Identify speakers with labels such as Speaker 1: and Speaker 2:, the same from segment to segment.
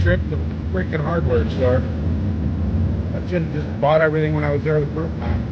Speaker 1: trip to the freaking hardware store. I should have just bought everything when I was there the first time.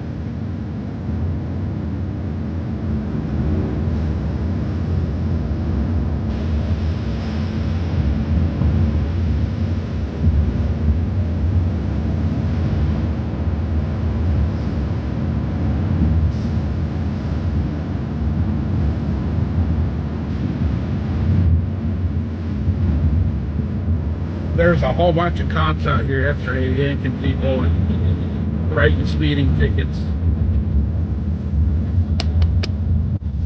Speaker 1: There's a whole bunch of cops out here yesterday yanking people and writing speeding tickets.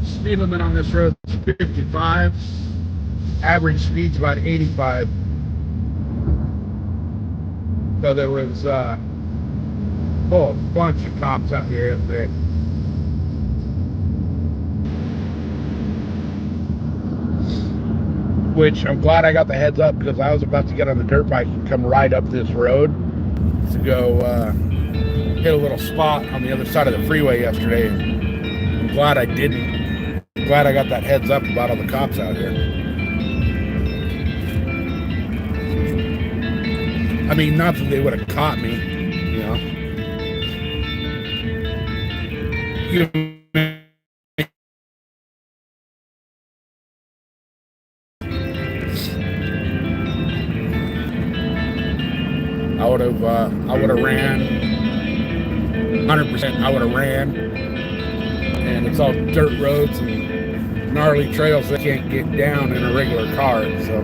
Speaker 1: Speed limit on this road is 55. Average speed's about 85. So there was a whole bunch of cops out here yesterday. Which I'm glad I got the heads up, because I was about to get on the dirt bike and come right up this road to go hit a little spot on the other side of the freeway yesterday. I'm glad I didn't. I'm glad I got that heads up about all the cops out here. I mean, not that they would have caught me, you know. I would have ran 100%. I would have ran, and it's all dirt roads and gnarly trails that can't get down in a regular car. So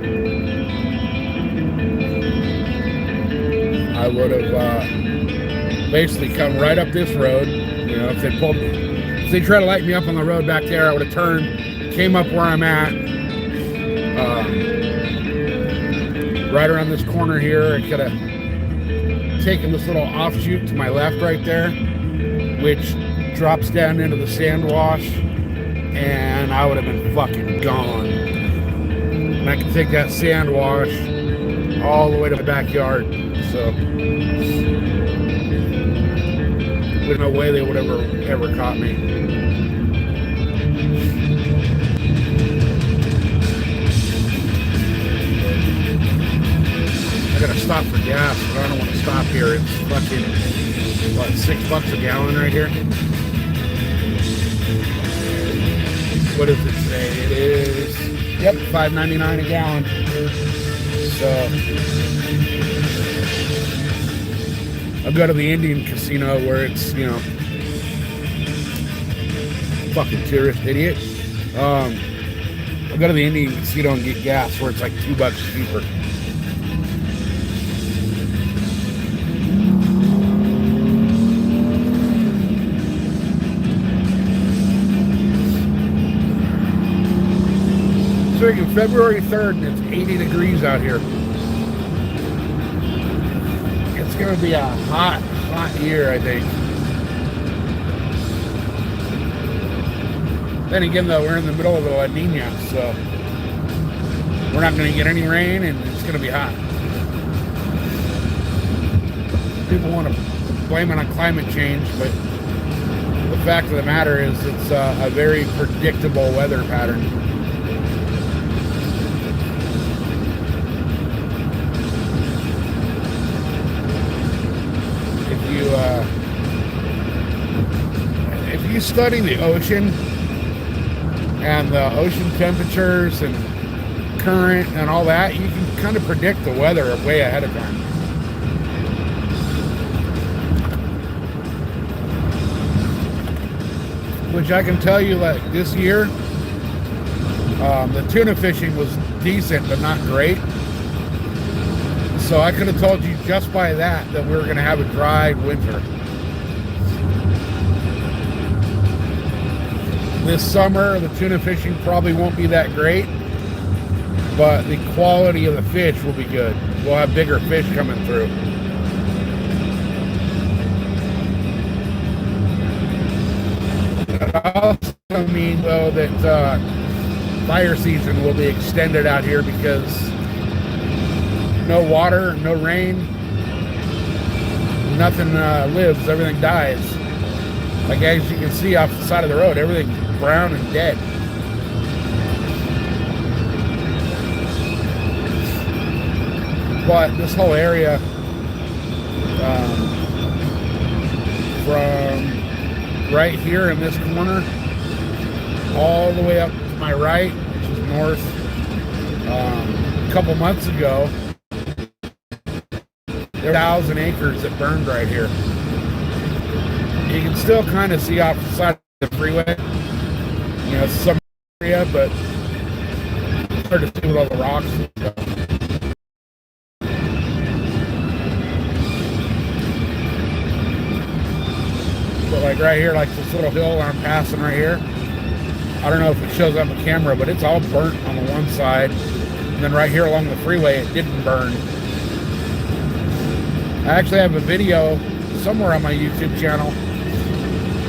Speaker 1: I would have basically come right up this road. You know, if they try to light me up on the road back there, I would have turned, came up where I'm at, right around this corner here. I could have taken this little offshoot to my left right there, which drops down into the sand wash, and I would have been fucking gone. And I could take that sand wash all the way to my backyard. So there's no way they would ever caught me. I gotta stop for gas, but I don't want to stop here. It's fucking, what, $6 a gallon right here? What does it say? It is, yep, $5.99 a gallon. So I'll go to the Indian casino where it's, you know, fucking tourist idiot. I'll go to the Indian casino and get gas where it's like $2 cheaper. Freaking February 3rd and it's 80 degrees out here. It's gonna be a hot year, I think. Then again though, we're in the middle of the La Nina, so we're not gonna get any rain and it's gonna be hot. People want to blame it on climate change, but the fact of the matter is it's a very predictable weather pattern. If you study the ocean and the ocean temperatures and current and all that, you can kind of predict the weather way ahead of time. Which I can tell you, like this year, the tuna fishing was decent but not great. So I could have told you just by that we were going to have a dry winter. This summer, the tuna fishing probably won't be that great, but the quality of the fish will be good. We'll have bigger fish coming through. I also mean, though, that fire season will be extended out here because no water, no rain, nothing lives, everything dies. Like as you can see off the side of the road, everything's brown and dead. But this whole area, from right here in this corner all the way up to my right, which is north, a couple months ago, there were 1,000 acres that burned right here. You can still kind of see off the side of the freeway, you know, some area, but it's hard to see with all the rocks and stuff. But like right here, like this little hill I'm passing right here, I don't know if it shows on the camera, but it's all burnt on the one side. And then right here along the freeway, it didn't burn. I actually have a video somewhere on my YouTube channel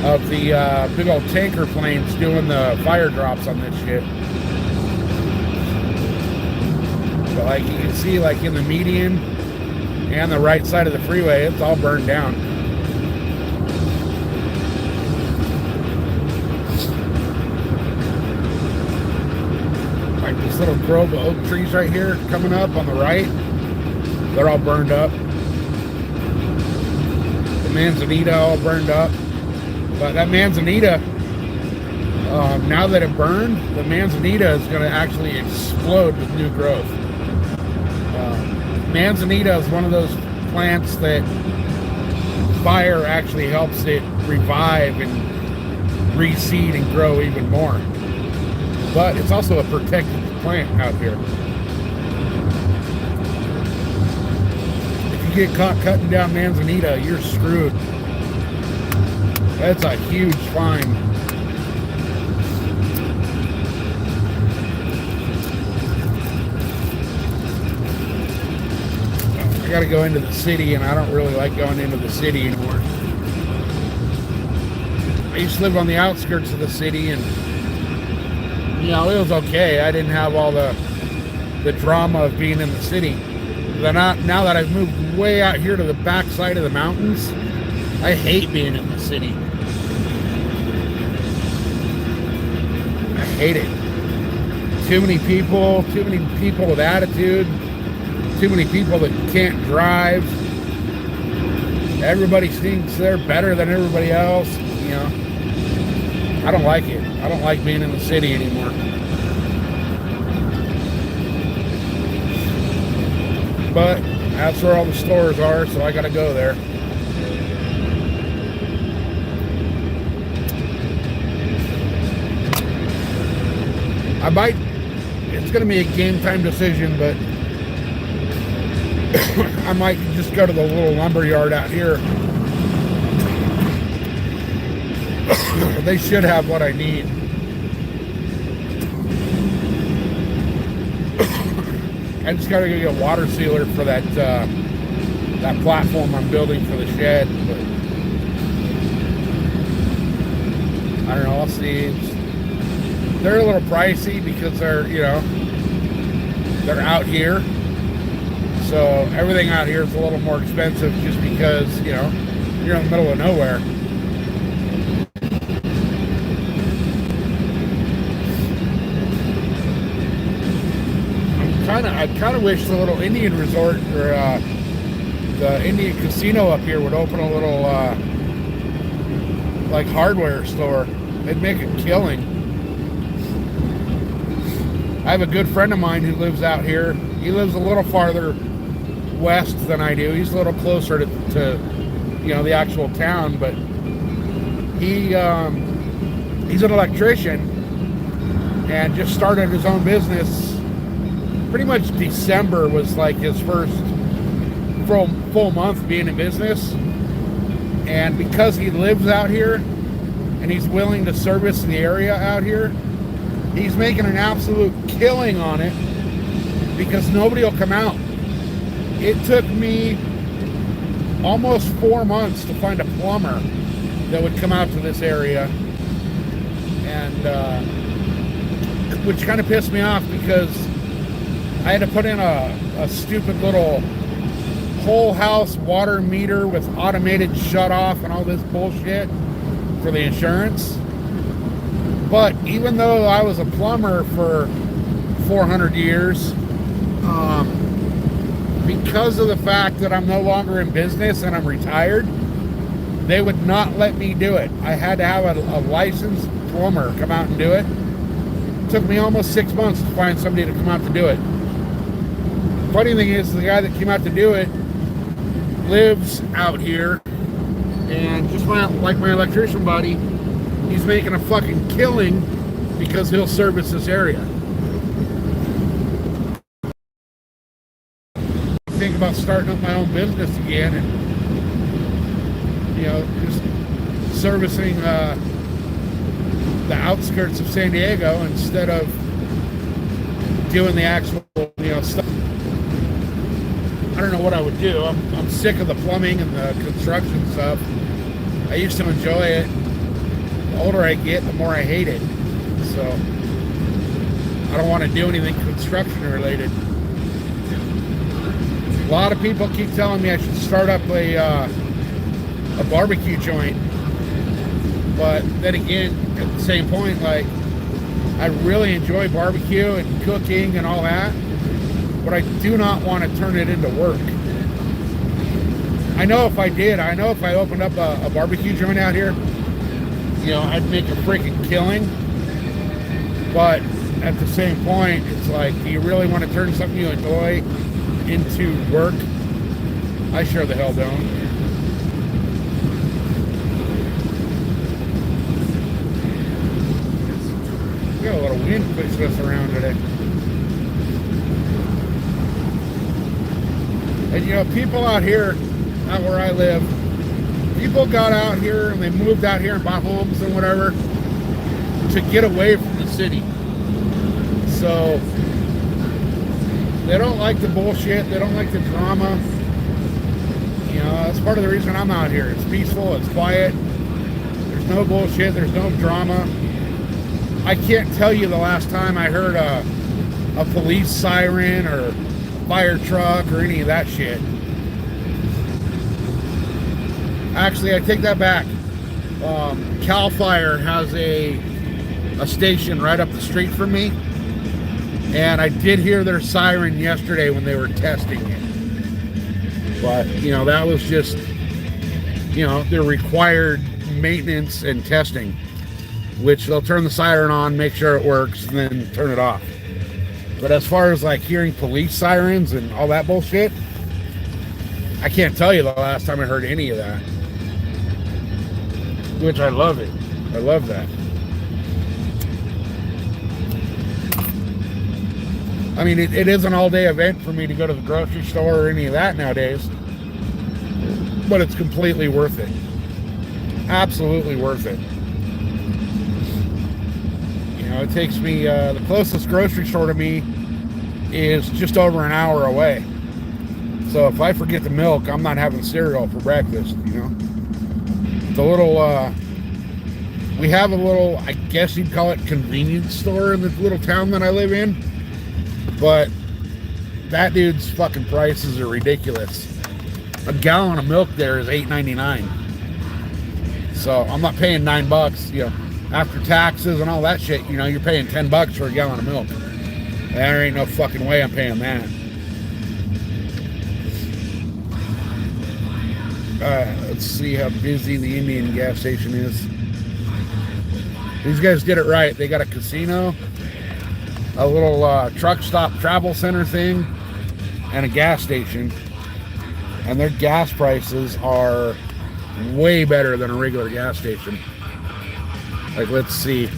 Speaker 1: of the big old tanker planes doing the fire drops on this shit. But like you can see, like in the median and the right side of the freeway, it's all burned down. Like this little grove of oak trees right here coming up on the right, they're all burned up. The manzanita all burned up. But that manzanita, now that it burned, the manzanita is going to actually explode with new growth. Manzanita is one of those plants that fire actually helps it revive and reseed and grow even more. But it's also a protected plant out here. If you get caught cutting down manzanita, you're screwed. That's a huge fine. I gotta go into the city, and I don't really like going into the city anymore. I used to live on the outskirts of the city, and you know, it was okay. I didn't have all the drama of being in the city. But now that I've moved way out here to the back side of the mountains, I hate being in the city. I hate it. Too many people with attitude, too many people that can't drive. Everybody thinks they're better than everybody else, you know. I don't like it. I don't like being in the city anymore. But that's where all the stores are, so I gotta go there. It's gonna be a game time decision, but I might just go to the little lumber yard out here. They should have what I need. I just gotta go get a water sealer for that platform I'm building for the shed. But I don't know. I'll see. They're a little pricey because they're out here. So everything out here is a little more expensive just because you're in the middle of nowhere. I kind of wish the little Indian resort or the Indian casino up here would open a little like hardware store. It'd make a killing. I have a good friend of mine who lives out here. He lives a little farther west than I do. He's a little closer to the actual town, but he's an electrician and just started his own business. Pretty much December was like his first full month being in business, and because he lives out here and he's willing to service the area out here, he's making an absolute killing on it because nobody will come out. It took me almost 4 months to find a plumber that would come out to this area, and which kind of pissed me off because I had to put in a stupid little whole house water meter with automated shut off and all this bullshit for the insurance. But even though I was a plumber for 400 years, because of the fact that I'm no longer in business and I'm retired, they would not let me do it. I had to have a licensed plumber come out and do it. It took me almost 6 months to find somebody to come out to do it. Funny thing is, the guy that came out to do it lives out here, and just like my electrician buddy, he's making a fucking killing because he'll service this area. Think about starting up my own business again, and just servicing the outskirts of San Diego instead of doing the actual stuff. I don't know what I would do. I'm sick of the plumbing and the construction stuff. I used to enjoy it. The older I get, the more I hate it. So I don't want to do anything construction related. A lot of people keep telling me I should start up a barbecue joint. But then again, at the same point, like, I really enjoy barbecue and cooking and all that, but I do not want to turn it into work. I know if I opened up a barbecue joint out here, I'd make a freaking killing. But at the same point, it's like, do you really want to turn something you enjoy into work? I sure the hell don't. We got a little wind pushing us around today. And people out here, out where I live, people got out here and they moved out here and bought homes and whatever to get away from the city. So they don't like the bullshit, they don't like the drama. That's part of the reason I'm out here. It's peaceful, it's quiet, there's no bullshit, there's no drama. I can't tell you the last time I heard a police siren or fire truck or any of that shit. Actually, I take that back. CAL Fire has a station right up the street from me, and I did hear their siren yesterday when they were testing it. But that was just their required maintenance and testing, which they'll turn the siren on, make sure it works, and then turn it off. But as far as like hearing police sirens and all that bullshit, I can't tell you the last time I heard any of that. Which I love it. I love that. I mean, it is an all-day event for me to go to the grocery store or any of that nowadays. But it's completely worth it. Absolutely worth it. It takes me, the closest grocery store to me is just over an hour away. So if I forget the milk, I'm not having cereal for breakfast, It's a little, we have a little, I guess you'd call it convenience store in the little town that I live in. But that dude's fucking prices are ridiculous. A gallon of milk there is $8.99. So I'm not paying $9, after taxes and all that shit, you're paying $10 for a gallon of milk. There ain't no fucking way I'm paying that. Let's see how busy the Indian gas station is. These guys did it right. They got a casino, a little truck stop travel center thing, and a gas station. And their gas prices are way better than a regular gas station. Like, let's see.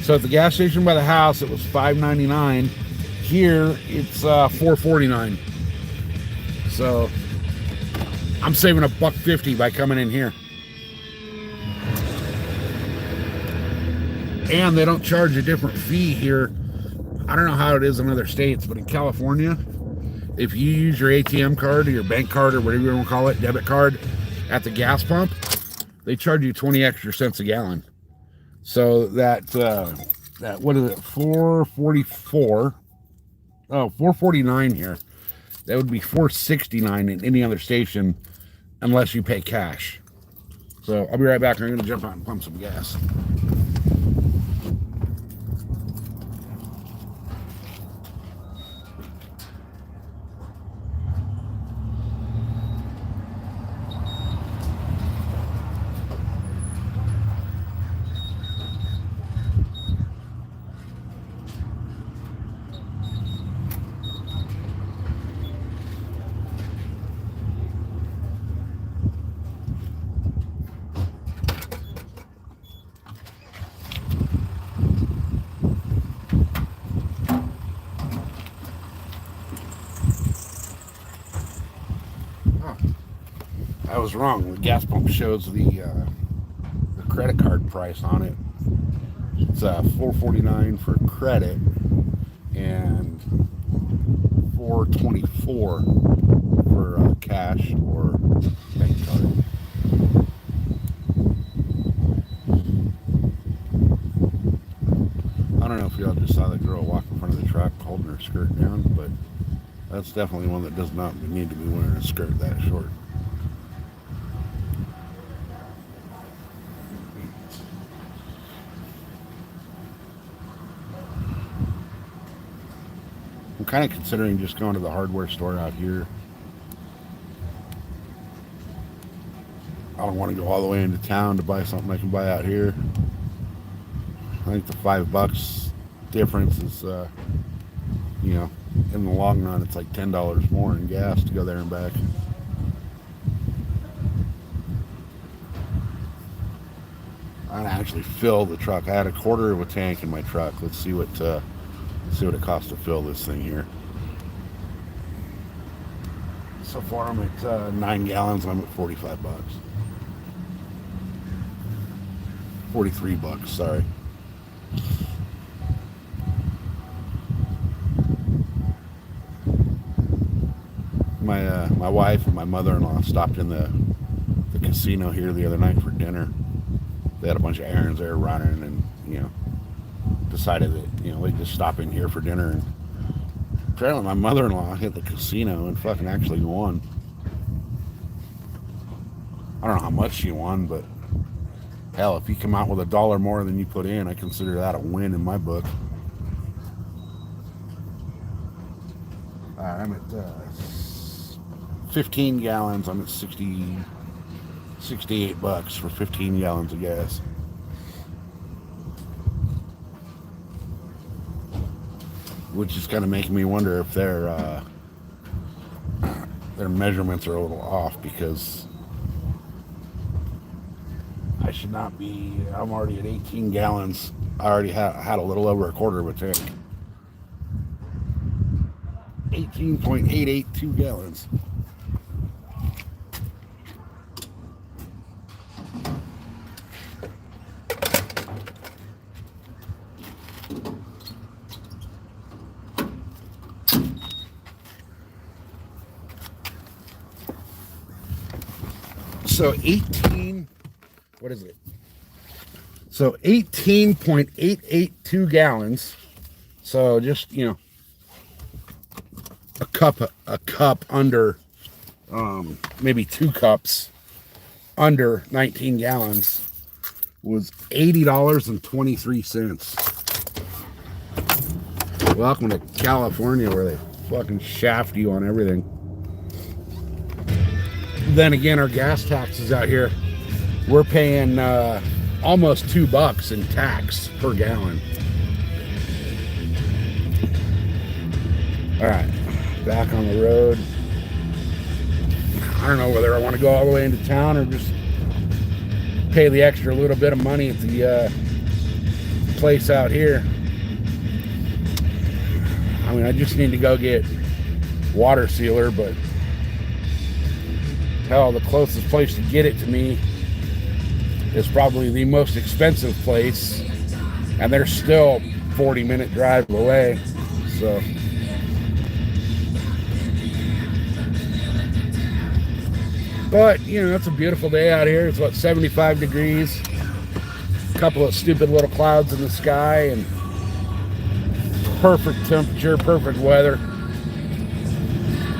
Speaker 1: So at the gas station by the house, it was $5.99. Here, it's $4.49. So I'm saving $1.50 by coming in here. And they don't charge a different fee here. I don't know how it is in other states, but in California, if you use your ATM card or your bank card or whatever you want to call it, debit card, at the gas pump, they charge you 20 extra cents a gallon. So that what is it, $4.44? Oh, $4.49 here. That would be $4.69 in any other station unless you pay cash. So I'll be right back. I'm going to jump out and pump some gas. was wrong. The gas pump shows the credit card price on it. It's $4.49 for credit and $4.24 for cash or bank card. I don't know if y'all just saw that girl walk in front of the truck holding her skirt down, but that's definitely one that does not need to be wearing a skirt that short. I'm kind of considering just going to the hardware store out here. I don't want to go all the way into town to buy something I can buy out here. I think the $5 difference is, you know, in the long run, it's like $10 more in gas to go there and back. I actually fill the truck. I had a quarter of a tank in my truck. Let's see what it costs to fill this thing here. So far, I'm at 9 gallons. I'm at $45. $43, sorry. My wife and my mother-in-law stopped in the casino here the other night for dinner. They had a bunch of errands they were running, and you know, decided that they'd just stop in here for dinner. And apparently, my mother-in-law hit the casino and fucking actually won. I don't know how much she won, but hell, if you come out with $1 more than you put in, I consider that a win in my book. I'm at 15 gallons. I'm at $68 for 15 gallons of gas. Which is kind of making me wonder if their measurements are a little off, because I should not be. I'm already at 18 gallons. I already had a little over a quarter of a tank. 18.882 gallons. So 18.882 gallons. So just, a cup under, maybe 2 cups under 19 gallons was $80.23. Welcome to California, where they fucking shaft you on everything. Then again, our gas taxes out here, we're paying almost $2 in tax per gallon. All right, back on the road. I don't know whether I want to go all the way into town or just pay the extra little bit of money at the place out here. I mean, I just need to go get water sealer, but hell, the closest place to get it to me is probably the most expensive place, and they're still 40-minute drive away. So but it's a beautiful day out here. It's about 75 degrees, a couple of stupid little clouds in the sky, and perfect temperature, perfect weather.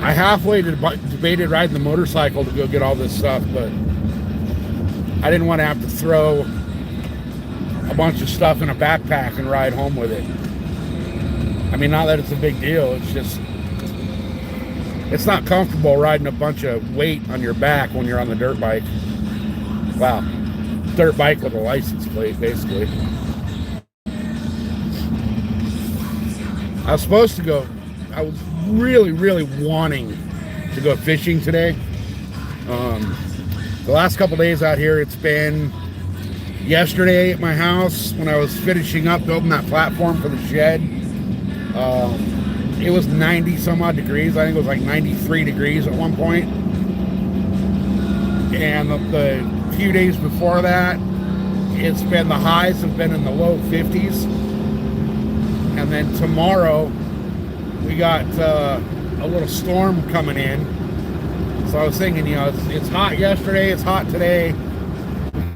Speaker 1: I halfway debated riding the motorcycle to go get all this stuff, but I didn't want to have to throw a bunch of stuff in a backpack and ride home with it. I mean, not that it's a big deal. It's just, it's not comfortable riding a bunch of weight on your back when you're on the dirt bike. Wow. Dirt bike with a license plate, basically. I was supposed to go, I was really wanting to go fishing today. The last couple days out here, it's been yesterday at my house when I was finishing up building that platform for the shed. It was 90 some odd degrees. I think it was like 93 degrees at one point. And the few days before that, it's been, the highs have been in the low 50s. And then tomorrow we got a little storm coming in. So I was thinking, you know, it's hot yesterday, it's hot today.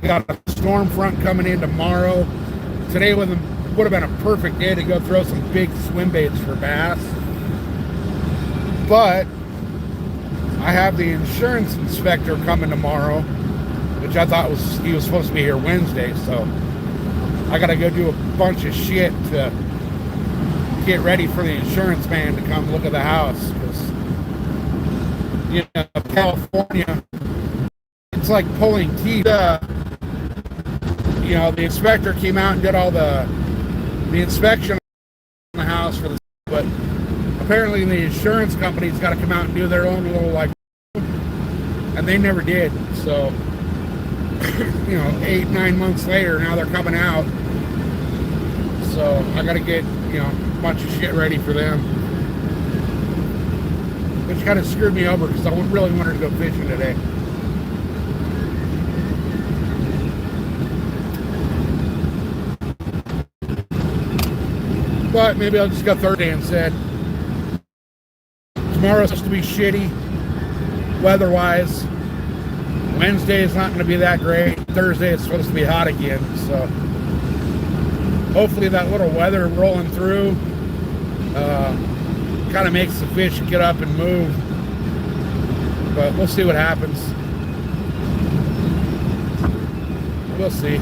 Speaker 1: We got a storm front coming in tomorrow. Today would have been a perfect day to go throw some big swim baits for bass. But I have the insurance inspector coming tomorrow, which I thought he was supposed to be here Wednesday, so I gotta go do a bunch of shit to get ready for the insurance man to come look at the house, because, you know, California, it's like pulling teeth. You know, the inspector came out and did all the inspection on the house for the, but apparently the insurance company's got to come out and do their own little, like, and they never did. So, you know, 8-9 months later, now they're coming out. So I got to get, you know, a bunch of shit ready for them, which kind of screwed me over because I really wanted to go fishing today. But maybe I'll just go Thursday instead. Tomorrow's supposed to be shitty weather-wise. Wednesday is not going to be that great. Thursday it's supposed to be hot again. So hopefully that little weather rolling through kind of makes the fish get up and move. But we'll see what happens. We'll see.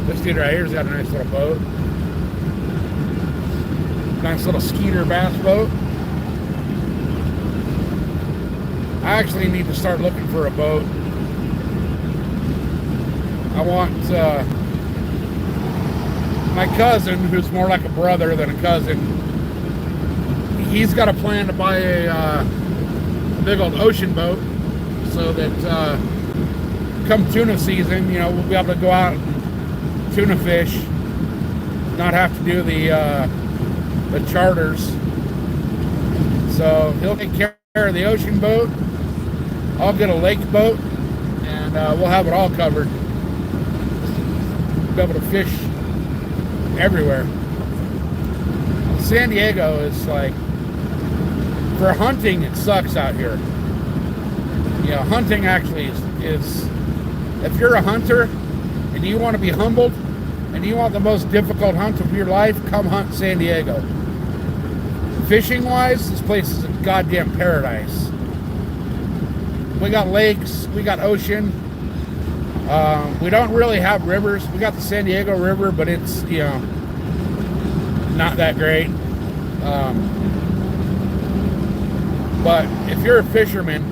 Speaker 1: This dude right here's got a nice little boat. Nice little Skeeter bass boat. I actually need to start looking for a boat. I want my cousin, who's more like a brother than a cousin, he's got a plan to buy a big old ocean boat so that come tuna season, you know, we'll be able to go out and tuna fish, not have to do the charters. So he'll take care of the ocean boat. I'll get a lake boat, and we'll have it all covered. Be able to fish everywhere. San Diego is like, for hunting, it sucks out here. You know, hunting actually is if you're a hunter and you want to be humbled and you want the most difficult hunt of your life, come hunt San Diego. Fishing wise, this place is a goddamn paradise. We got lakes, we got ocean. We don't really have rivers. We got the San Diego River, but it's, you know, not that great. But if you're a fisherman,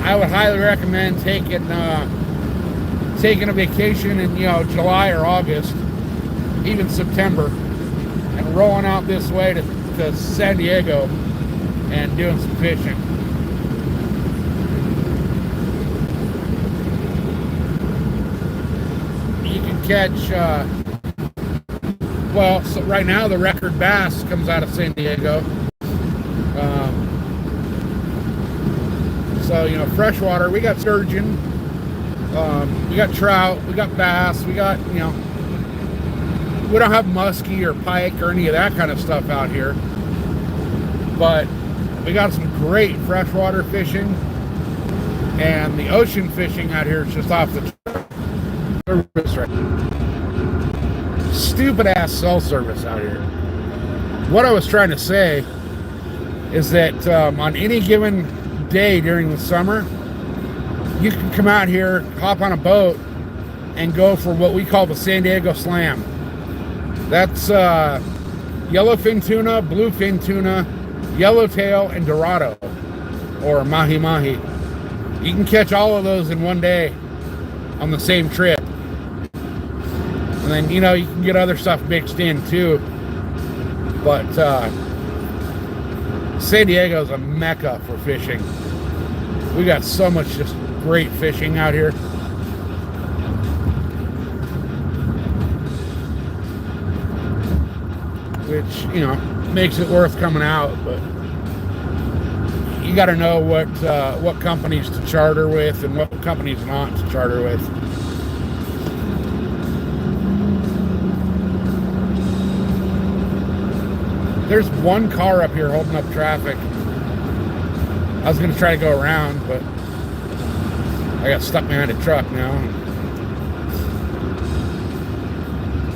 Speaker 1: I would highly recommend taking a vacation in, you know, July or August, even September, and rolling out this way to San Diego and doing some fishing. You can catch, well, so right now the record bass comes out of San Diego. So, you know, freshwater, we got sturgeon, we got trout, we got bass, we got, you know, we don't have muskie or pike or any of that kind of stuff out here. But we got some great freshwater fishing, and the ocean fishing out here is just off the service right now. Stupid ass cell service out here. What I was trying to say is that on any given day during the summer, you can come out here, hop on a boat, and go for what we call the San Diego Slam. That's yellowfin tuna, bluefin tuna, yellowtail, and dorado, or mahi-mahi. You can catch all of those in one day on the same trip. And then, you know, you can get other stuff mixed in too. But San Diego's a mecca for fishing. We got so much just great fishing out here. Which, you know, makes it worth coming out. But you got to know what companies to charter with and what companies not to charter with. There's one car up here holding up traffic. I was going to try to go around, but I got stuck behind a truck now.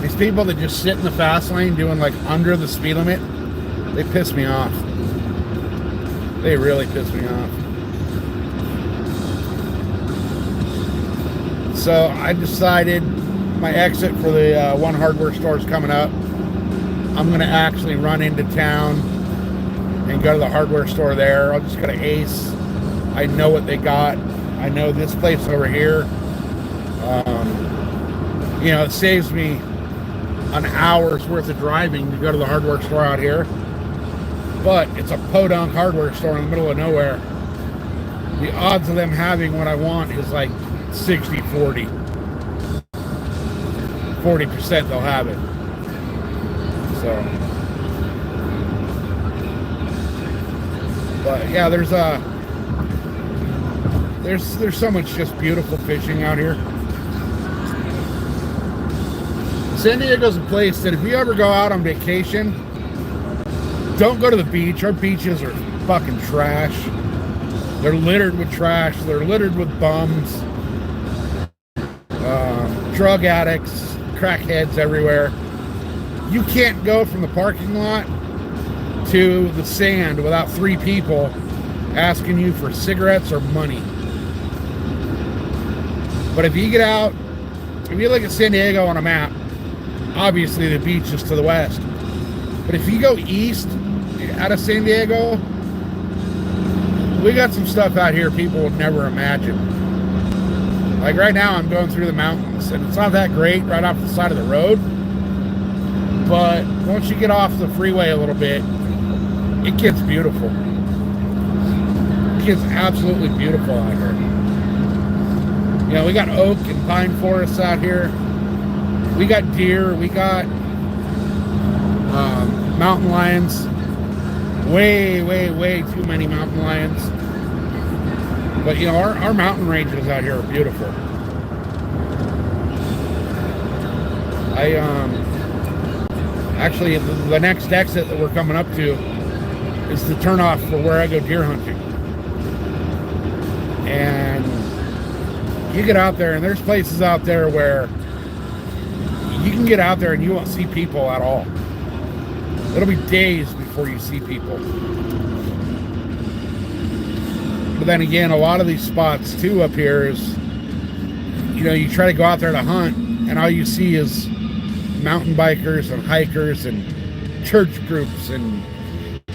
Speaker 1: These people that just sit in the fast lane doing like under the speed limit, they piss me off. They really piss me off. So I decided my exit for the one hardware store is coming up. I'm going to actually run into town and go to the hardware store there. I'll just go to Ace. I know what they got. I know this place over here. You know, it saves me an hour's worth of driving to go to the hardware store out here. But it's a podunk hardware store in the middle of nowhere. The odds of them having what I want is like 60-40. 40% they'll have it. So, but yeah, there's so much just beautiful fishing out here. San Diego's a place that if you ever go out on vacation, don't go to the beach. Our beaches are fucking trash. They're littered with trash. They're littered with bums, drug addicts, crackheads everywhere. You can't go from the parking lot to the sand without 3 people asking you for cigarettes or money. But if you get out, if you look at San Diego on a map, obviously the beach is to the west. But if you go east out of San Diego, we got some stuff out here people would never imagine. Like right now I'm going through the mountains and it's not that great right off the side of the road. But once you get off the freeway a little bit, it gets beautiful. It gets absolutely beautiful out here. You know, we got oak and pine forests out here. We got deer. We got mountain lions. Way too many mountain lions. But, you know, our mountain ranges out here are beautiful. Actually, the next exit that we're coming up to is the turnoff for where I go deer hunting. And you get out there, and there's places out there where you can get out there and you won't see people at all. It'll be days before you see people. But then again, a lot of these spots too up here is, you know, you try to go out there to hunt, and all you see is mountain bikers and hikers and church groups and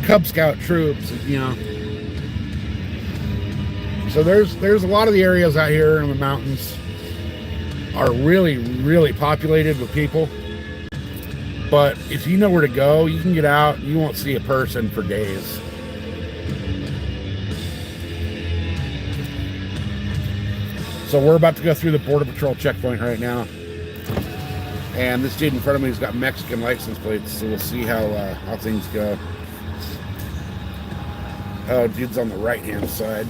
Speaker 1: Cub Scout troops, you know. So there's a lot of the areas out here in the mountains are really populated with people. But if you know where to go, you can get out, you won't see a person for days. So we're about to go through the Border Patrol checkpoint right now. And this dude in front of me has got Mexican license plates, so we'll see how things go. Oh, dude's on the right-hand side.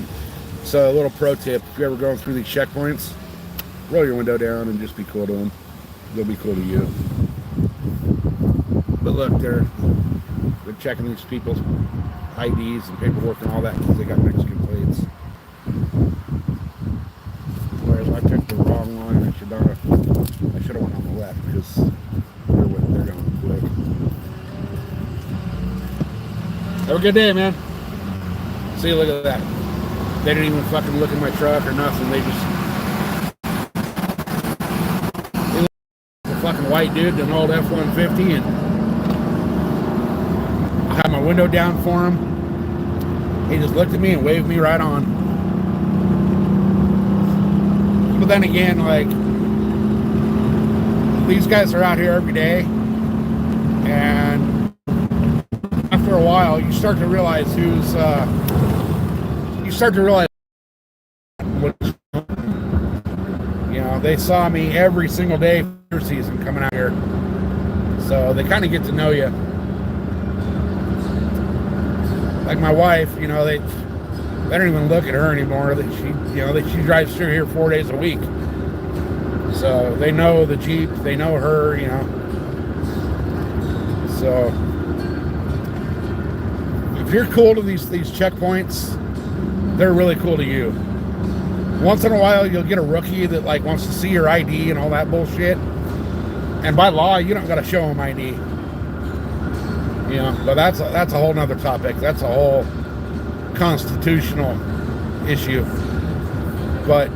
Speaker 1: So a little pro tip, if you're ever going through these checkpoints, roll your window down and just be cool to them. They'll be cool to you. But look, they're checking these people's IDs and paperwork and all that because they got Mexican plates. Whereas I took the wrong line, I should have went on the left because they're going quick. Have a good day, man. See, look at that. They didn't even fucking look at my truck or nothing. They looked at the fucking white dude, an old F-150, and I had my window down for him. He just looked at me and waved me right on. But then again, like, these guys are out here every day, and after a while, you start to realize what, you know, they saw me every single day for season coming out here, so they kind of get to know you. Like my wife, you know, They don't even look at her anymore. That she drives through here 4 days a week. So they know the Jeep, they know her, So if you're cool to these checkpoints, they're really cool to you. Once in a while, you'll get a rookie that like wants to see your ID and all that bullshit. And by law, you don't got to show them ID. But that's a whole nother topic. That's a whole constitutional issue. But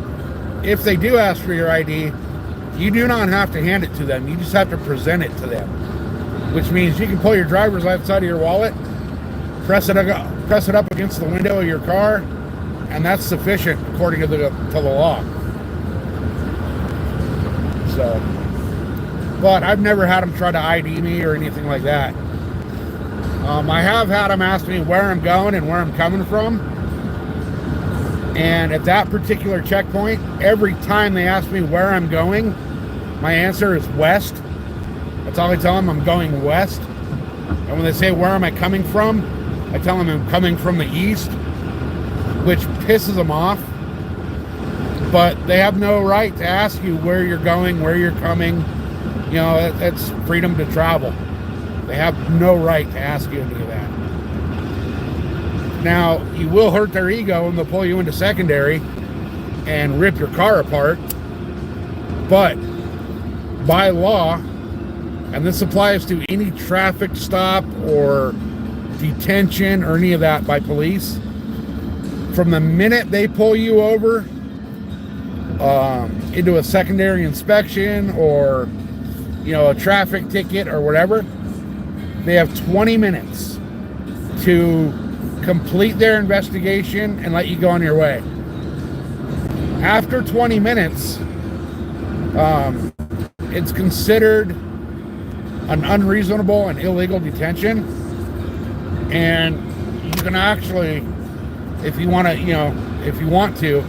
Speaker 1: if they do ask for your ID, you do not have to hand it to them. You just have to present it to them, which means you can pull your driver's license out of your wallet, press it up against the window of your car, and that's sufficient according to the law. So, but I've never had them try to ID me or anything like that. I have had them ask me where I'm going and where I'm coming from. And at that particular checkpoint, every time they ask me where I'm going, my answer is west. That's all I tell them, I'm going west. And when they say, where am I coming from? I tell them I'm coming from the east, which pisses them off. But they have no right to ask you where you're going, where you're coming. It's freedom to travel. They have no right to ask you any of that. Now, you will hurt their ego and they'll pull you into secondary and rip your car apart. But by law, and this applies to any traffic stop or detention or any of that by police, from the minute they pull you over into a secondary inspection or a traffic ticket or whatever, they have 20 minutes to complete their investigation and let you go on your way. After 20 minutes, it's considered an unreasonable and illegal detention, and you can actually, if you want to,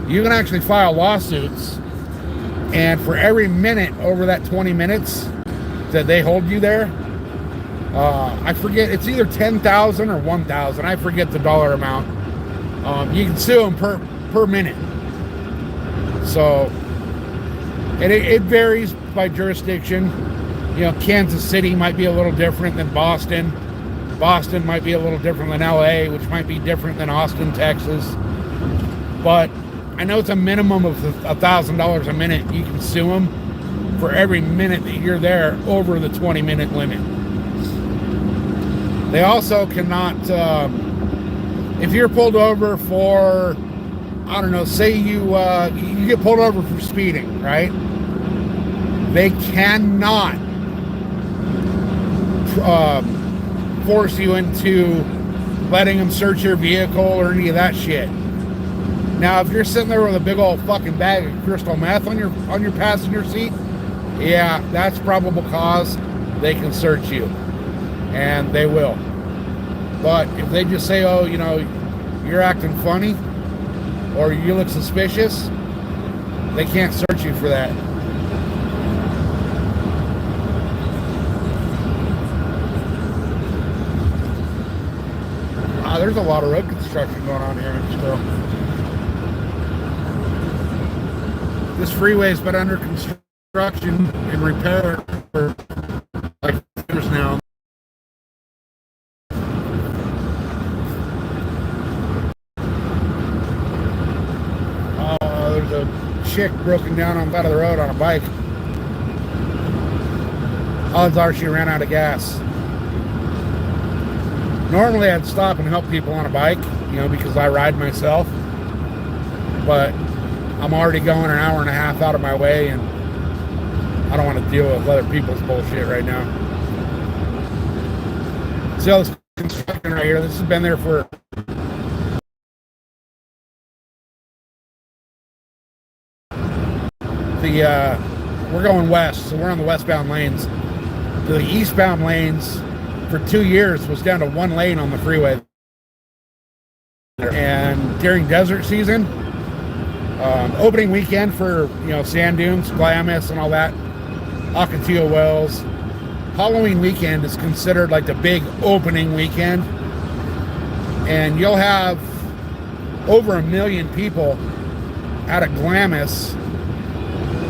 Speaker 1: you can actually file lawsuits, and for every minute over that 20 minutes that they hold you there, I forget, it's either 10,000 or 1,000. I forget the dollar amount. You can sue them per minute. So, and it varies by jurisdiction. Kansas City might be a little different than Boston. Boston might be a little different than LA, which might be different than Austin, Texas. But I know it's a minimum of $1,000 a minute. You can sue them for every minute that you're there over the 20-minute limit. They also cannot, if you're pulled over for, I don't know, say you get pulled over for speeding, right? They cannot force you into letting them search your vehicle or any of that shit. Now, if you're sitting there with a big old fucking bag of crystal meth on your passenger seat, yeah, that's probable cause. They can search you. And they will. But if they just say, oh, you're acting funny or you look suspicious, they can't search you for that. There's a lot of road construction going on here still. This freeway's been under construction and repair for like years now. There's a chick broken down on the side of the road on a bike. Odds are she ran out of gas. Normally I'd stop and help people on a bike, because I ride myself. But I'm already going an hour and a half out of my way, and I don't want to deal with other people's bullshit right now. See all this construction right here? This has been there for we're going west, so we're on the westbound lanes. The eastbound lanes for 2 years was down to one lane on the freeway. And during desert season, opening weekend for sand dunes, Glamis and all that, Ocotillo Wells, Halloween weekend is considered like the big opening weekend, and you'll have over 1 million people out of Glamis,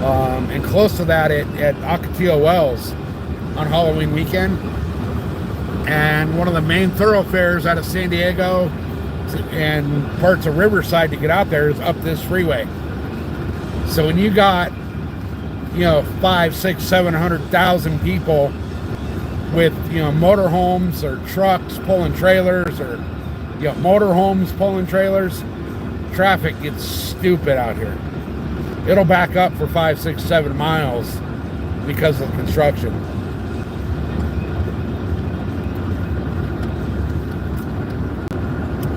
Speaker 1: and close to that at Ocotillo Wells on Halloween weekend. And one of the main thoroughfares out of San Diego and parts of Riverside to get out there is up this freeway. So when you got, 5, 6, 700,000 people with, motorhomes or trucks pulling trailers, or, motorhomes pulling trailers, traffic gets stupid out here. It'll back up for 5, 6, 7 miles because of construction.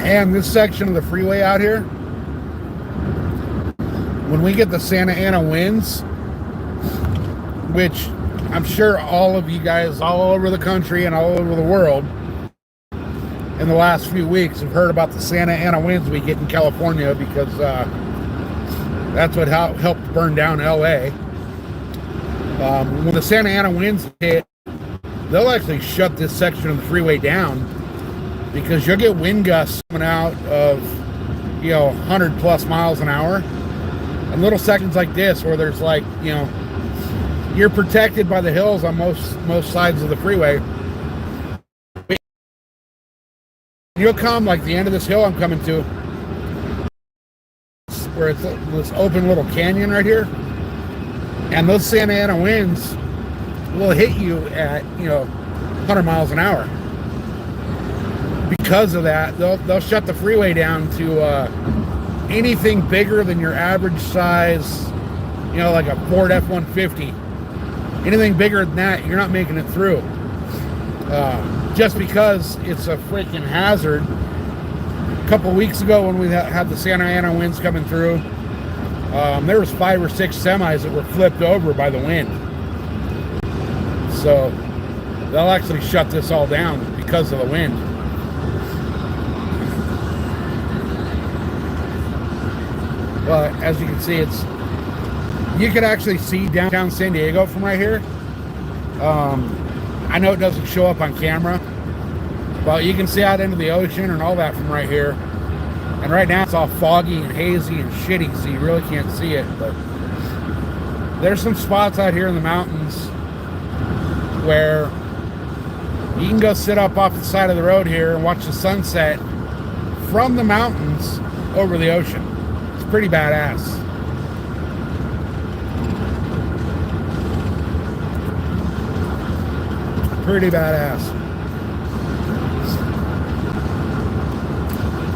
Speaker 1: And this section of the freeway out here, when we get the Santa Ana winds, which I'm sure all of you guys all over the country and all over the world in the last few weeks have heard about the Santa Ana winds we get in California, because that's what helped burn down LA. When the Santa Ana winds hit, they'll actually shut this section of the freeway down, because you'll get wind gusts coming out of 100 plus miles an hour, and little seconds like this where there's like, you're protected by the hills on most sides of the freeway. You'll come like the end of this hill I'm coming to, where it's this open little canyon right here, and those Santa Ana winds will hit you at 100 miles an hour. Because of that, they'll shut the freeway down to anything bigger than your average size, like a Ford F-150. Anything bigger than that, you're not making it through. Just because it's a freaking hazard. A couple weeks ago when we had the Santa Ana winds coming through, there was 5 or 6 semis that were flipped over by the wind. So they'll actually shut this all down because of the wind. But as you can see, you can actually see downtown San Diego from right here. I know it doesn't show up on camera, but you can see out into the ocean and all that from right here. And right now it's all foggy and hazy and shitty, so you really can't see it. But there's some spots out here in the mountains where you can go sit up off the side of the road here and watch the sunset from the mountains over the ocean. It's pretty badass. Pretty badass.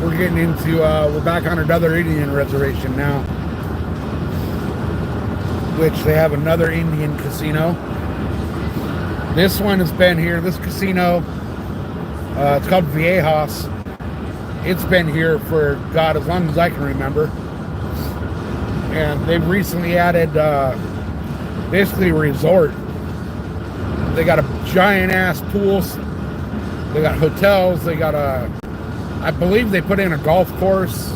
Speaker 1: We're getting into, we're back on another Indian reservation now, which they have another Indian casino. This one has been here, this casino, it's called Viejas. It's been here for, God, as long as I can remember. And they've recently added, basically a resort. They got a giant ass pools. They got hotels. They got I believe they put in a golf course.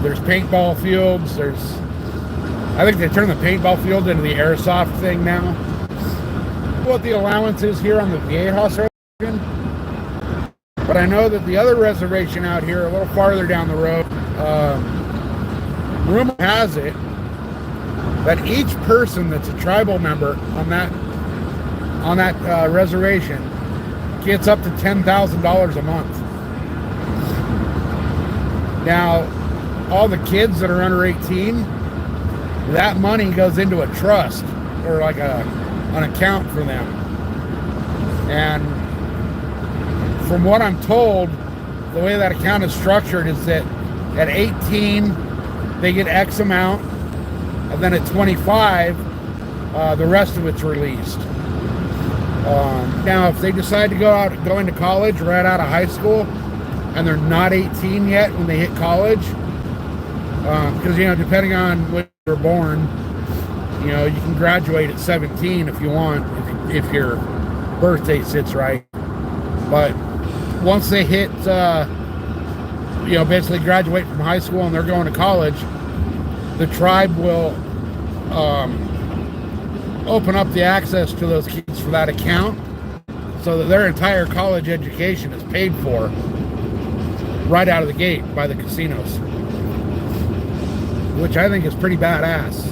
Speaker 1: There's paintball fields. I think they turned the paintball field into the airsoft thing now. What the allowance is here on the Viejas reservation, but I know that the other reservation out here, a little farther down the road, rumor has it that each person that's a tribal member on that reservation gets up to $10,000 a month. Now, all the kids that are under 18, that money goes into a trust or like an account for them. And from what I'm told, the way that account is structured is that at 18, they get X amount, and then at 25, the rest of it's released. Now, if they decide to go into college right out of high school, and they're not 18 yet when they hit college, because depending on when you're born, you can graduate at 17 if you want, if your birthday sits right. But once they hit, basically graduate from high school and they're going to college, the tribe will open up the access to those kids for that account so that their entire college education is paid for. right out of the gate by the casinos, which I think is pretty badass.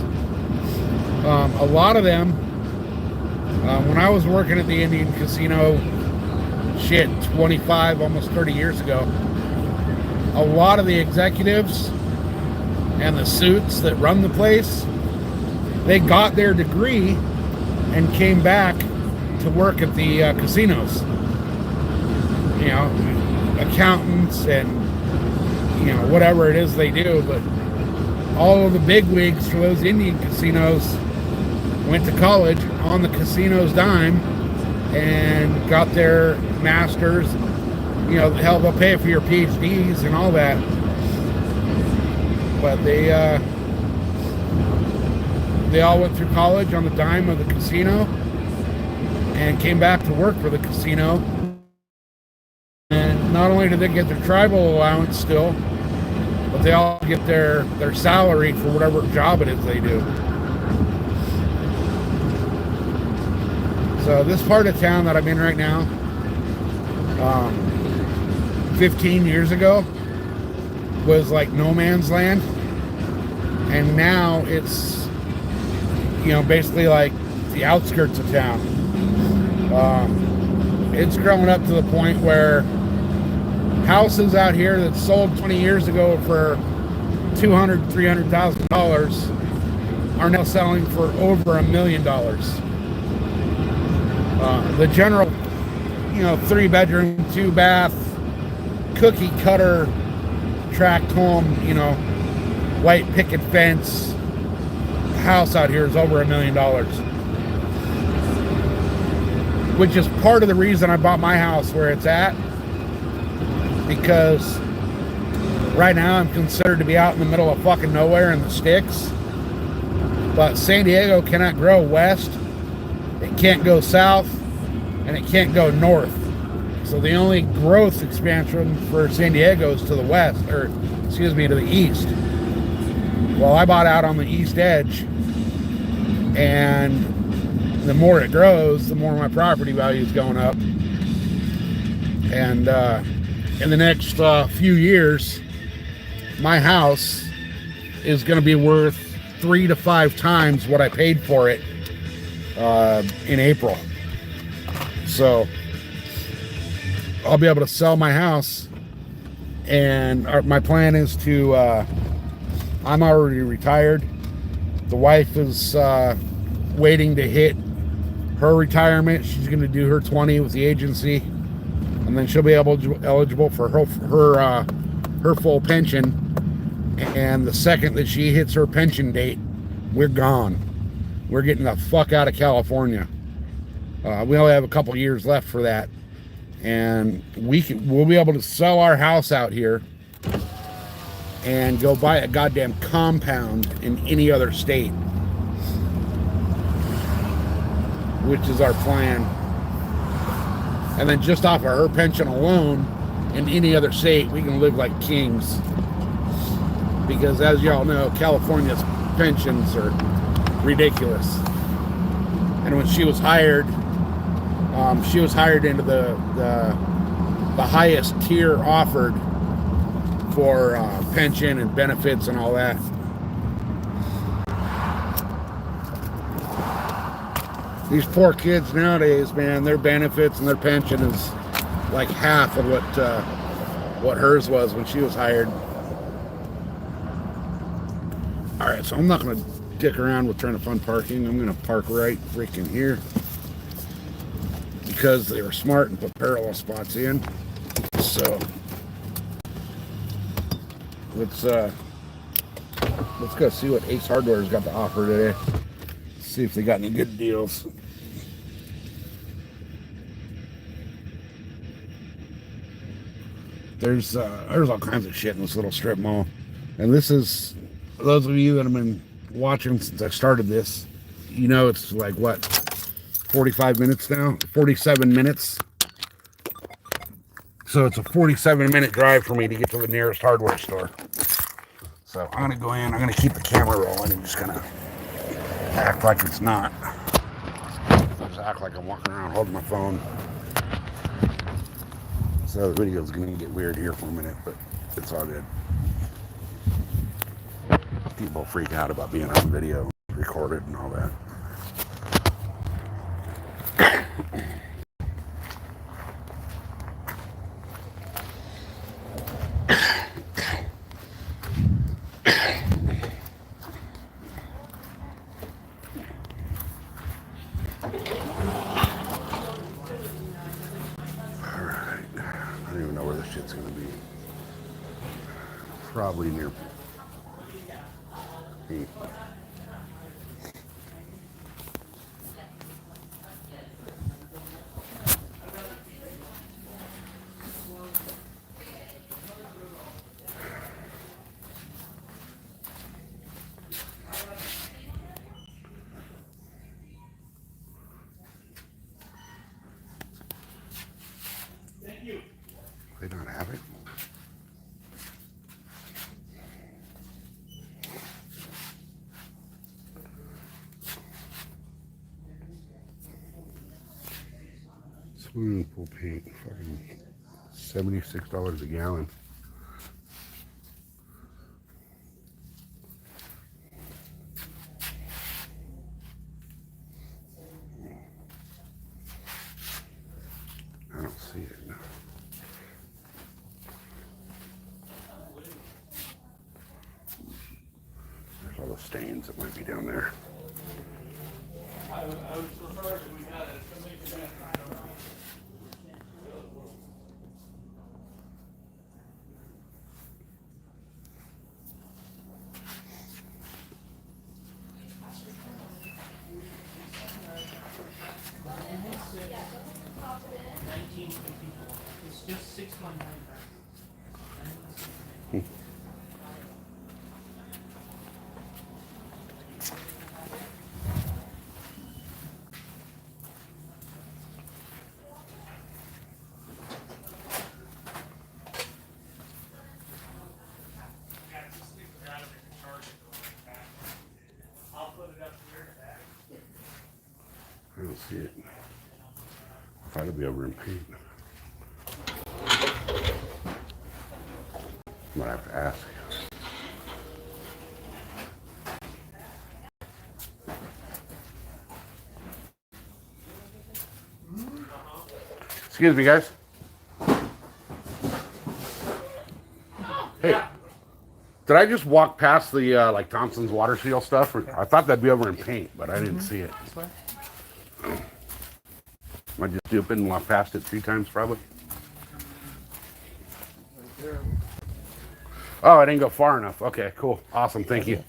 Speaker 1: A lot of them, when I was working at the Indian casino, 25, almost 30 years ago, a lot of the executives and the suits that run the place, they got their degree and came back to work at the casinos. You know, accountants and, you know, whatever it is they do. But all of the bigwigs for those Indian casinos went to college on the casino's dime and got their masters. You know, hell, they'll pay for your PhDs and all that. But they all went through college on the dime of the casino and came back to work for the casino. And not only did they get their tribal allowance still, but they all get their salary for whatever job it is they do. So this part of town that I'm in right now, 15 years ago, was like no man's land. And now it's, you know, basically like the outskirts of town. It's grown up to the point where houses out here that sold 20 years ago for $200,000, $300,000 are now selling for over $1 million. The general, you know, 3-bedroom, 2-bath, cookie cutter tract home, you know, white picket fence house out here is over $1 million. Which is part of the reason I bought my house where it's at. Because right now I'm considered to be out in the middle of fucking nowhere in the sticks. But San Diego cannot grow west, it can't go south, and it can't go north. So the only growth expansion for San Diego is to the west, or excuse me, to the east. Well, I bought out on the east edge, and the more it grows, the more my property value is going up. And in the next few years, my house is going to be worth 3 to 5 times what I paid for it in April. So I'll be able to sell my house, and my plan is to, I'm already retired. The wife is waiting to hit her retirement. She's going to do her 20 with the agency, and then she'll be eligible for her full pension. And the second that she hits her pension date, we're gone. We're getting the fuck out of California. We only have a couple years left for that, and we'll be able to sell our house out here and go buy a goddamn compound in any other state, which is our plan. And then just off of her pension alone, in any other state, we can live like kings. Because as y'all know, California's pensions are ridiculous. And when she was hired into the highest tier offered for pension and benefits and all that. These poor kids nowadays, man, their benefits and their pension is like half of what hers was when she was hired. All right, so I'm not going to dick around with trying to find parking. I'm going to park right freaking here because they were smart and put parallel spots in. So let's go see what Ace Hardware's got to offer today. See if they got any good deals. There's all kinds of shit in this little strip mall, and this is, for those of you that have been watching since I started this, you know it's like what, 45 minutes now, 47 minutes. So it's a 47-minute drive for me to get to the nearest hardware store. So I'm gonna go in. I'm gonna keep the camera rolling and just gonna act like it's not. Just act like I'm walking around holding my phone. So the video's gonna get weird here for a minute, but it's all good. People freak out about being on video, recorded, and all that. Alright, I don't even know where this shit's gonna be. Probably near me. They don't have it. Swimming pool paint, fucking $76 a gallon. I don't see it. There's all the stains that might be down there.
Speaker 2: I was surprised we had it. It's just 619. I'll put it up here.
Speaker 1: I don't see it. If I'd be over in paint. Might have to ask. Excuse me, guys. Hey, did I just walk past the like Thompson's water seal stuff? I thought that'd be over in paint, but I didn't see it. Am I just stupid and walked past it 3 times probably? Oh, I didn't go far enough. Okay, cool. Awesome. Thank you.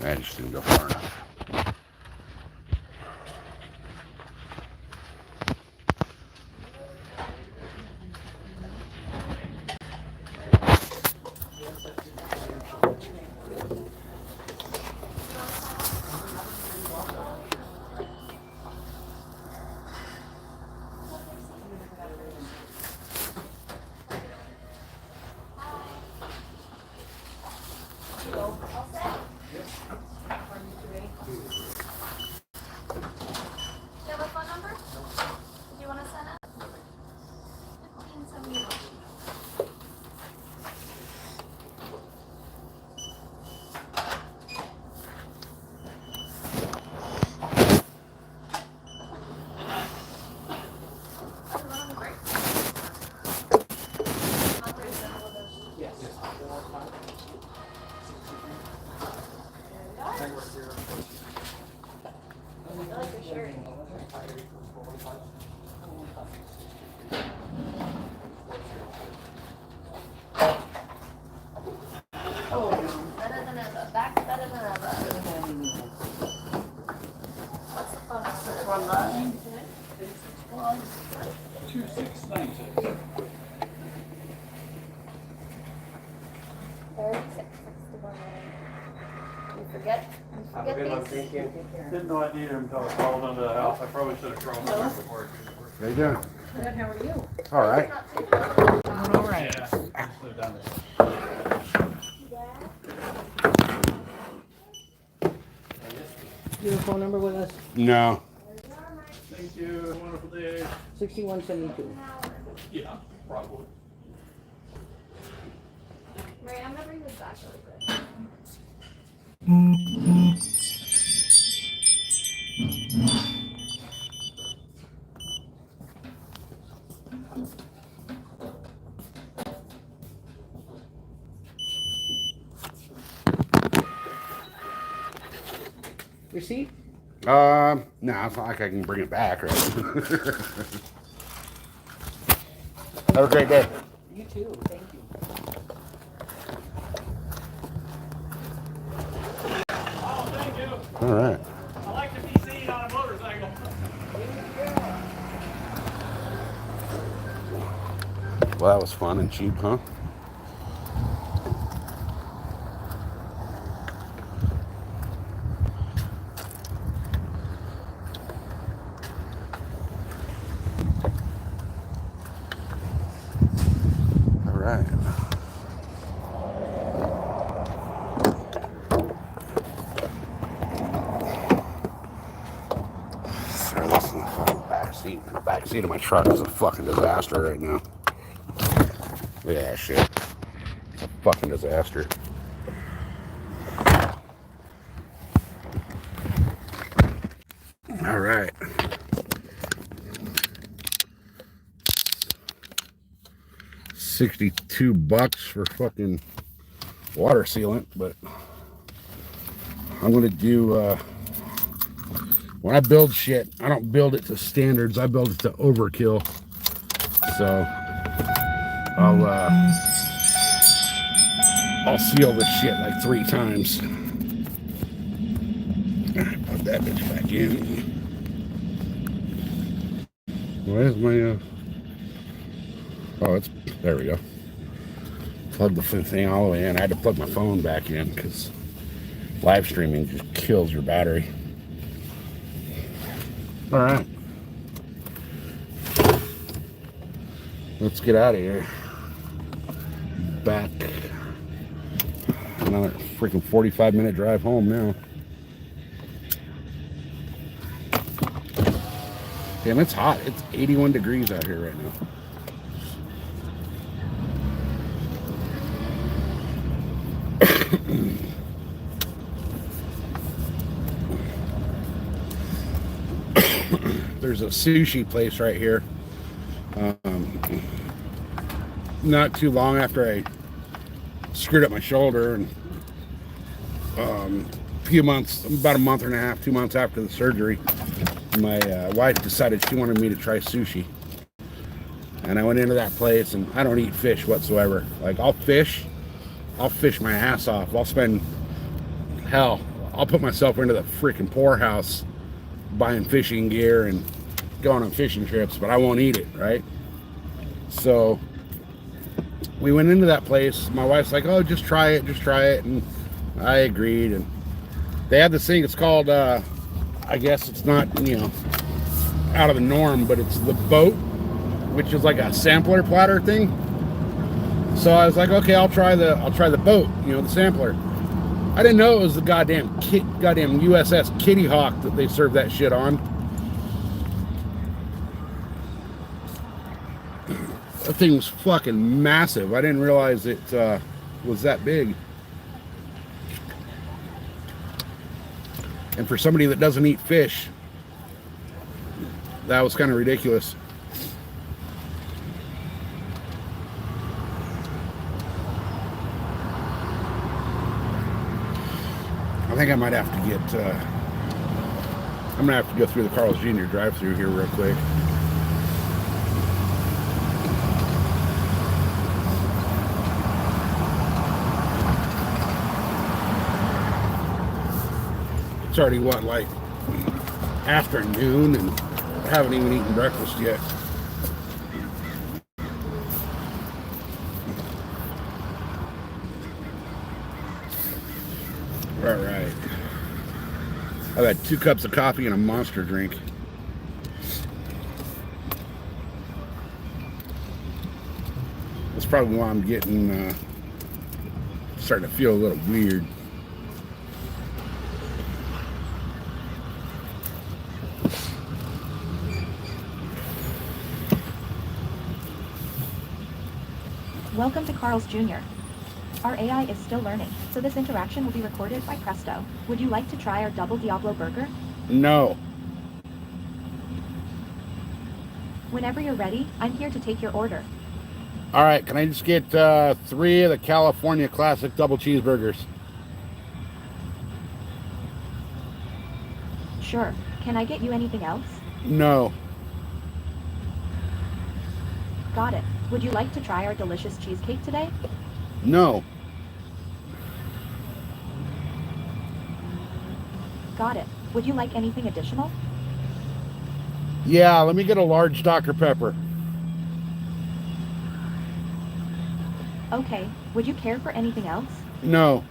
Speaker 1: I just didn't go far enough.
Speaker 2: Have a good one, thank you. Didn't know I needed him until I called into the house. I probably should have thrown him back before.
Speaker 1: How you doing?
Speaker 3: Good, how are you?
Speaker 1: All right.
Speaker 3: All right.
Speaker 2: Yeah, just lived down there.
Speaker 3: Do you have a phone number with us?
Speaker 1: No.
Speaker 2: Thank you. Have a wonderful day.
Speaker 3: 6172.
Speaker 2: Yeah, probably.
Speaker 4: Right, I'm gonna bring this back really quick.
Speaker 3: Receipt?
Speaker 1: No, it's not like I can bring it back, right? Have a great day.
Speaker 3: You too, thank you.
Speaker 2: Oh, thank you.
Speaker 1: All right.
Speaker 2: I like to be seen on a motorcycle.
Speaker 1: Well, that was fun and cheap, huh? All right. Sorry, this is the fucking back seat. The back seat of my truck is a fucking disaster right now. Yeah, shit. It's a fucking disaster. All right. $62 for fucking water sealant, but I'm gonna do when I build shit, I don't build it to standards, I build it to overkill. So I'll seal this shit like 3 times. Put that bitch back in. Where's my oh, it's there we go. Plug the thing all the way in. I had to plug my phone back in because live streaming just kills your battery. All right, let's get out of here. Back. Another freaking 45-minute drive home now. Damn, it's hot. It's 81 degrees out here right now. There's a sushi place right here. Not too long after I screwed up my shoulder, and a few months, about a month and a half, 2 months after the surgery, my wife decided she wanted me to try sushi. And I went into that place, and I don't eat fish whatsoever. Like, I'll fish my ass off. I'll put myself into the freaking poorhouse buying fishing gear and going on fishing trips, but I won't eat it, right? So we went into that place. My wife's like, oh, just try it. And I agreed. And they have this thing, it's called, I guess it's not, out of the norm, but it's the boat, which is like a sampler platter thing. So I was like, okay, I'll try the boat, the sampler. I didn't know it was the goddamn USS Kitty Hawk that they served that shit on. That thing was fucking massive. I didn't realize it was that big. And for somebody that doesn't eat fish, that was kind of ridiculous. I think I might have to get, I'm gonna have to go through the Carl's Jr. drive-thru here real quick. It's already like afternoon, and I haven't even eaten breakfast yet. All right. I've had 2 cups of coffee and a Monster drink. That's probably why I'm getting, starting to feel a little weird.
Speaker 5: Welcome to Carl's Jr. Our AI is still learning, so this interaction will be recorded by Presto. Would you like to try our double Diablo burger?
Speaker 1: No.
Speaker 5: Whenever you're ready, I'm here to take your order.
Speaker 1: All right, can I just get 3 of the California Classic double cheeseburgers?
Speaker 5: Sure. Can I get you anything else?
Speaker 1: No.
Speaker 5: Got it. Would you like to try our delicious cheesecake today?
Speaker 1: No.
Speaker 5: Got it. Would you like anything additional?
Speaker 1: Yeah, let me get a large Dr. Pepper.
Speaker 5: Okay. Would you care for anything else?
Speaker 1: No.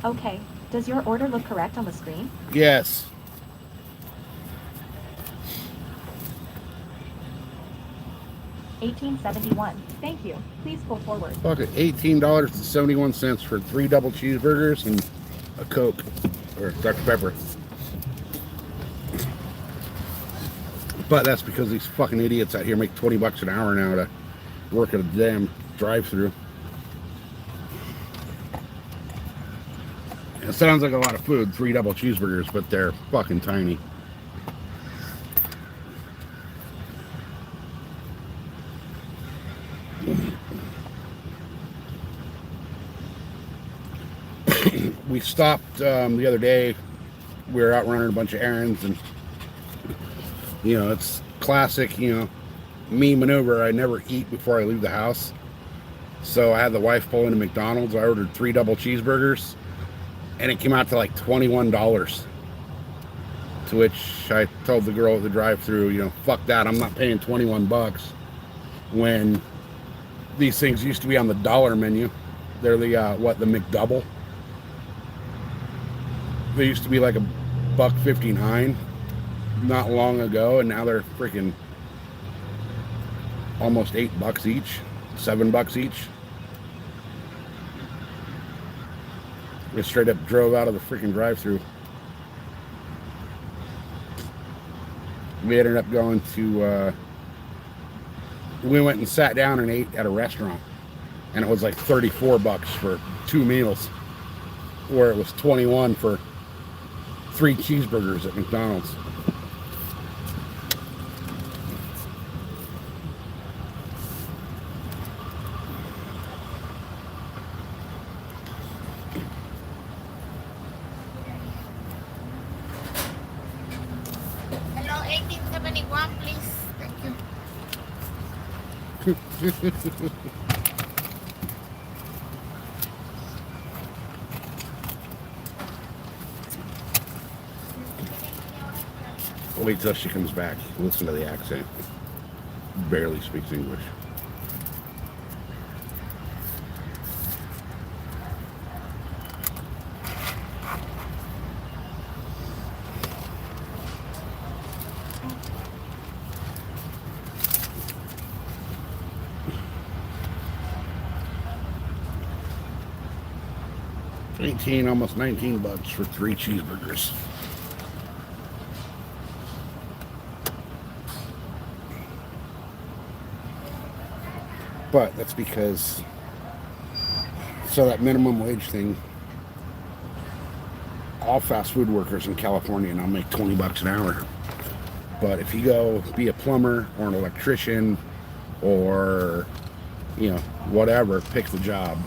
Speaker 5: Okay. Does your order look correct on the screen?
Speaker 1: Yes.
Speaker 5: $18.71. Thank you. Please pull forward.
Speaker 1: Fuck it, $18.71 for 3 double cheeseburgers and a Coke or Dr. Pepper. But that's because these fucking idiots out here make 20 bucks an hour now to work at a damn drive-through. It sounds like a lot of food, 3 double cheeseburgers, but they're fucking tiny. We stopped the other day. We were out running a bunch of errands, and you know, it's classic, you know, me maneuver. I never eat before I leave the house. So I had the wife pull into McDonald's. I ordered 3 double cheeseburgers, and it came out to like $21. To which I told the girl at the drive-thru, you know, fuck that. I'm not paying 21 bucks when these things used to be on the dollar menu. They're the the McDouble. They used to be like $1.59 not long ago, and now they're freaking almost $8 each, $7 each. We straight up drove out of the freaking drive-thru. We ended up going to we went and sat down and ate at a restaurant, and it was like $34 for 2 meals, where it was 21 for 3 cheeseburgers at McDonald's.
Speaker 6: Hello, 1871, please. Thank you.
Speaker 1: Wait till she comes back. Listen to the accent. Barely speaks English. Almost 19 bucks for 3 cheeseburgers. But that's because, so that minimum wage thing, all fast food workers in California now make 20 bucks an hour. But if you go be a plumber or an electrician or, you know, whatever, pick the job.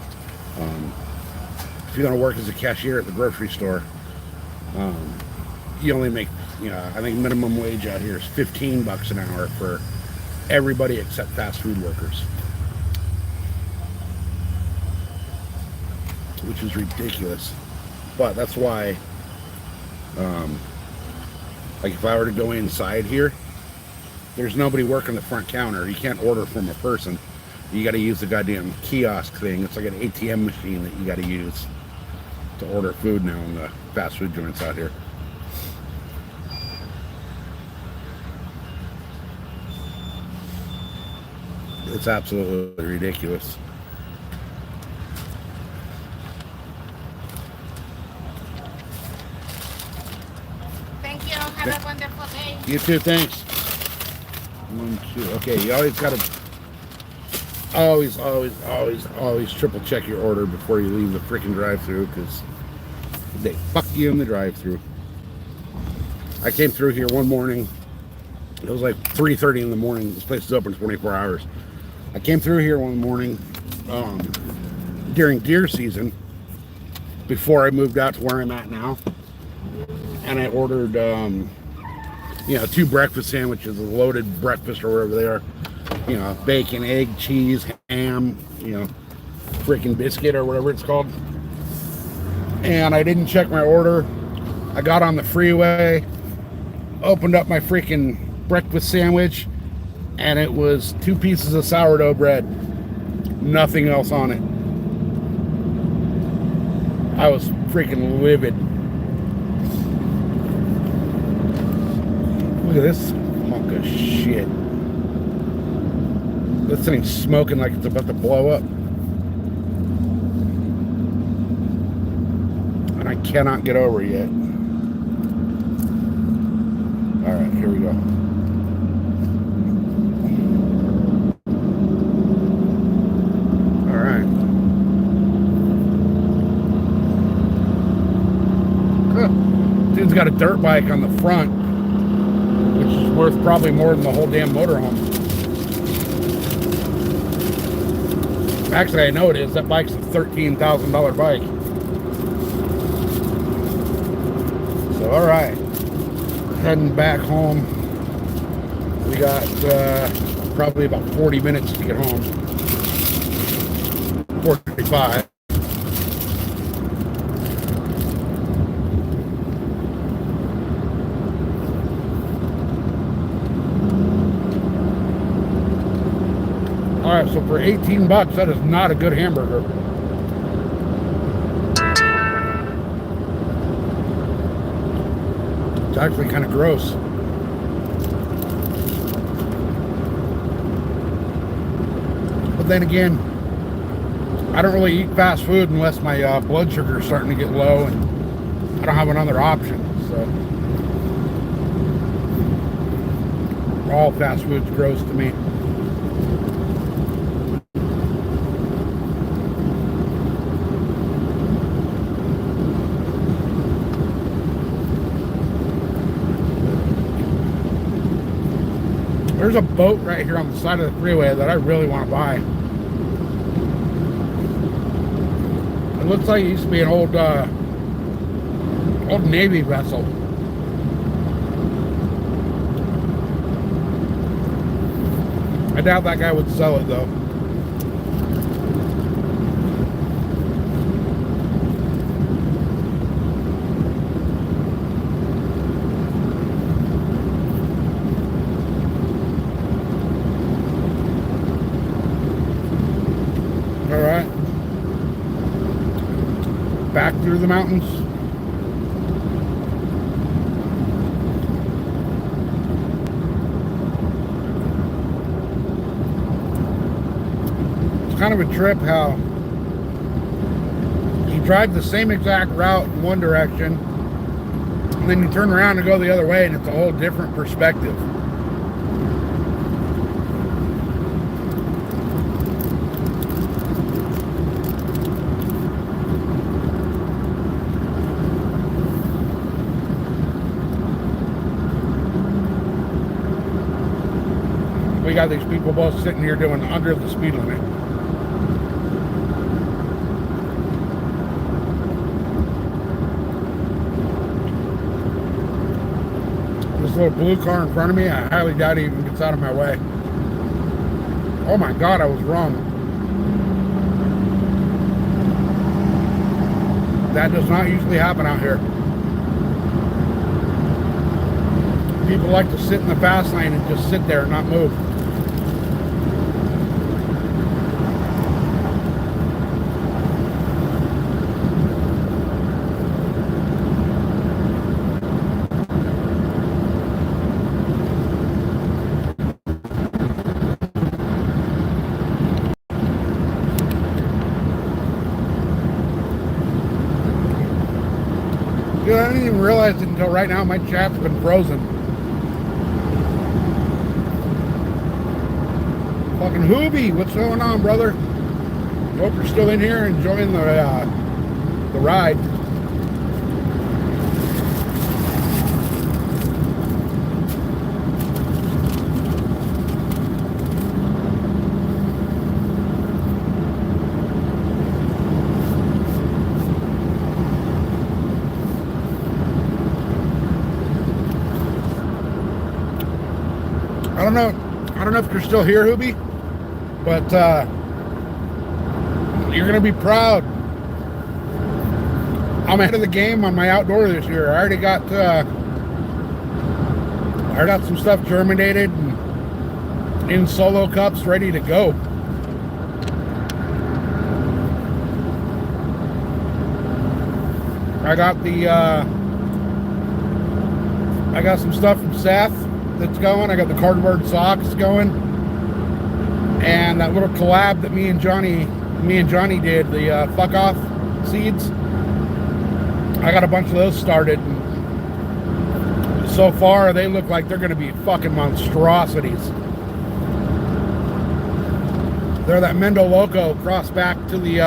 Speaker 1: If you're going to work as a cashier at the grocery store, you only make, you know, I think minimum wage out here is 15 bucks an hour for everybody except fast food workers. Which is ridiculous. But that's why, like if I were to go inside here, there's nobody working the front counter. You can't order from a person. You got to use the goddamn kiosk thing. It's like an ATM machine that you got to use. to order food now in the fast food joints out here. It's absolutely ridiculous.
Speaker 6: Thank you. Have a wonderful day.
Speaker 1: You too, thanks. 1, 2. Okay, you always gotta always triple check your order before you leave the freaking drive-through, because they fuck you in the drive-through. I came through here one morning. It was like 3:30 in the morning. This place is open 24 hours. I came through here one morning during deer season, before I moved out to where I'm at now, and I ordered 2 breakfast sandwiches, a loaded breakfast or whatever they are, bacon, egg, cheese, ham, freaking biscuit or whatever it's called. And I didn't check my order. I got on the freeway, opened up my freaking breakfast sandwich, and it was 2 pieces of sourdough bread, nothing else on it. I was freaking livid. Look at this hunk of shit. This thing's smoking like it's about to blow up. And I cannot get over it yet. Alright, here we go. Alright. Dude's got a dirt bike on the front, which is worth probably more than the whole damn motorhome. Actually, I know it is. That bike's a $13,000 bike. So, all right. Heading back home. We got probably about 40 minutes to get home. 45. Alright, so for 18 bucks, that is not a good hamburger. It's actually kind of gross. But then again, I don't really eat fast food unless my blood sugar is starting to get low and I don't have another option. So all fast food's gross to me. There's a boat right here on the side of the freeway that I really want to buy. It looks like it used to be an old Navy vessel. I doubt that guy would sell it though. Alright. Back through the mountains. It's kind of a trip how you drive the same exact route in one direction and then you turn around and go the other way and it's a whole different perspective. We got these people both sitting here doing under the speed limit. This little blue car in front of me, I highly doubt he even gets out of my way. Oh my God, I was wrong. That does not usually happen out here. People like to sit in the fast lane and just sit there and not move. Dude, I didn't even realize it until right now. My chat's been frozen. Fucking Hoobie, what's going on, brother? Hope you're still in here enjoying the ride. I don't know if you're still here, Hoobie, but you're gonna be proud. I'm ahead of the game on my outdoor this year. I already got some stuff germinated and in solo cups ready to go. I got some stuff from Seth that's going. I got the cardboard socks going, and that little collab that me and Johnny did, the fuck off seeds. I got a bunch of those started, and so far they look like they're going to be fucking monstrosities. They're that Mendo Loco cross back to the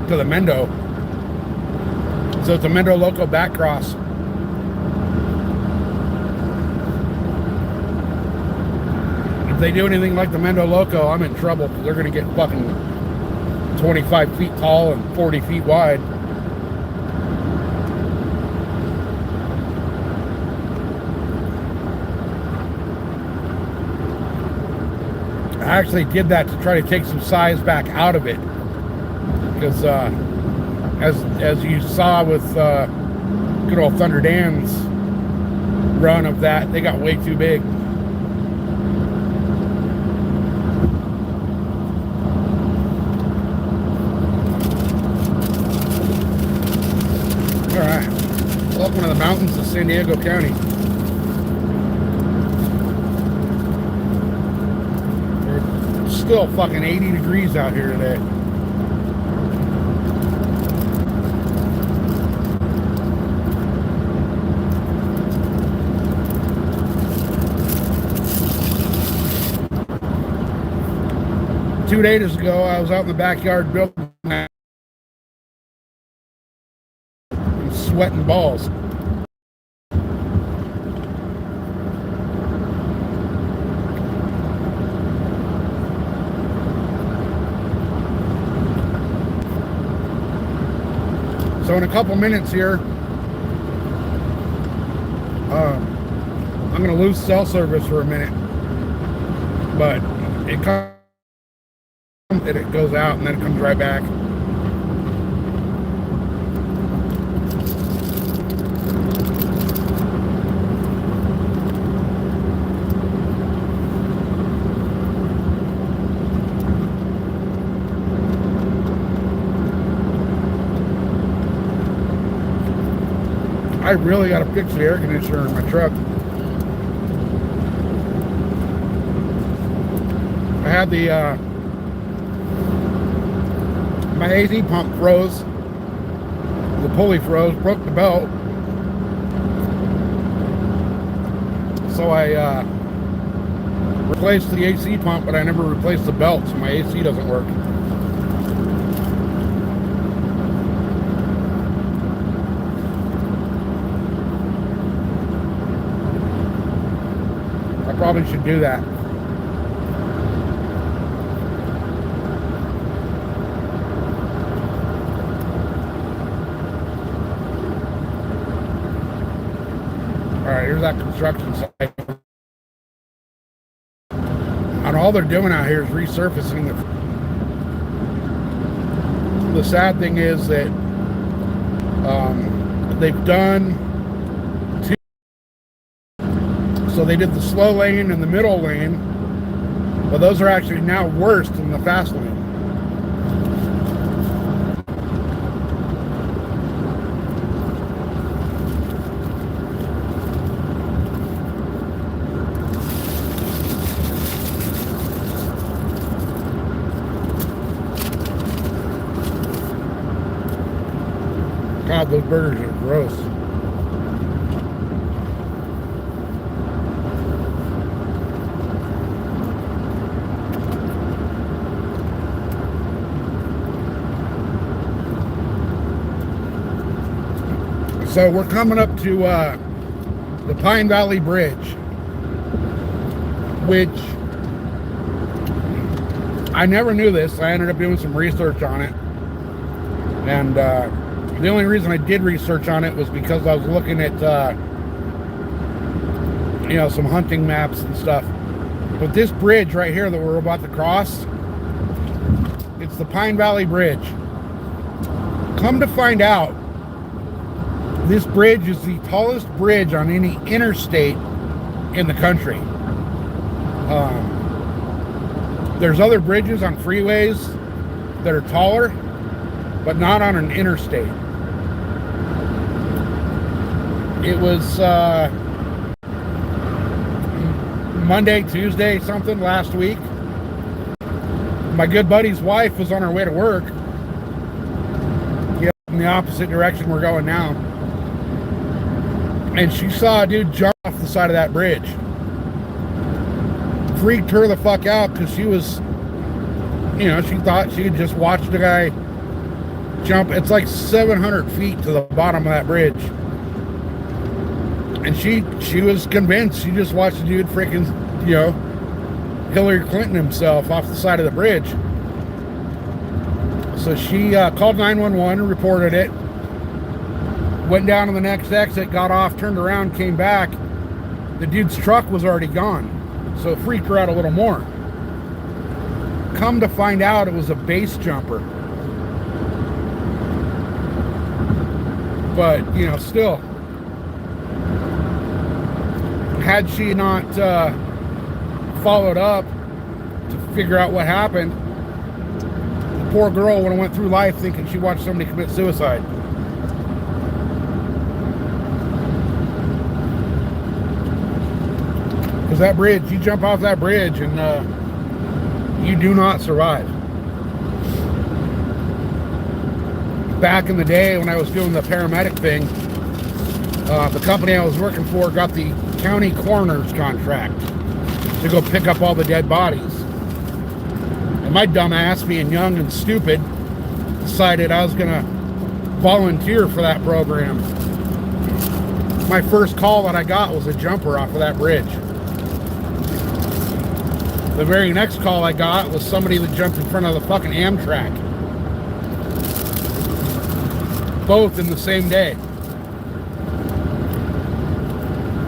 Speaker 1: Mendo, so it's a Mendo Loco back cross. If they do anything like the Mendo Loco, I'm in trouble, because they're going to get fucking 25 feet tall and 40 feet wide. I actually did that to try to take some size back out of it, because as you saw with good old Thunder Dan's run of that, they got way too big. Alright, up one of the mountains of San Diego County. It's still fucking 80 degrees out here today. Two days ago, I was out in the backyard building that, sweating balls. So in a couple minutes here, I'm going to lose cell service for a minute, but it goes out and then it comes right back. I really got to fix the air conditioner in my truck. I had my AC pump froze. The pulley froze, broke the belt. So I replaced the AC pump, but I never replaced the belt, so my AC doesn't work. I probably should do that. Alright, here's that construction site. And all they're doing out here is resurfacing the sad thing is that they've done two. So they did the slow lane and the middle lane, but those are actually now worse than the fast lane. God, those burgers are gross. So we're coming up to the Pine Valley Bridge, which I never knew this. I ended up doing some research on it. And the only reason I did research on it was because I was looking at, some hunting maps and stuff. But this bridge right here that we're about to cross, it's the Pine Valley Bridge. Come to find out, this bridge is the tallest bridge on any interstate in the country. There's other bridges on freeways that are taller, but not on an interstate. It was Monday, Tuesday, something last week. My good buddy's wife was on her way to work, in the opposite direction we're going now, and she saw a dude jump off the side of that bridge. Freaked her the fuck out because she was, she thought she had just watched a guy jump. It's like 700 feet to the bottom of that bridge. And she was convinced she just watched a dude freaking, Hillary Clinton himself off the side of the bridge. So she called 911 and reported it. Went down to the next exit, got off, turned around, came back. The dude's truck was already gone. So it freaked her out a little more. Come to find out, it was a base jumper. But, still, had she not followed up to figure out what happened, the poor girl would have went through life thinking she watched somebody commit suicide. Because that bridge, you jump off that bridge and you do not survive. Back in the day when I was doing the paramedic thing, the company I was working for got the county coroner's contract to go pick up all the dead bodies. And my dumb ass, being young and stupid, decided I was gonna volunteer for that program. My first call that I got was a jumper off of that bridge. The very next call I got was somebody that jumped in front of the fucking Amtrak. Both in the same day.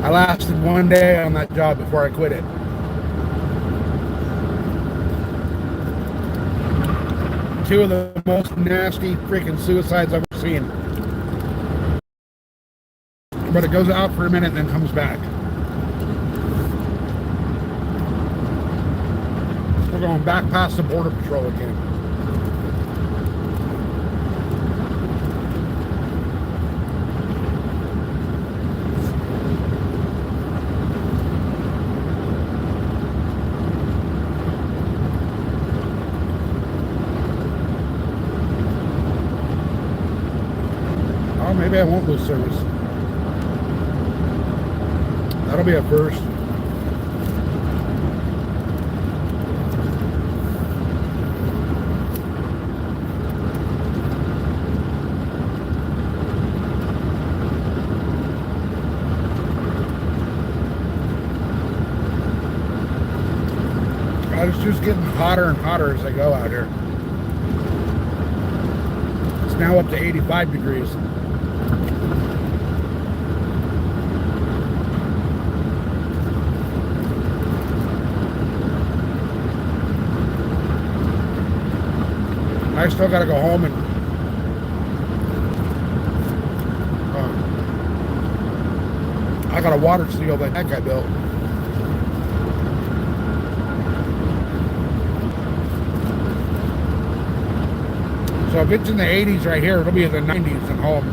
Speaker 1: I lasted one day on that job before I quit it. Two of the most nasty freaking suicides I've ever seen. But it goes out for a minute and then comes back. We're going back past the Border Patrol again. Oh, maybe I won't lose service. That'll be a first. It's just getting hotter and hotter as I go out here. It's now up to 85 degrees. I still gotta go home and I got a water seal that deck I built. So if it's in the 80s right here, it'll be in the 90s at home.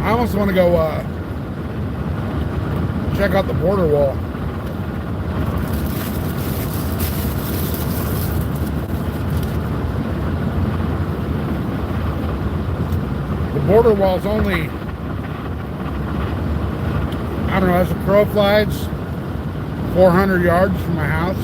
Speaker 1: I almost want to go check out the border wall. border wall's only, I don't know, as the crow flies, 400 yards from my house.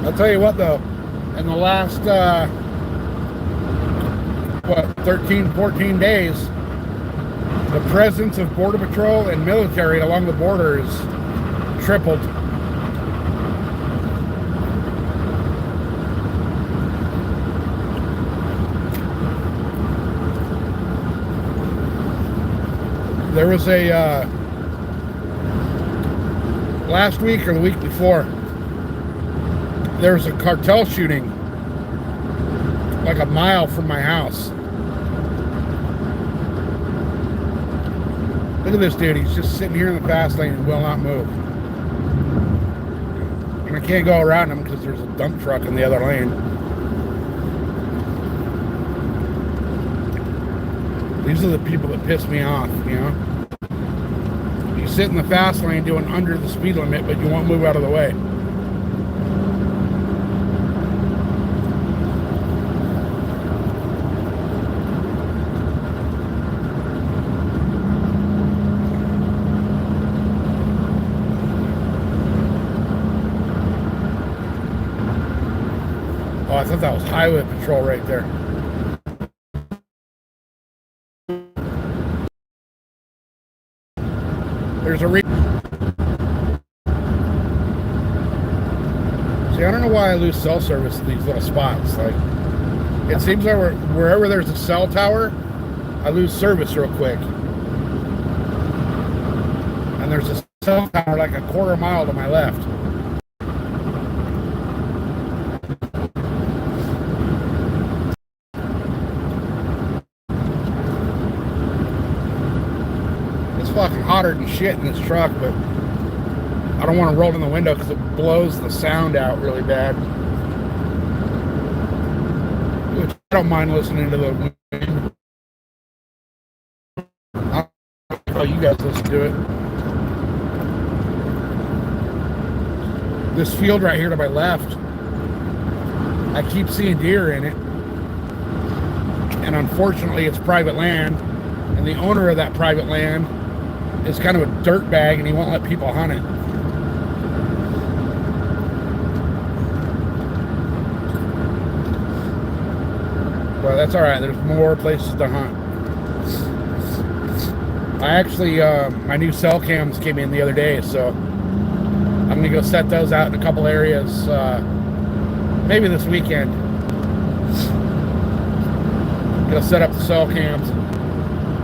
Speaker 1: I'll tell you what though, in the last, 13, 14 days, the presence of Border Patrol and military along the border is tripled. There was a, last week or the week before, there was a cartel shooting like a mile from my house. Look at this dude, he's just sitting here in the fast lane and will not move. And I can't go around him because there's a dump truck in the other lane. These are the people that piss me off, you know? You sit in the fast lane doing under the speed limit, but you won't move out of the way. Oh, I thought that was highway patrol right there. There's a See, I don't know why I lose cell service in these little spots. Like, it seems like wherever there's a cell tower, I lose service real quick. And there's a cell tower like a quarter mile to my left. Fucking hotter than shit in this truck, but I don't want to roll in the window because it blows the sound out really bad. Which I don't mind listening to the wind. I don't know how you guys listen to it. This field right here to my left, I keep seeing deer in it, and unfortunately it's private land, and the owner of that private land is kind of a dirt bag, and he won't let people hunt it. Well, that's all right. There's more places to hunt. I actually, my new cell cams came in the other day, so I'm gonna go set those out in a couple areas, maybe this weekend. Gonna set up the cell cams.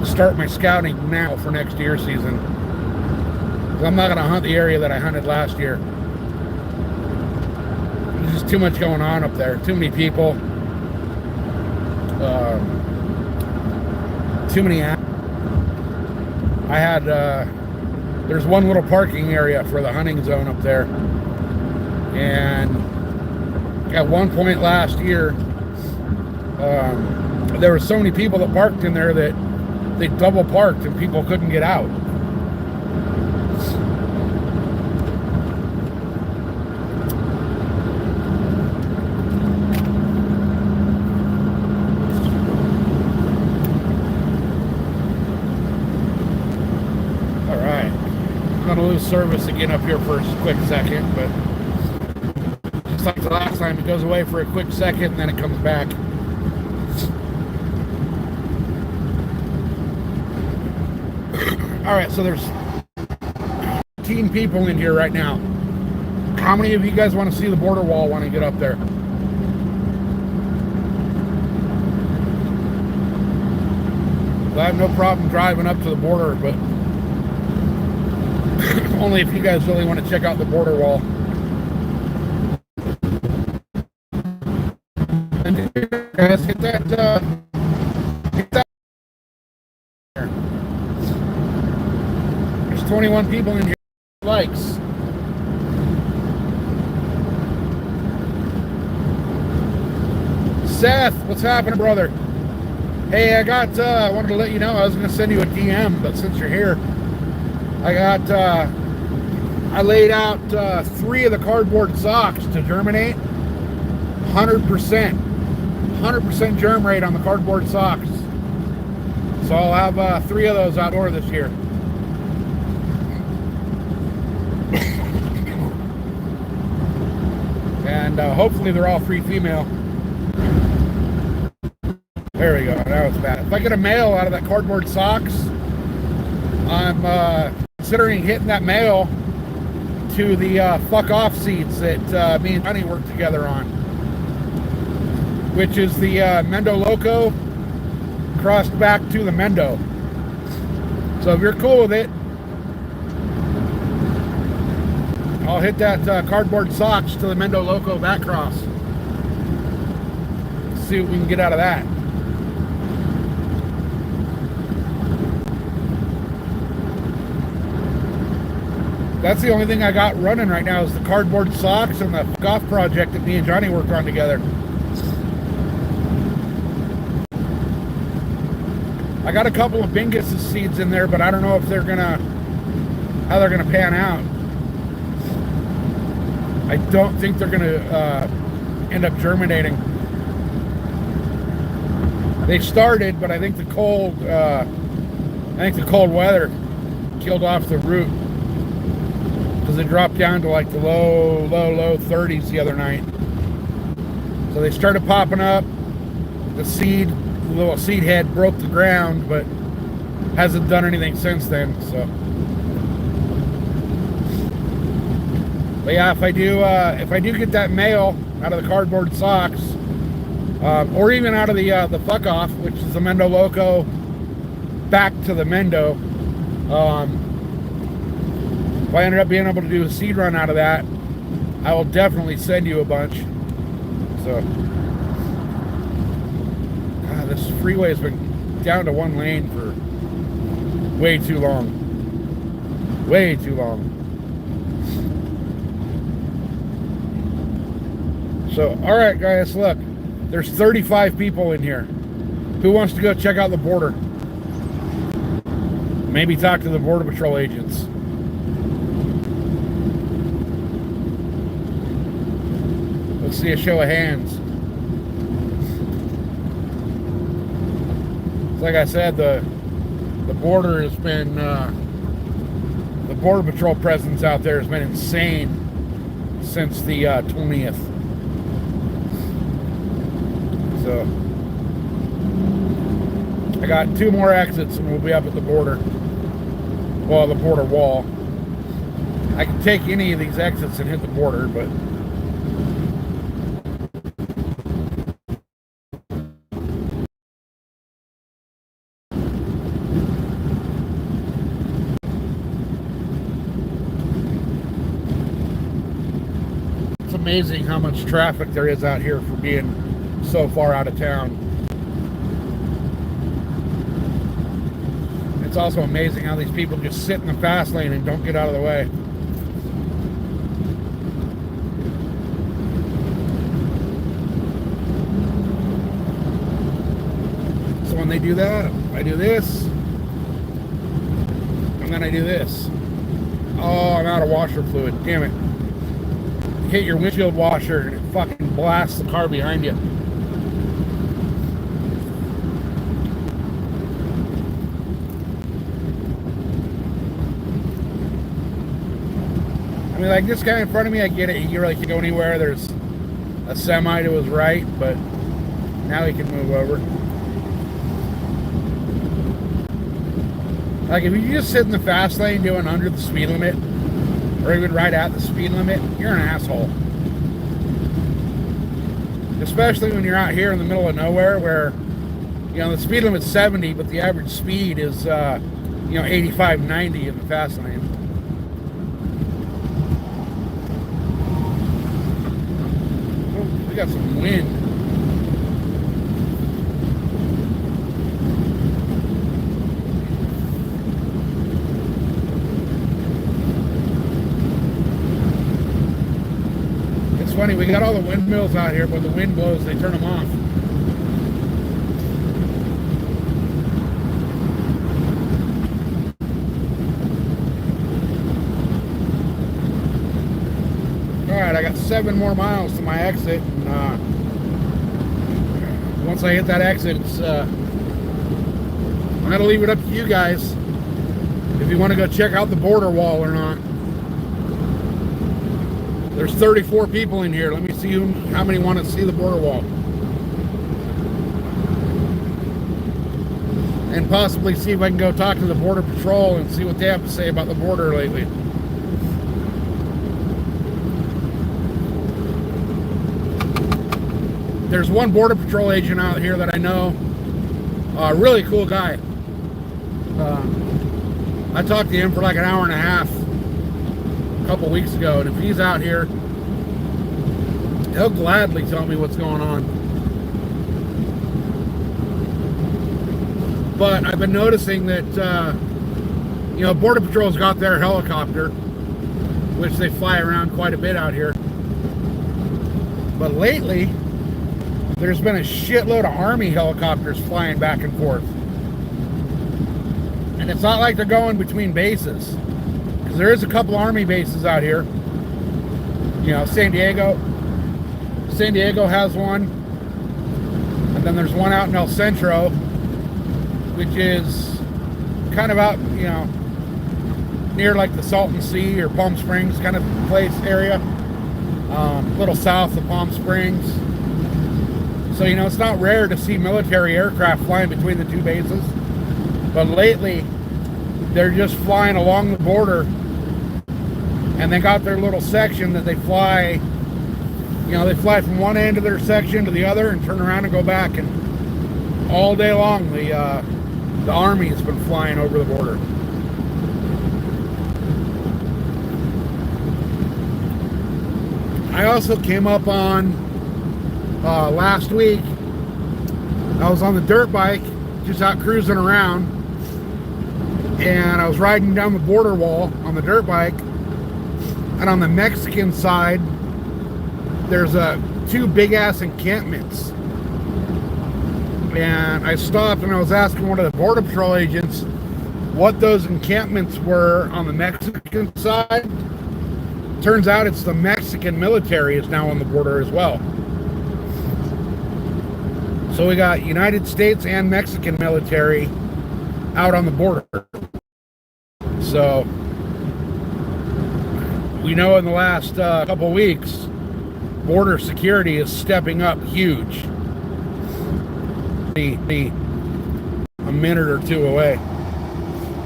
Speaker 1: Start my scouting now for next deer season. I'm not going to hunt the area that I hunted last year. There's just too much going on up there. Too many people. Too many. I had, there's one little parking area for the hunting zone up there. And at one point last year, there were so many people that parked in there that they double parked and people couldn't get out. All right, I'm gonna lose service again up here for a quick second, but just like the last time, it goes away for a quick second and then it comes back. All right, so there's 15 people in here right now. How many of you guys want to see the border wall when I get up there? I have no problem driving up to the border, but only if you guys really want to check out the border wall. guys, hit that, There's 21 people in here. Likes. Seth, what's happening, brother? Hey, I wanted to let you know I was going to send you a DM, but since you're here, I laid out 3 of the cardboard socks to germinate. 100% germ rate on the cardboard socks. So I'll have 3 of those outdoor this year. And hopefully they're all 3 female. There we go. Now it's bad. If I get a male out of that cardboard socks, I'm considering hitting that male to the fuck off seeds that me and Johnny worked together on, which is the Mendo Loco crossed back to the Mendo. So if you're cool with it, I'll hit that cardboard socks to the Mendo Loco back cross. See what we can get out of that. That's the only thing I got running right now is the cardboard socks and the golf project that me and Johnny worked on together. I got a couple of Bingus seeds in there, but I don't know if they're gonna how they're gonna pan out. I don't think they're gonna end up germinating. They started, but I think the cold weather killed off the root. Because it dropped down to like the low 30s the other night. So they started popping up. The little seed head broke the ground, but hasn't done anything since then. So, but yeah, if I do get that male out of the cardboard socks, or even out of the fuck off, which is the Mendo Loco, back to the Mendo. If I ended up being able to do a seed run out of that, I will definitely send you a bunch. So, God, this freeway has been down to 1 lane for way too long. Way too long. So, all right, guys, look. There's 35 people in here. Who wants to go check out the border? Maybe talk to the Border Patrol agents. Let's see a show of hands. Like I said, the border has been the Border Patrol presence out there has been insane since the 20th. So I got 2 more exits and we'll be up at the border. Well, the border wall. I can take any of these exits and hit the border, but it's amazing how much traffic there is out here for being so far out of town. It's also amazing how these people just sit in the fast lane and don't get out of the way. So when they do that, I do this, and then I do this. Oh, I'm out of washer fluid. Damn it. Hit your windshield washer and it fucking blasts the car behind you. I mean, like this guy in front of me, I get it. He really can't go anywhere. There's a semi to his right, but now he can move over. Like if you just sit in the fast lane doing under the speed limit, or even right at the speed limit, you're an asshole. Especially when you're out here in the middle of nowhere where, you know, the speed limit's 70, but the average speed is, 85, 90 in the fast lane. Oh, we got some wind. we got all the windmills out here, but the wind blows, they turn them off. Alright, I got 7 more miles to my exit, and once I hit that exit, it's I'm gonna leave it up to you guys if you want to go check out the border wall or not. There's 34 people in here. Let me see how many want to see the border wall. And possibly see if I can go talk to the Border Patrol and see what they have to say about the border lately. There's one Border Patrol agent out here that I know. A really cool guy. I talked to him for like an hour and a half a couple weeks ago, and if he's out here, he'll gladly tell me what's going on. But I've been noticing that you know, Border Patrol's got their helicopter, which they fly around quite a bit out here. But lately, there's been a shitload of Army helicopters flying back and forth. And it's not like they're going between bases, because there is a couple Army bases out here. You know, San Diego has one, and then there's one out in El Centro, which is kind of out, you know, near like the Salton Sea or Palm Springs kind of place area, a little south of Palm Springs. So, you know, it's not rare to see military aircraft flying between the two bases. But lately, they're just flying along the border, and they got their little section that they fly. You know, they fly from one end of their section to the other and turn around and go back. And all day long, the Army has been flying over the border. I also came up on last week. I was on the dirt bike, just out cruising around, and I was riding down the border wall on the dirt bike, and on the Mexican side there's two big ass encampments, and I stopped and I was asking one of the Border Patrol agents what those encampments were on the Mexican side. Turns out it's the Mexican military is now on the border as well. So we got United States and Mexican military out on the border. So we know in the last couple weeks, border security is stepping up huge. Be a minute or two away.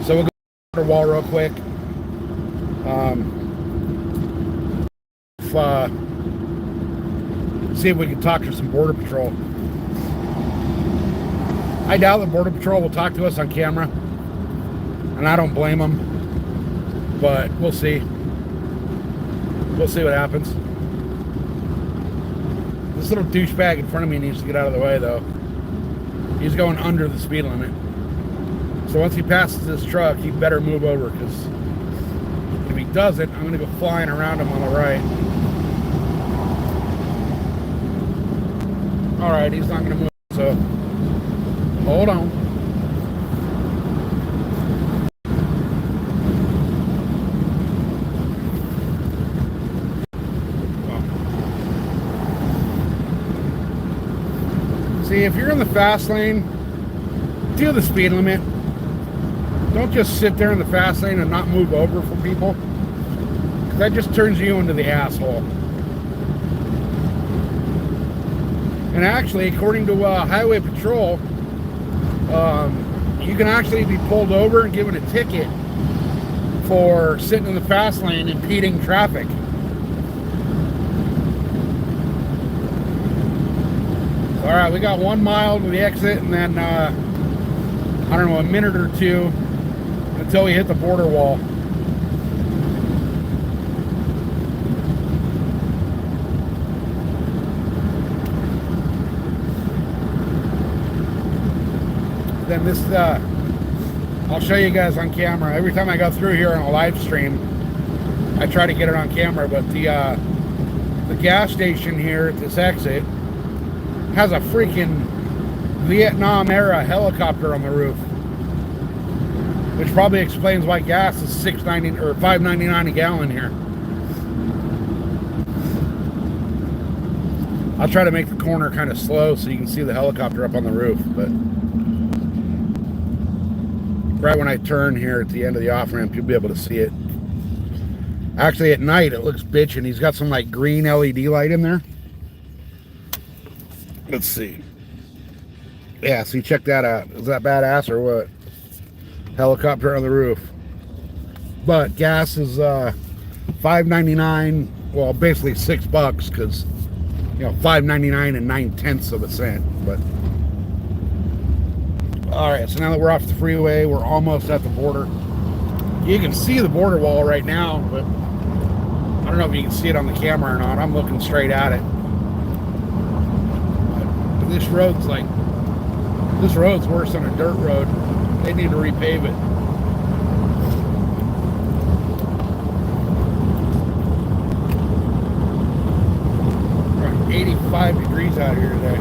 Speaker 1: So we'll go to the border wall real quick. See if we can talk to some Border Patrol. I doubt the Border Patrol will talk to us on camera, and I don't blame them, but we'll see. We'll see what happens. This little douchebag in front of me needs to get out of the way, though. He's going under the speed limit. So once he passes this truck, he better move over, because if he doesn't, I'm going to go flying around him on the right. Alright, he's not going to move, so hold on. See, if you're in the fast lane, do the speed limit. Don't just sit there in the fast lane and not move over for people. That just turns you into the asshole. And actually, according to Highway Patrol, you can actually be pulled over and given a ticket for sitting in the fast lane impeding traffic. All right, we got 1 mile to the exit, and then I don't know, a minute or two until we hit the border wall. Then this, I'll show you guys on camera. Every time I go through here on a live stream, I try to get it on camera, but the the gas station here at this exit has a freaking Vietnam era helicopter on the roof, which probably explains why gas is $6.90 or $5.99 a gallon here. I'll try to make the corner kind of slow so you can see the helicopter up on the roof, but right when I turn here at the end of the off-ramp, you'll be able to see it. Actually, at night, it looks bitchin'. He's got some, like, green LED light in there. Let's see. Yeah, see, check that out. Is that badass or what? Helicopter on the roof. But gas is $5.99. Well, basically $6 because, you know, $5.99 and 9/10 of a cent. But all right, so now that we're off the freeway, we're almost at the border. You can see the border wall right now, but I don't know if you can see it on the camera or not. I'm looking straight at it. But this road's worse than a dirt road. They need to repave it. We're 85 degrees out here today.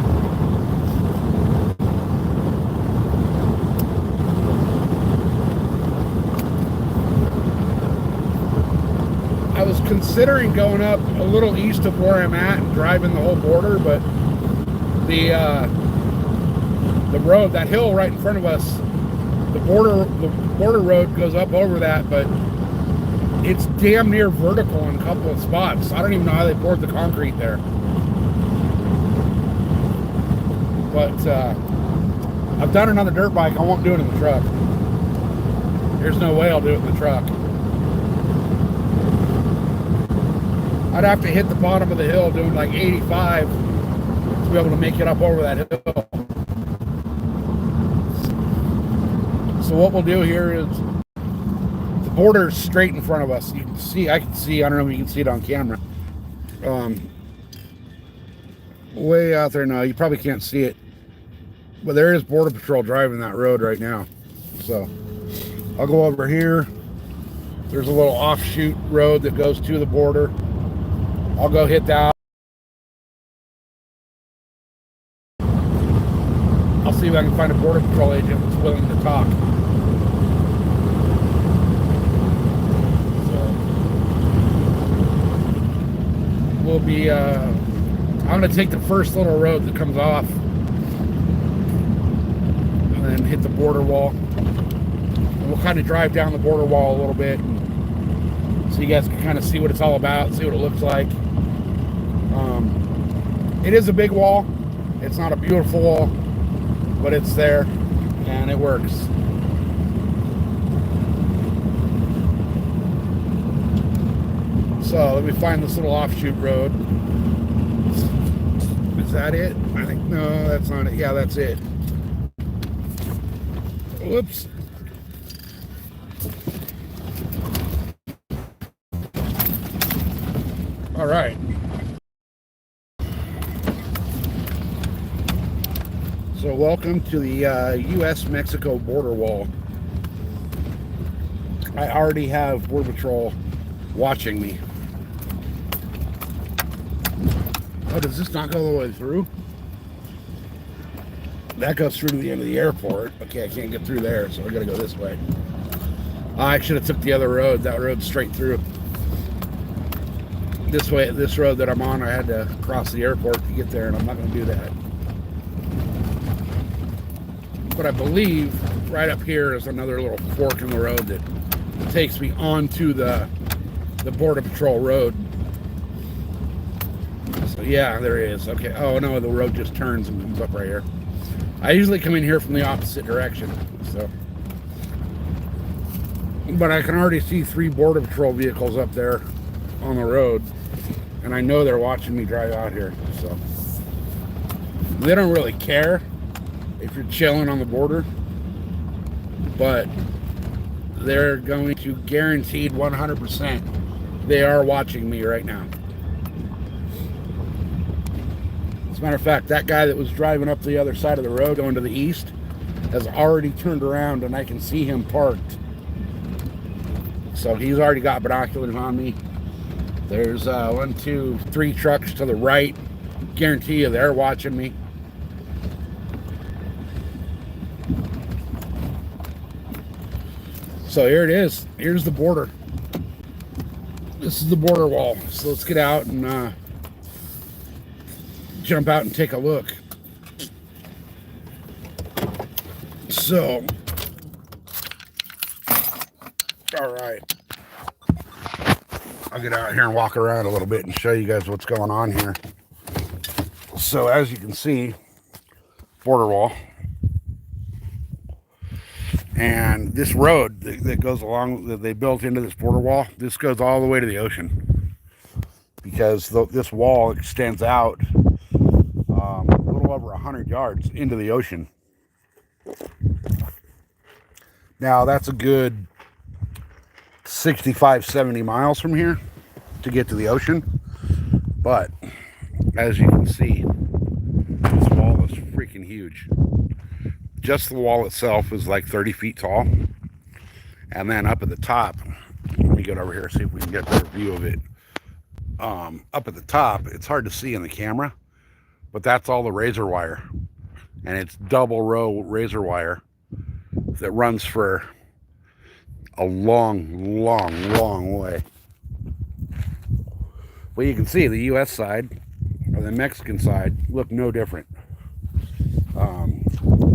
Speaker 1: I was considering going up a little east of where I'm at and driving the whole border, but the road, that hill right in front of us, the border road goes up over that, but it's damn near vertical in a couple of spots. I don't even know how they poured the concrete there. But I've done it on the dirt bike. I won't do it in the truck. There's no way I'll do it in the truck. I'd have to hit the bottom of the hill doing like 85 to be able to make it up over that hill. So what we'll do here is the border is straight in front of us. You can see, I can see, I don't know if you can see it on camera. Way out there now, you probably can't see it. But there is Border Patrol driving that road right now. So I'll go over here. There's a little offshoot road that goes to the border. I'll go hit that. I'll see if I can find a Border Patrol agent that's willing to talk. So we'll be, I'm going to take the first little road that comes off and then hit the border wall. And we'll kind of drive down the border wall a little bit so you guys can kind of see what it's all about, see what it looks like. It is a big wall. It's not a beautiful wall, but it's there and it works. So let me find this little offshoot road. Is that it? I think, no, that's not it. Yeah, that's it. Whoops. All right. So welcome to the U.S.-Mexico border wall. I already have Border Patrol watching me. Oh, does this not go all the way through? That goes through to the end of the airport. Okay, I can't get through there, so I gotta go this way. I should have took the other road. That road's straight through. This way, this road that I'm on, I had to cross the airport to get there, and I'm not gonna do that. But I believe right up here is another little fork in the road that takes me onto the Border Patrol road. So yeah, there it is. Okay. Oh no, the road just turns and comes up right here. I usually come in here from the opposite direction. So, but I can already see 3 Border Patrol vehicles up there on the road, and I know they're watching me drive out here. So they don't really care if you're chilling on the border, but they're going to guaranteed 100% they are watching me right now. As a matter of fact, that guy that was driving up the other side of the road going to the east has already turned around, and I can see him parked. So he's already got binoculars on me. There's 1, 2, 3 trucks to the right. Guarantee you they're watching me. So here it is. Here's the border. This is the border wall. So let's get out and jump out and take a look. So, all right. I'll get out here and walk around a little bit and show you guys what's going on here. So as you can see, border wall. And this road that goes along, that they built into this border wall, this goes all the way to the ocean. Because this wall extends out a little over 100 yards into the ocean. Now that's a good 65, 70 miles from here to get to the ocean. But as you can see, this wall is freaking huge. Just the wall itself is like 30 feet tall. And then up at the top, let me get over here, see if we can get a better view of it. Up at the top, it's hard to see in the camera, but that's all the razor wire. And it's double row razor wire that runs for a long way. Well, you can see the US side or the Mexican side look no different.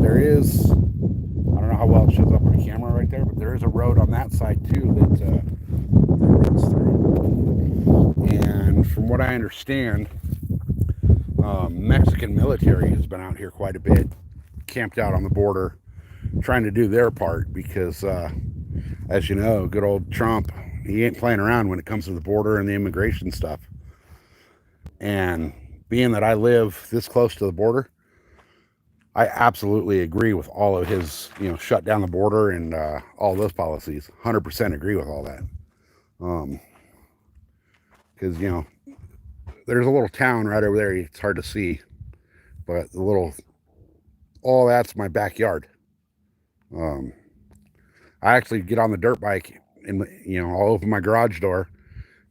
Speaker 1: There is, I don't know how well it shows up on the camera right there, but there is a road on that side too that runs through. And from what I understand, Mexican military has been out here quite a bit, camped out on the border, trying to do their part because, as you know, good old Trump, he ain't playing around when it comes to the border and the immigration stuff. And being that I live this close to the border, I absolutely agree with all of his, shut down the border and all those policies. 100% agree with all that. Because, there's a little town right over there. It's hard to see, but all that's my backyard. I actually get on the dirt bike and, I'll open my garage door,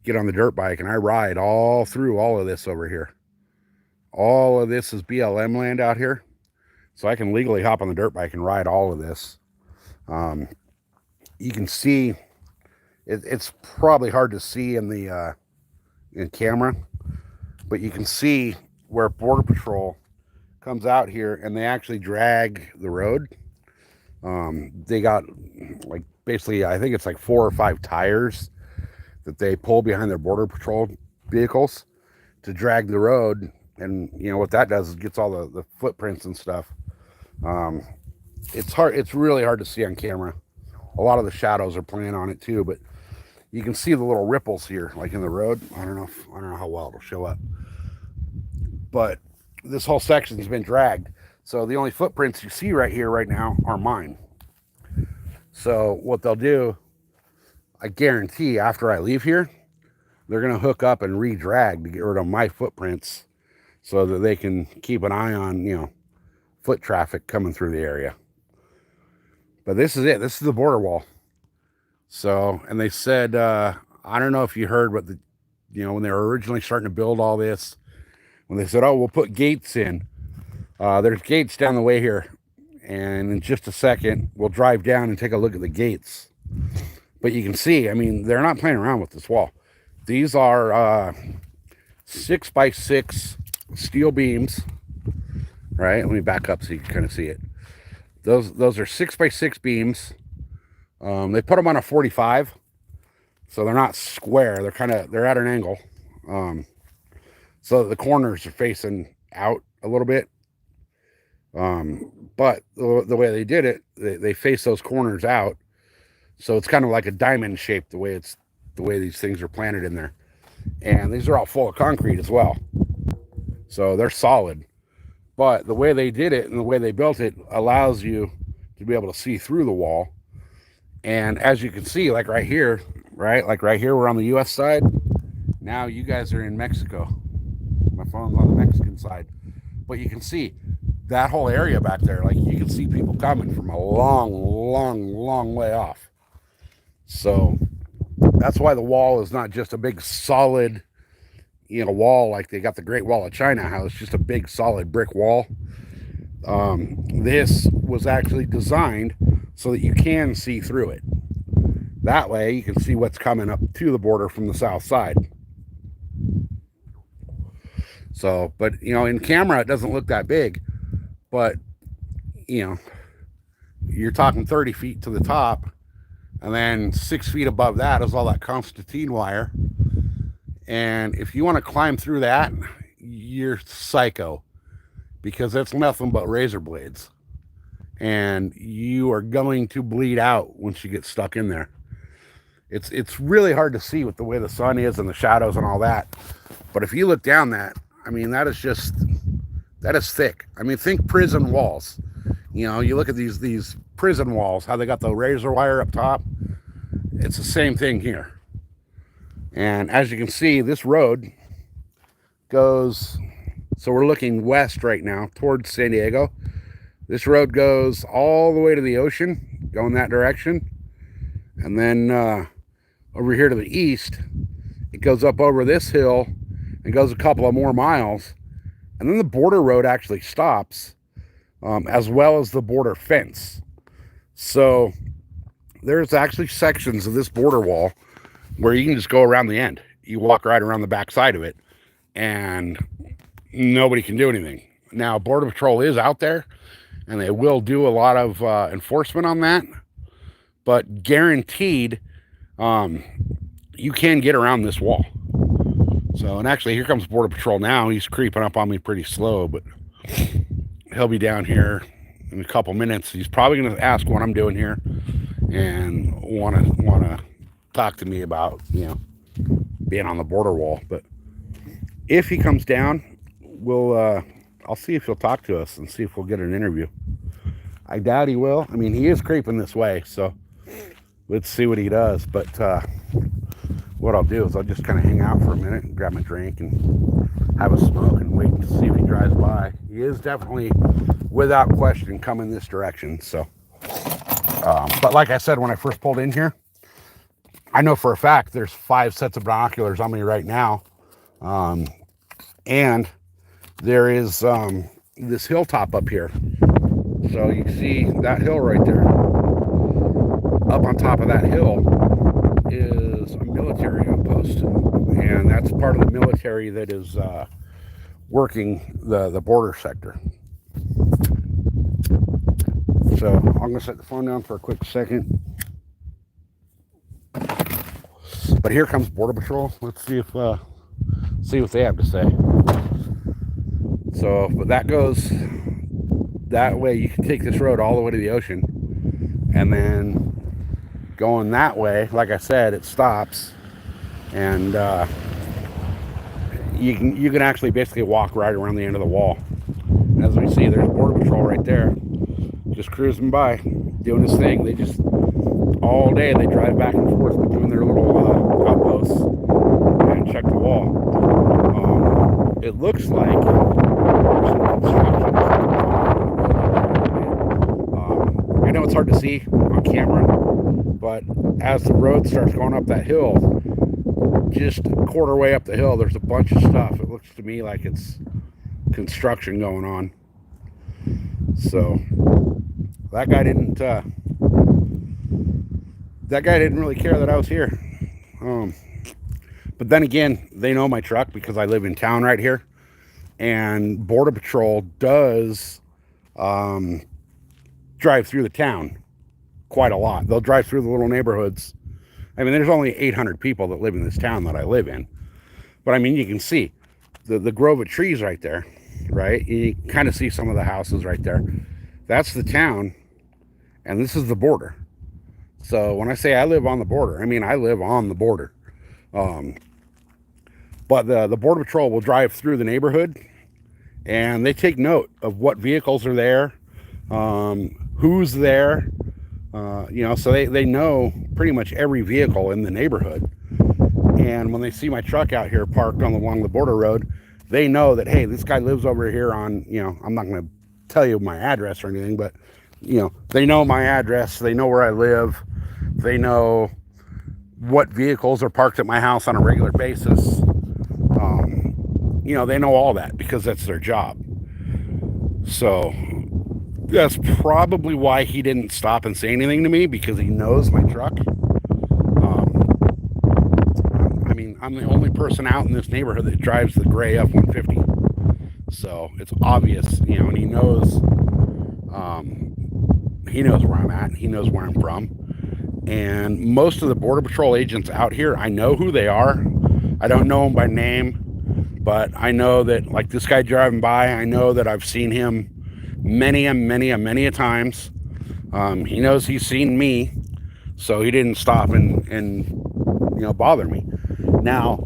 Speaker 1: get on the dirt bike, and I ride all through all of this over here. All of this is BLM land out here. So I can legally hop on the dirt bike and ride all of this. You can see, it's probably hard to see in the in camera, but you can see where Border Patrol comes out here and they actually drag the road. They got basically, I think it's 4 or 5 tires that they pull behind their Border Patrol vehicles to drag the road. And what that does is gets all the footprints and stuff. It's really hard to see on camera. A lot of the shadows are playing on it too, but you can see the little ripples here, like in the road. I don't know how well it'll show up, but this whole section's been dragged. So the only footprints you see right here, right now, are mine. So what they'll do, I guarantee after I leave here, they're going to hook up and re-drag to get rid of my footprints so that they can keep an eye on, foot traffic coming through the area. But this is it. This is the border wall. So, and they said, I don't know if you heard what when they were originally starting to build all this, when they said, oh, we'll put gates in. There's gates down the way here. And in just a second, we'll drive down and take a look at the gates. But you can see, they're not playing around with this wall. These are 6x6 steel beams. Right, let me back up so you can kind of see it. Those are 6x6 beams. They put them on a 45, so they're not square. They're at an angle, so the corners are facing out a little bit. But the way they did it, they face those corners out, so it's kind of like a diamond shape the way these things are planted in there. And these are all full of concrete as well, so they're solid. But the way they did it and the way they built it allows you to be able to see through the wall. And as you can see, like right here, we're on the US side. Now you guys are in Mexico. My phone's on the Mexican side. But you can see that whole area back there. You can see people coming from a long way off. So That's why the wall is not just a big solid, wall like they got the Great Wall of China, how it's just a big solid brick wall. This was actually designed so that you can see through it. That way you can see what's coming up to the border from the south side. So, but in camera it doesn't look that big, but you're talking 30 feet to the top, and then 6 feet above that is all that Constantine wire. And if you want to climb through that, you're psycho, because it's nothing but razor blades, and you are going to bleed out once you get stuck in there. It's really hard to see with the way the sun is and the shadows and all that. But if you look down that, I mean, that is thick. I mean, think prison walls. You look at these prison walls, how they got the razor wire up top. It's the same thing here. And as you can see, this road goes, so we're looking west right now towards San Diego. This road goes all the way to the ocean, going that direction. And then over here to the east, it goes up over this hill and goes a couple of more miles. And then the border road actually stops, as well as the border fence. So there's actually sections of this border wall where you can just go around the end. You walk right around the back side of it, and nobody can do anything. Now, Border Patrol is out there, and they will do a lot of enforcement on that, but guaranteed, you can get around this wall. So, and actually, here comes Border Patrol now. He's creeping up on me pretty slow, but he'll be down here in a couple minutes. He's probably going to ask what I'm doing here and want to talk to me about, being on the border wall. But if he comes down, I'll see if he'll talk to us and see if we'll get an interview. I doubt he will. I mean, he is creeping this way, so let's see what he does. But what I'll do is I'll just kind of hang out for a minute and grab my drink and have a smoke and wait to see if he drives by. He is definitely, without question, coming this direction. So, but like I said, when I first pulled in here, I know for a fact there's 5 sets of binoculars on me right now. And there is this hilltop up here. So you can see that hill right there. Up on top of that hill is a military outpost. And that's part of the military that is working the border sector. So I'm going to set the phone down for a quick second. But here comes Border Patrol. Let's see what they have to say. So, but that goes that way. You can take this road all the way to the ocean, and then going that way, like I said, it stops, and you can actually basically walk right around the end of the wall. As we see, there's Border Patrol right there, just cruising by, doing his thing. They just all day they drive back and forth between their little outposts and check the wall. It looks like there's some construction. I know it's hard to see on camera, but as the road starts going up that hill, just a quarter way up the hill, there's a bunch of stuff. It looks to me like it's construction going on. So that guy didn't really care that I was here. But then again, they know my truck because I live in town right here, and Border Patrol does drive through the town quite a lot. They'll drive through the little neighborhoods. I mean, there's only 800 people that live in this town that I live in, but I mean, you can see the grove of trees right there, right? You kind of see some of the houses right there. That's the town, and this is the border. So when I say I live on the border, I mean I live on the border. But the Border Patrol will drive through the neighborhood, and they take note of what vehicles are there, who's there, so they know pretty much every vehicle in the neighborhood. And when they see my truck out here parked along the border road, they know that, hey, this guy lives over here on, I'm not going to tell you my address or anything, but, they know my address. They know where I live. They know what vehicles are parked at my house on a regular basis. You know, they know all that because that's their job. So that's probably why he didn't stop and say anything to me, because he knows my truck. I mean, I'm the only person out in this neighborhood that drives the gray F-150. So it's obvious, you know, and he knows where I'm at. He knows where I'm from. And most of the Border Patrol agents out here, I know who they are. I don't know them by name, but I know that, like this guy driving by, I know that I've seen him many a times. He knows he's seen me, so he didn't stop and you know, bother me. Now,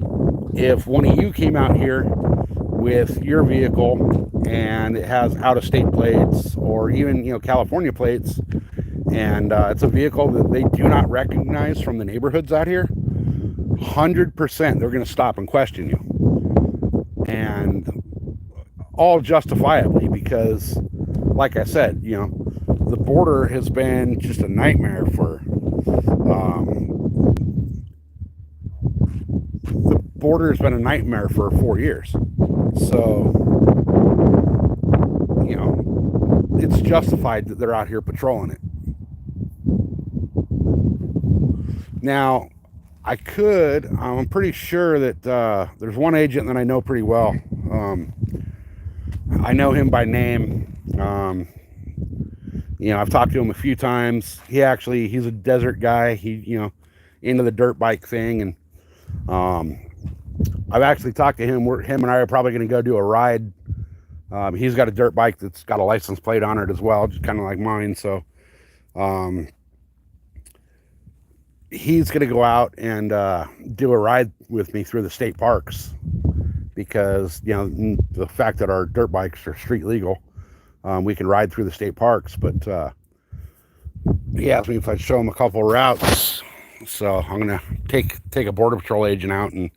Speaker 1: if one of you came out here with your vehicle and it has out-of-state plates, or even, you know, California plates, and it's a vehicle that they do not recognize from the neighborhoods out here, 100% they're going to stop and question you. And all justifiably, because like I said, you know, the border has been just a nightmare for the border has been a nightmare for 4 years. So, you know, it's justified that they're out here patrolling it. Now, I'm pretty sure that there's one agent that I know pretty well. I know him by name. You know, I've talked to him a few times. He's a desert guy. He, you know, into the dirt bike thing. And I've actually talked to him. Him and I are probably going to go do a ride. He's got a dirt bike that's got a license plate on it as well, just kind of like mine. So he's going to go out and do a ride with me through the state parks, because, you know, the fact that our dirt bikes are street legal, we can ride through the state parks. But he asked me if I'd show him a couple routes, so I'm going to take a Border Patrol agent out and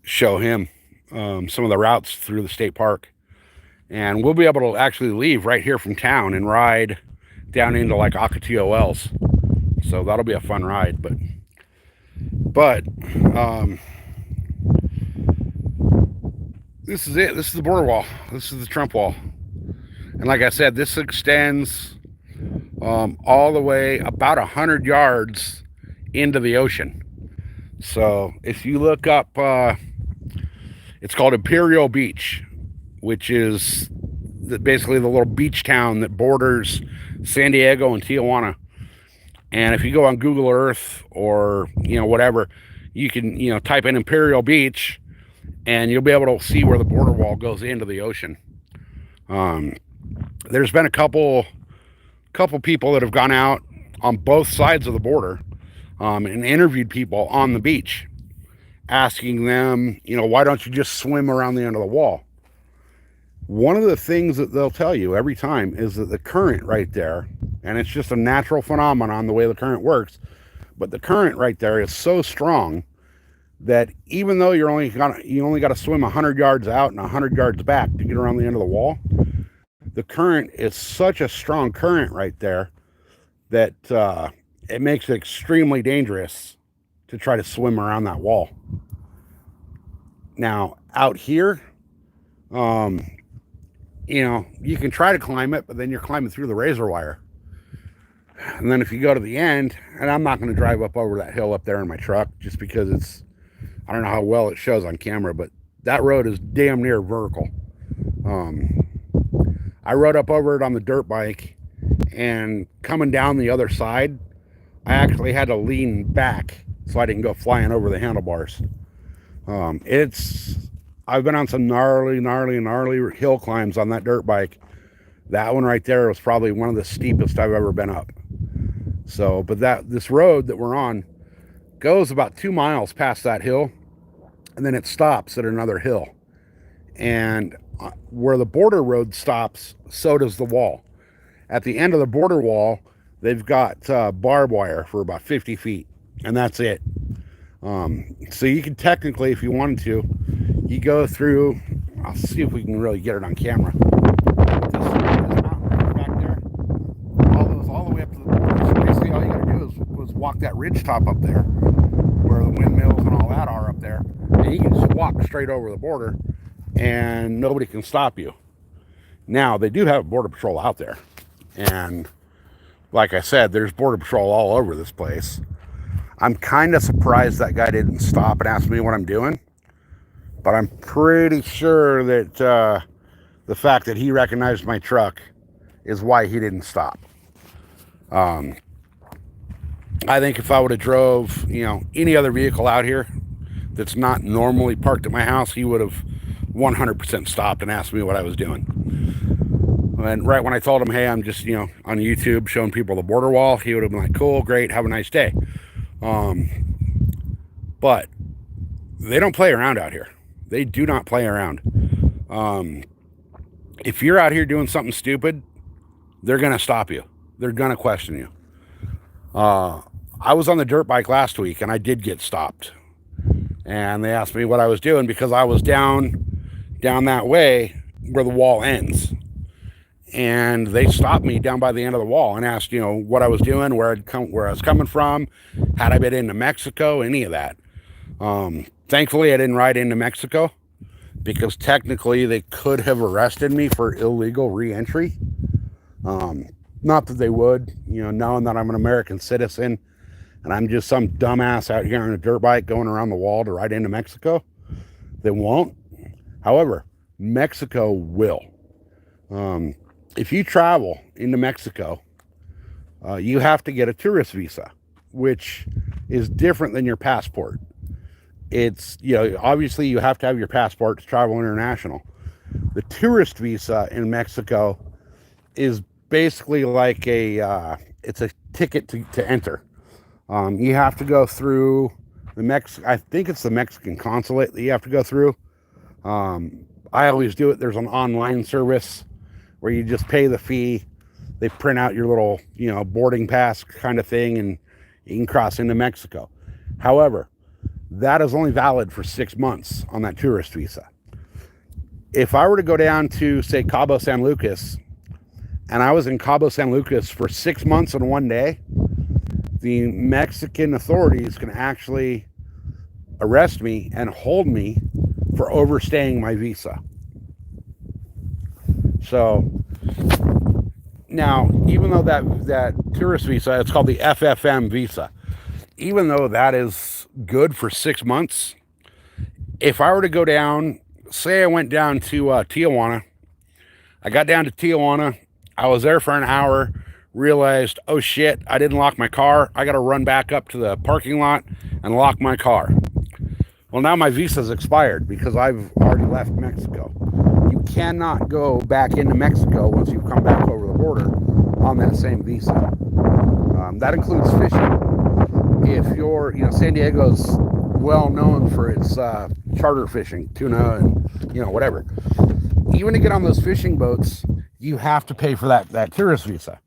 Speaker 1: show him some of the routes through the state park. And we'll be able to actually leave right here from town and ride down into like Ocotillo Wells. So that'll be a fun ride. But this is it. This is the border wall. This is the Trump wall. And like I said, this extends all the way about 100 yards into the ocean. So if you look up, it's called Imperial Beach, which is basically the little beach town that borders San Diego and Tijuana. And if you go on Google Earth or, you know, whatever, you can, you know, type in Imperial Beach and you'll be able to see where the border wall goes into the ocean. There's been a couple people that have gone out on both sides of the border and interviewed people on the beach, asking them, you know, why don't you just swim around the end of the wall? One of the things that they'll tell you every time is that the current right there, and it's just a natural phenomenon the way the current works, but the current right there is so strong that even though you only got to swim 100 yards out and 100 yards back to get around the end of the wall, the current is such a strong current right there that it makes it extremely dangerous to try to swim around that wall. Now, out here, you know, you can try to climb it, but then you're climbing through the razor wire. And then if you go to the end, and I'm not going to drive up over that hill up there in my truck just because it's, I don't know how well it shows on camera, but that road is damn near vertical. I rode up over it on the dirt bike, and coming down the other side, I actually had to lean back so I didn't go flying over the handlebars. I've been on some gnarly hill climbs on that dirt bike. That one right there was probably one of the steepest I've ever been up. So, but this road that we're on goes about 2 miles past that hill, and then it stops at another hill. And where the border road stops, so does the wall. At the end of the border wall, they've got barbed wire for about 50 feet, and that's it. So you can technically, if you wanted to, you go through, I'll see if we can really get it on camera. This mountain right back there, all the way up to the border. So basically all you gotta do is walk that ridge top up there, where the windmills and all that are up there, and you can just walk straight over the border and nobody can stop you. Now, they do have Border Patrol out there, and like I said, there's Border Patrol all over this place. I'm kind of surprised that guy didn't stop and ask me what I'm doing, but I'm pretty sure that the fact that he recognized my truck is why he didn't stop. I think if I would have drove, any other vehicle out here that's not normally parked at my house, he would have 100% stopped and asked me what I was doing. And right when I told him, hey, I'm just, on YouTube showing people the border wall, he would have been like, cool, great, have a nice day. But they don't play around out here. They do not play around. If you're out here doing something stupid, they're going to stop you. They're going to question you. I was on the dirt bike last week and I did get stopped. And they asked me what I was doing because I was down that way where the wall ends. And they stopped me down by the end of the wall and asked, what I was doing, where I was coming from, had I been into Mexico, any of that. Thankfully, I didn't ride into Mexico because technically they could have arrested me for illegal re-entry. Not that they would, knowing that I'm an American citizen and I'm just some dumbass out here on a dirt bike going around the wall to ride into Mexico. They won't. However, Mexico will. If you travel into Mexico, you have to get a tourist visa, which is different than your passport. It's, obviously you have to have your passport to travel international. The tourist visa in Mexico is basically like it's a ticket to enter. You have to go through I think it's the Mexican consulate that you have to go through. I always do it. There's an online service where you just pay the fee. They print out your little, boarding pass kind of thing, and you can cross into Mexico. However, that is only valid for 6 months on that tourist visa. If I were to go down to, say, Cabo San Lucas, and I was in Cabo San Lucas for 6 months and 1 day, the Mexican authorities can actually arrest me and hold me for overstaying my visa. So now, even though that tourist visa, it's called the FFM visa, even though that is good for 6 months, if I were to go down, say I went down to Tijuana, I got down to Tijuana, I was there for an hour, realized, oh shit, I didn't lock my car, I got to run back up to the parking lot and lock my car. Well, now my visa's expired because I've already left Mexico. You cannot go back into Mexico once you've come back over the border on that same visa. That includes fishing. If you're, San Diego's well known for its charter fishing, tuna and, whatever. Even to get on those fishing boats, you have to pay for that tourist visa.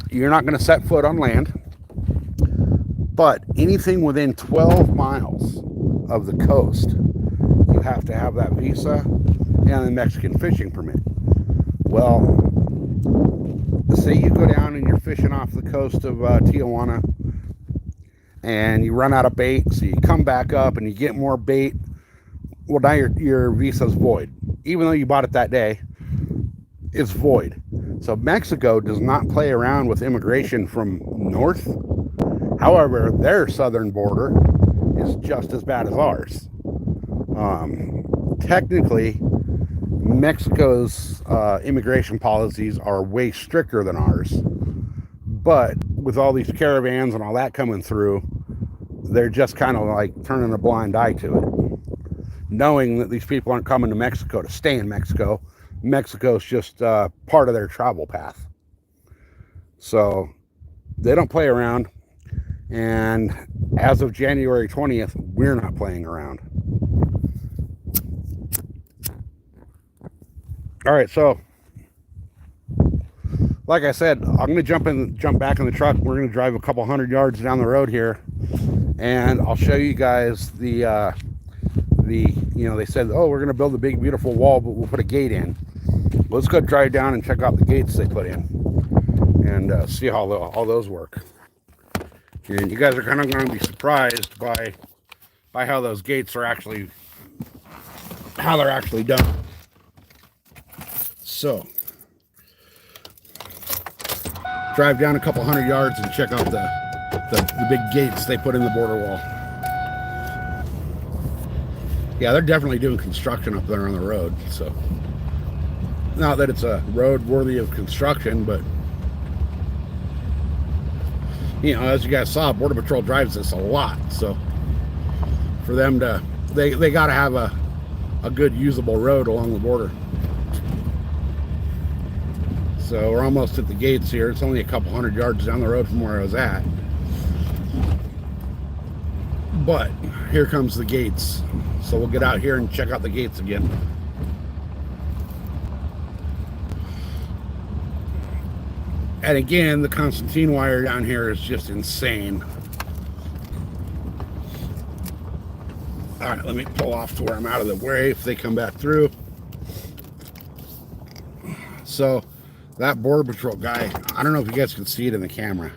Speaker 1: You're not going to set foot on land, but anything within 12 miles of the coast, you have to have that visa and the Mexican fishing permit. Well, say you go down and you're fishing off the coast of Tijuana and you run out of bait, so you come back up and you get more bait. Well, now your visa's void. Even though you bought it that day, it's void. So Mexico does not play around with immigration from north. However, their southern border is just as bad as ours. Technically, Mexico's immigration policies are way stricter than ours. But with all these caravans and all that coming through, they're just kind of like turning a blind eye to it. Knowing that these people aren't coming to Mexico to stay in Mexico. Mexico's just part of their travel path. So they don't play around. And as of January 20th, we're not playing around. All right, so like I said, I'm going to jump back in the truck. We're going to drive a couple 100 yards down the road here, and I'll show you guys they said, oh, we're going to build a big, beautiful wall, but we'll put a gate in. Let's go drive down and check out the gates they put in and see how all those work. And you guys are kind of going to be surprised by how those gates are actually, how they're actually done. So, drive down a couple 100 yards and check out the big gates they put in the border wall. Yeah, they're definitely doing construction up there on the road. So, not that it's a road worthy of construction, but you know, as you guys saw, Border Patrol drives this a lot. So, for them to, they got to have a good usable road along the border. So we're almost at the gates here. It's only a couple 100 yards down the road from where I was at. But here comes the gates. So we'll get out here and check out the gates again. And again, the Constantine wire down here is just insane. All right, let me pull off to where I'm out of the way if they come back through. So that Border Patrol guy, I don't know if you guys can see it in the camera.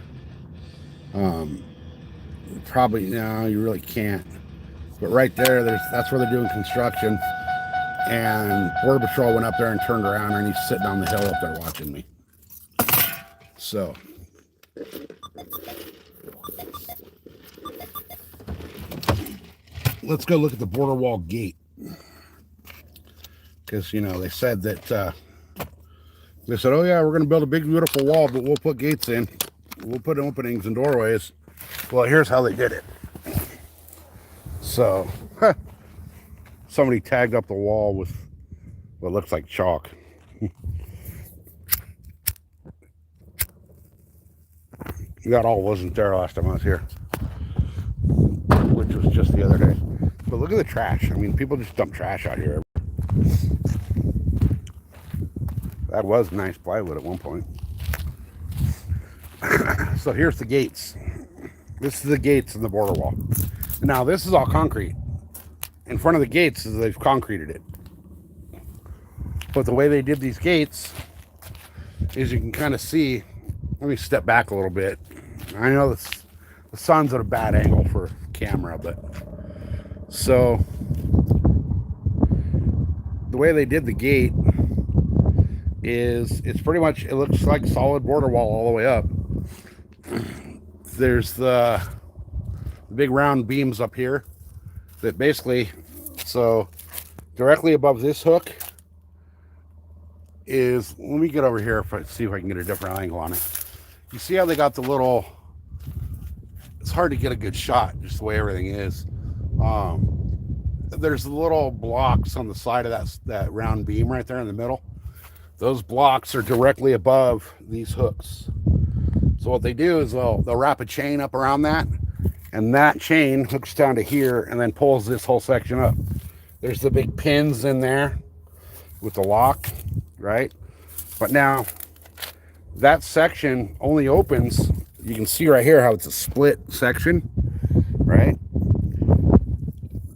Speaker 1: Probably, no, you really can't. But right there, that's where they're doing construction. And Border Patrol went up there and turned around, and he's sitting on the hill up there watching me. So, let's go look at the border wall gate. Because, you know, they said that, they said, oh yeah, we're going to build a big, beautiful wall, but we'll put gates in. We'll put openings and doorways. Well, here's how they did it. So, somebody tagged up the wall with what looks like chalk. That all wasn't there last time I was here, which was just the other day. But look at the trash. I mean, people just dump trash out here. That was nice plywood at one point. So here's the gates. This is the gates in the border wall. Now this is all concrete. In front of the gates is they've concreted it. But the way they did these gates is you can kind of see. Let me step back a little bit. I know the sun's at a bad angle for camera, but so the way they did the gate is it's pretty much, it looks like solid border wall all the way up. There's the big round beams up here that basically, so directly above this hook is, let me get over here see if I can get a different angle on it. You see how they got the little, it's hard to get a good shot just the way everything is. There's the little blocks on the side of that round beam right there in the middle. Those blocks are directly above these hooks. So what they do is they'll wrap a chain up around that, and that chain hooks down to here and then pulls this whole section up. There's the big pins in there with the lock, right? But now that section only opens, you can see right here how it's a split section, right?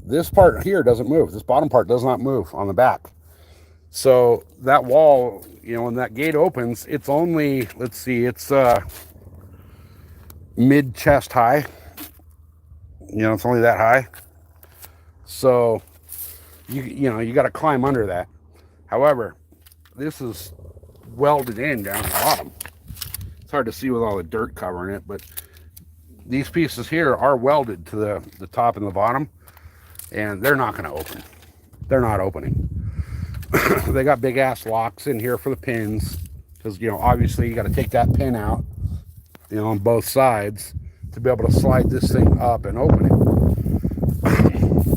Speaker 1: This part here doesn't move. This bottom part does not move on the back. So that wall, you know, when that gate opens, it's only, let's see, it's mid chest high. You know, it's only that high. So you know, you got to climb under that. However, this is welded in down the bottom. It's hard to see with all the dirt covering it, but these pieces here are welded to the top and the bottom, and they're not going to open. They're not opening. They got big ass locks in here for the pins, because, you know, obviously you got to take that pin out, you know, on both sides to be able to slide this thing up and open it.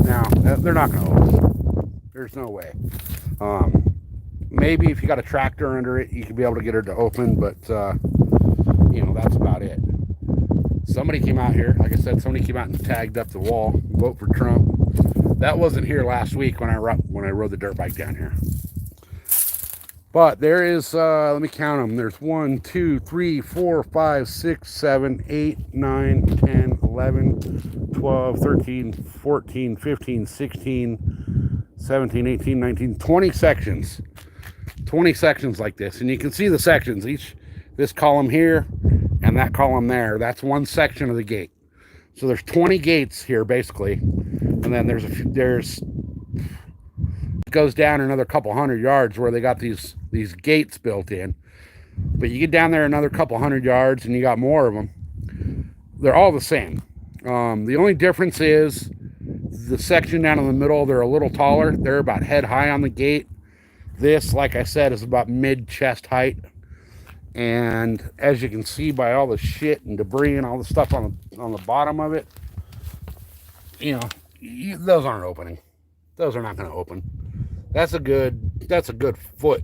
Speaker 1: Now they're not going to open. There's no way. Maybe if you got a tractor under it, you could be able to get her to open, but you know, that's about it. Somebody came out here, like I said, somebody came out and tagged up the wall, vote for Trump. That wasn't here last week when I rode the dirt bike down here. But there is, let me count them. There's 1, 2, 3, 4, 5, 6, 7, 8, 9, 10, 11, 12, 13, 14, 15, 16, 17, 18, 19, 20 sections. 20 sections like this. And you can see the sections. This column here And that column there, that's one section of the gate. So there's 20 gates here basically, and then it goes down another couple hundred yards where they got these gates built in. But you get down there another couple hundred yards and you got more of them. They're all the same. The only difference is the section down in the middle, they're a little taller. They're about head high on the gate. This, like I said, is about mid chest height. And as you can see by all the shit and debris and all the stuff on the bottom of it, you know, those aren't opening. Those are not going to open. That's a good foot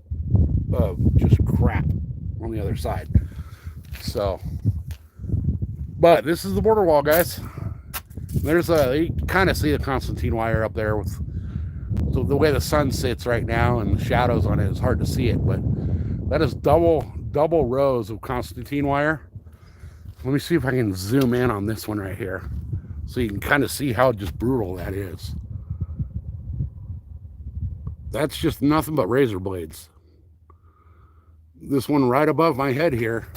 Speaker 1: of just crap on the other side. So, but this is the border wall, guys. You kind of see the Constantine wire up there with the way the sun sits right now, and the shadows on it is hard to see it, but that is double rows of Constantine wire. Let me see if I can zoom in on this one right here so you can kind of see how just brutal that is. That's just nothing but razor blades. This one right above my head here,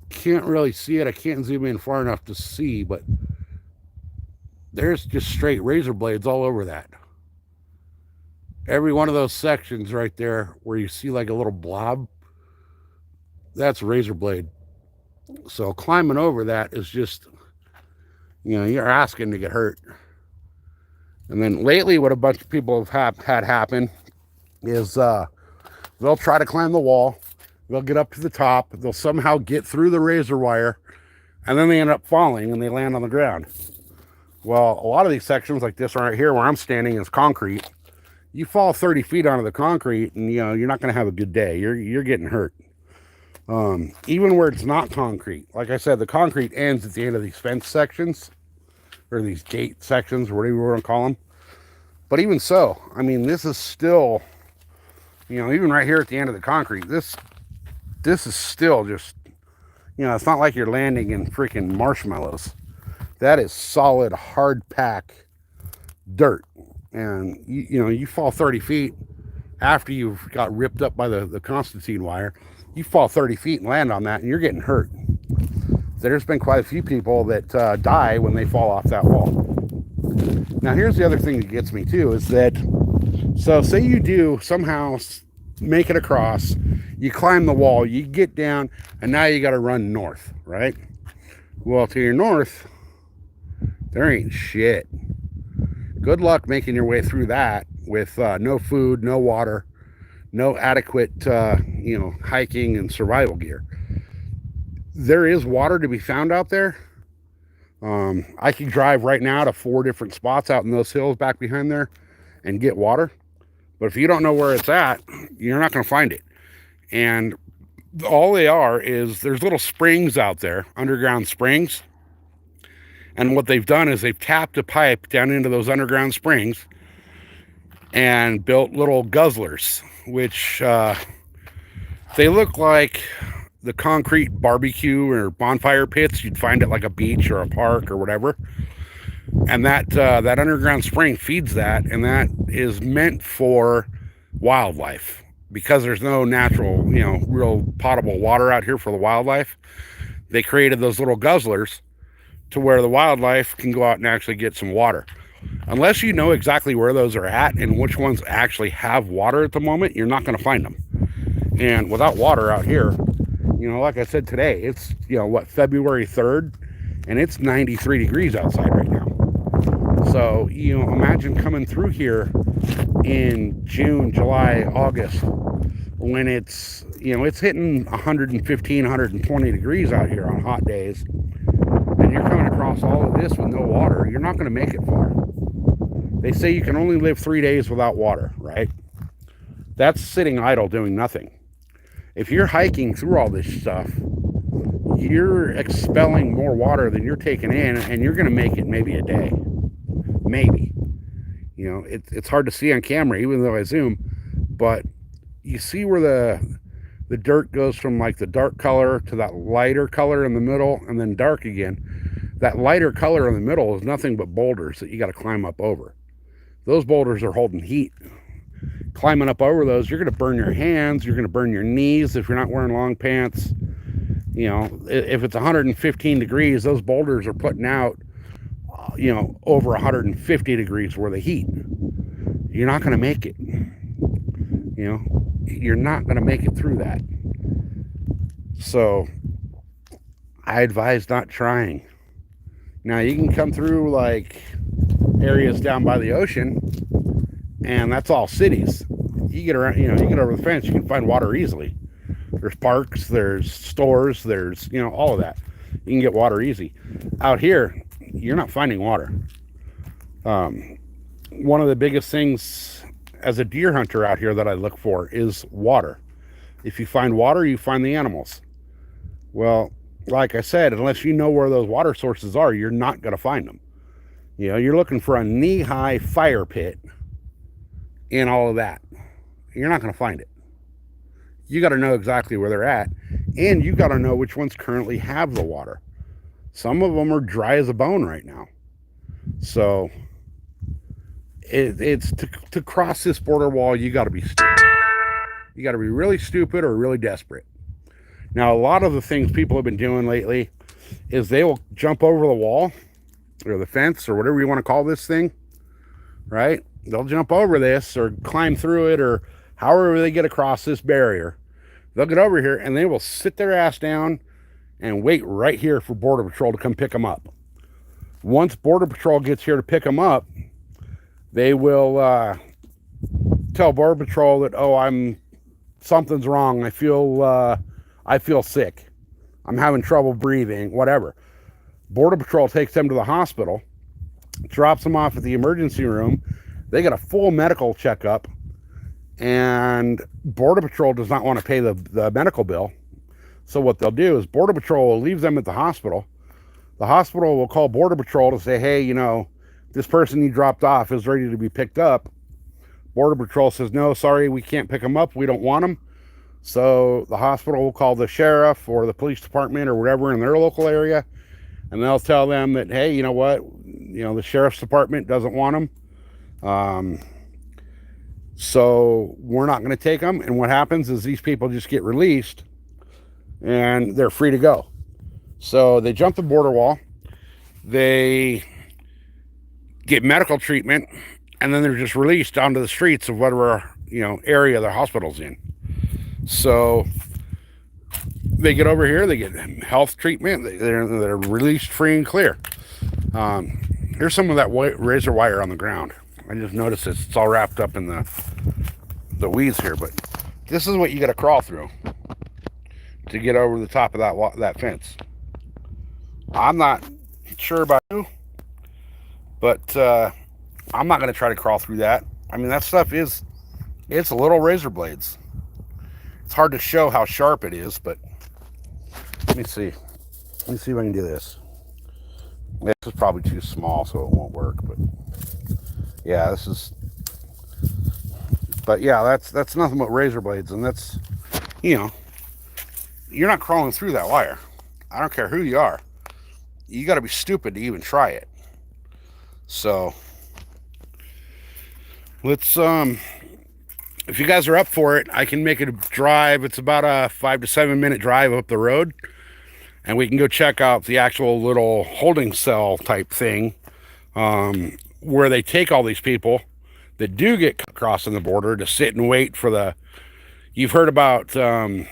Speaker 1: can't really see it. I can't zoom in far enough to see, but there's just straight razor blades all over that. Every one of those sections right there where you see like a little blob, that's razor blade. So climbing over that is just, you know, you're asking to get hurt. And then lately what a bunch of people have had happen is they'll try to climb the wall. They'll get up to the top. They'll somehow get through the razor wire, and then they end up falling and they land on the ground. Well, a lot of these sections like this right here where I'm standing is concrete. You fall 30 feet onto the concrete and, you know, you're not going to have a good day. You're getting hurt. Even where it's not concrete. Like I said, the concrete ends at the end of these fence sections, or these gate sections, whatever you want to call them. But even so, I mean, this is still, you know, even right here at the end of the concrete, this is still just, you know, it's not like you're landing in freaking marshmallows. That is solid, hard pack dirt. And, you know, you fall 30 feet after you've got ripped up by the Constantine wire. You fall 30 feet and land on that, and you're getting hurt. There's been quite a few people that die when they fall off that wall. Now, here's the other thing that gets me, too, is that, so say you do somehow make it across, you climb the wall, you get down, and now you got to run north, right? Well, to your north, there ain't shit. Good luck making your way through that with no food, no water, no adequate, you know, hiking and survival gear. There is water to be found out there. I can drive right now to 4 different spots out in those hills back behind there and get water. But if you don't know where it's at, you're not going to find it. And all they are is there's little springs out there, underground springs. And what they've done is they've tapped a pipe down into those underground springs and built little guzzlers, which they look like the concrete barbecue or bonfire pits you'd find at like a beach or a park or whatever. And that underground spring feeds that, and that is meant for wildlife because there's no natural, you know, real potable water out here for the wildlife. They created those little guzzlers to where the wildlife can go out and actually get some water. Unless you know exactly where those are at and which ones actually have water at the moment, you're not going to find them. And without water out here, you know, like I said today, it's, you know, what, February 3rd, and it's 93 degrees outside right now. So, you know, imagine coming through here in June, July, August, when it's, you know, it's hitting 115, 120 degrees out here on hot days, and you're coming across all of this with no water. You're not going to make it far. They say you can only live 3 days without water, right? That's sitting idle doing nothing. If you're hiking through all this stuff, you're expelling more water than you're taking in, and you're going to make it maybe a day. Maybe. You know, it's hard to see on camera, even though I zoom, but you see where the dirt goes from like the dark color to that lighter color in the middle and then dark again. That lighter color in the middle is nothing but boulders that you got to climb up over. Those boulders are holding heat. Climbing up over those, you're going to burn your hands, you're going to burn your knees if you're not wearing long pants. You know, if it's 115 degrees, those boulders are putting out, over 150 degrees worth of heat. You're not going to make it. You're not going to make it through that. So I advise not trying. Now you can come through like areas down by the ocean, and that's all cities. You get around, you get over the fence, you can find water easily. There's parks, there's stores, there's, all of that. You can get water easy. Out here, you're not finding water. One of the biggest things as a deer hunter out here that I look for is water. If you find water, you find the animals. Well, like I said, unless you know where those water sources are, you're not going to find them. You're looking for a knee-high fire pit and all of that. You're not going to find it. You got to know exactly where they're at, and you got to know which ones currently have the water. Some of them are dry as a bone right now. So it's to cross this border wall, you got to be stupid. You got to be really stupid or really desperate. Now, a lot of the things people have been doing lately is they will jump over the wall or the fence or whatever you want to call this thing, right? They'll jump over this or climb through it, or however they get across this barrier. They'll get over here and they will sit their ass down and wait right here for Border Patrol to come pick them up. Once Border Patrol gets here to pick them up, they will tell Border Patrol that, something's wrong. I feel sick. I'm having trouble breathing, whatever. Border Patrol takes them to the hospital, drops them off at the emergency room. They get a full medical checkup, and Border Patrol does not want to pay the medical bill. So what they'll do is Border Patrol will leave them at the hospital. The hospital will call Border Patrol to say, hey, this person you dropped off is ready to be picked up. Border Patrol says, no, sorry, we can't pick them up. We don't want them. So the hospital will call the sheriff or the police department or whatever in their local area, and they'll tell them that, hey, you know what? The sheriff's department doesn't want them. So we're not going to take them. And what happens is these people just get released and they're free to go. So they jump the border wall, they get medical treatment, and then they're just released onto the streets of whatever, area the hospital's in. So they get over here, they get health treatment, they're released free and clear. Here's some of that razor wire on the ground. I just noticed it's all wrapped up in the weeds here, but this is what you got to crawl through to get over the top of that fence. I'm not sure about you, but I'm not going to try to crawl through that. I mean, that stuff it's little razor blades. It's hard to show how sharp it is, but let me see. Let me see if I can do this. This is probably too small, so it won't work, but yeah, this is, but yeah, that's nothing but razor blades, and that's, you're not crawling through that wire. I don't care who you are. You got to be stupid to even try it. So let's, if you guys are up for it, I can make it a drive. It's about a 5 to 7 minute drive up the road, and we can go check out the actual little holding cell type thing, where they take all these people that do get crossing the border to sit and wait for you've heard about, a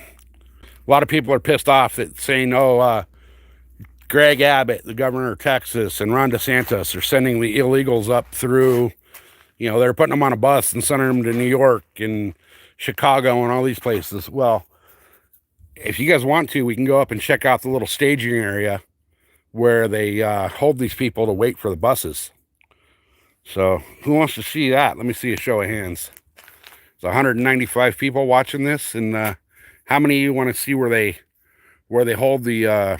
Speaker 1: lot of people are pissed off that saying, Greg Abbott, the governor of Texas, and Ron DeSantis are sending the illegals up through, they're putting them on a bus and sending them to New York and Chicago and all these places. Well, if you guys want to, we can go up and check out the little staging area where they hold these people to wait for the buses. So who wants to see that? Let me see a show of hands. There's 195 people watching this, and how many of you want to see where they hold the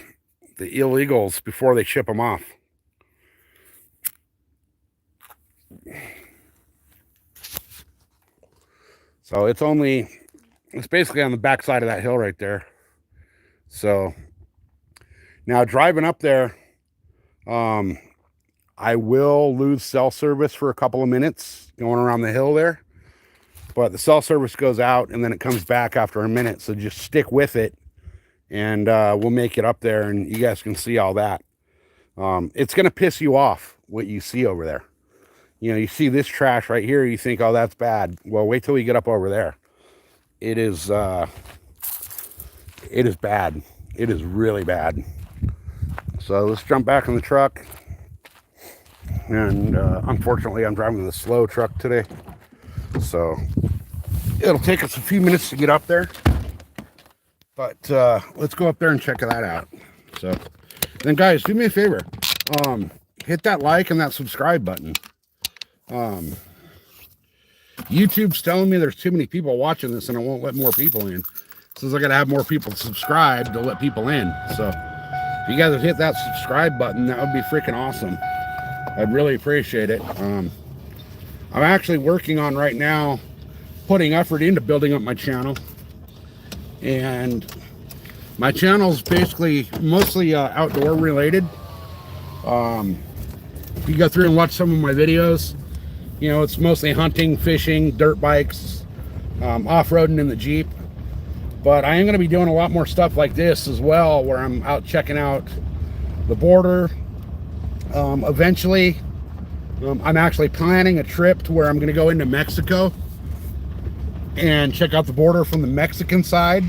Speaker 1: illegals before they ship them off? So it's basically on the backside of that hill right there. So now driving up there, I will lose cell service for a couple of minutes going around the hill there, but the cell service goes out and then it comes back after a minute. So just stick with it and we'll make it up there, and you guys can see all that. It's going to piss you off what you see over there. You know, you see this trash right here, you think, oh, that's bad. Well, wait till we get up over there. It is bad. It is really bad. So let's jump back in the truck. And unfortunately, I'm driving the slow truck today. So it'll take us a few minutes to get up there. But let's go up there and check that out. So then, guys, do me a favor. Hit that like and that subscribe button. YouTube's telling me there's too many people watching this and I won't let more people in. Since I gotta have more people subscribe to let people in. So if you guys would hit that subscribe button, that would be freaking awesome. I'd really appreciate it. I'm actually working on right now putting effort into building up my channel. And my channel is basically mostly outdoor related. If you go through and watch some of my videos, you know, it's mostly hunting, fishing, dirt bikes, off-roading in the Jeep. But I am going to be doing a lot more stuff like this as well, where I'm out checking out the border. Eventually, I'm actually planning a trip to where I'm going to go into Mexico and check out the border from the Mexican side.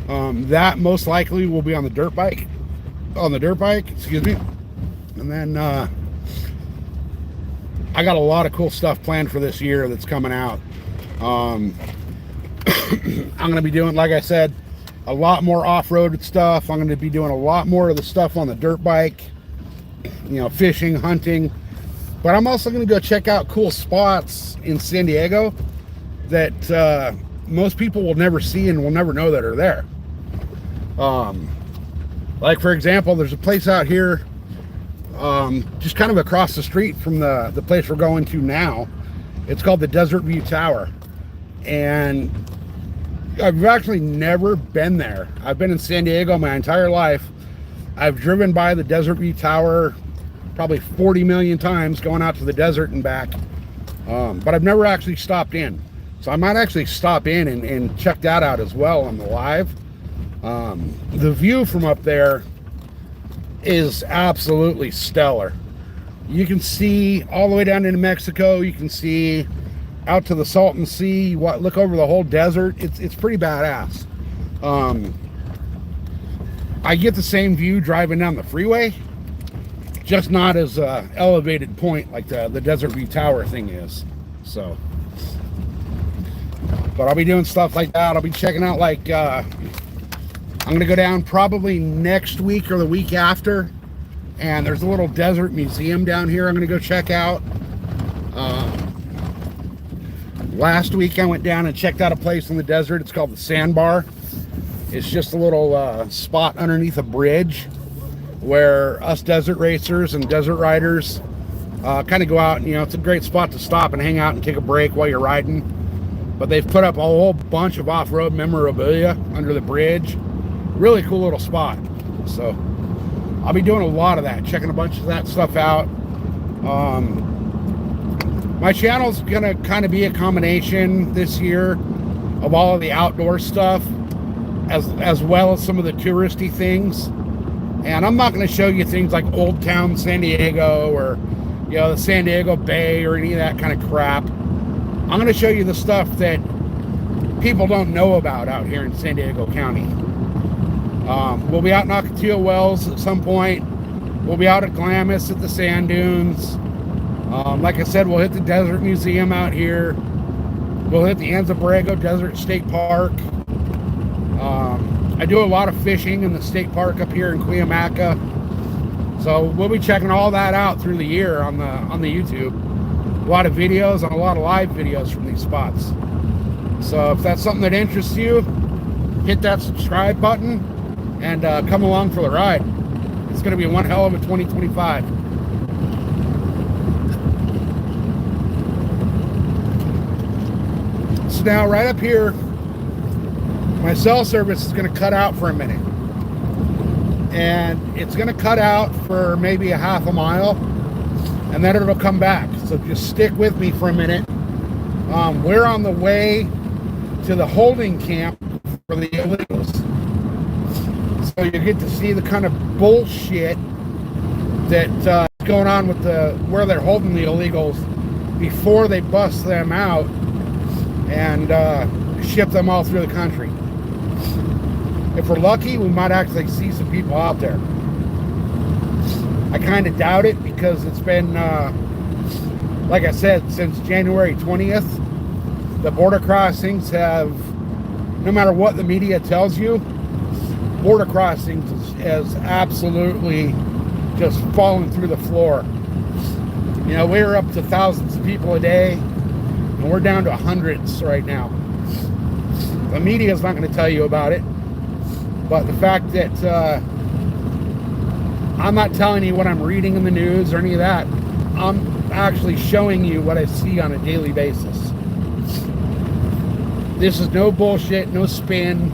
Speaker 1: That most likely will be on the dirt bike. Excuse me. And then I got a lot of cool stuff planned for this year that's coming out. I'm going to be doing, like I said, a lot more off-road stuff. I'm going to be doing a lot more of the stuff on the dirt bike, you know, fishing, hunting. But I'm also going to go check out cool spots in San Diego that most people will never see and will never know that are there. Like, for example, there's a place out here just kind of across the street from the place we're going to now. It's called the Desert View Tower. And I've actually never been there. I've been in San Diego my entire life. I've driven by the Desert View Tower probably 40 million times going out to the desert and back. But I've never actually stopped in. So I might actually stop in and check that out as well on the live. The view from up there is absolutely stellar. You can see all the way down into Mexico. You can see out to the Salton Sea. Look over the whole desert. It's pretty badass. I get the same view driving down the freeway, just not as elevated point like the Desert View Tower thing is. So, but I'll be doing stuff like that. I'll be checking out, like, I'm gonna go down probably next week or the week after, and there's a little desert museum down here I'm gonna go check out. Last week I went down and checked out a place in the desert. It's called the Sandbar. It's just a little spot underneath a bridge where us desert racers and desert riders kind of go out, and, you know, it's a great spot to stop and hang out and take a break while you're riding. But they've put up a whole bunch of off-road memorabilia under the bridge. Really cool little spot. So I'll be doing a lot of that, checking a bunch of that stuff out. My channel's gonna kind of be a combination this year of all of the outdoor stuff as well as some of the touristy things. And I'm not going to show you things like Old Town San Diego or, you know, the San Diego Bay or any of that kind of crap. I'm going to show you the stuff that people don't know about out here in San Diego County. We'll be out in Ocotillo Wells at some point. We'll be out at Glamis at the sand dunes. Like I said, we'll hit the Desert Museum out here. We'll hit the Anza Borrego Desert State Park. I do a lot of fishing in the state park up here in Cuyamaca. So we'll be checking all that out through the year on the YouTube. A lot of videos and a lot of live videos from these spots. So if that's something that interests you, hit that subscribe button and come along for the ride. It's going to be one hell of a 2025. So now right up here, my cell service is going to cut out for a minute. And it's going to cut out for maybe a half a mile, and then it'll come back. So just stick with me for a minute. We're on the way to the holding camp for the illegals. So you get to see the kind of bullshit that's going on with where they're holding the illegals before they bust them out and ship them all through the country. If we're lucky, we might actually see some people out there. I kind of doubt it because it's been, like I said, since January 20th, the border crossings have, no matter what the media tells you, border crossings has absolutely just fallen through the floor. You know, we were up to thousands of people a day, and we're down to hundreds right now. The media is not going to tell you about it, but the fact that I'm not telling you what I'm reading in the news or any of that, I'm actually showing you what I see on a daily basis. This is no bullshit, no spin.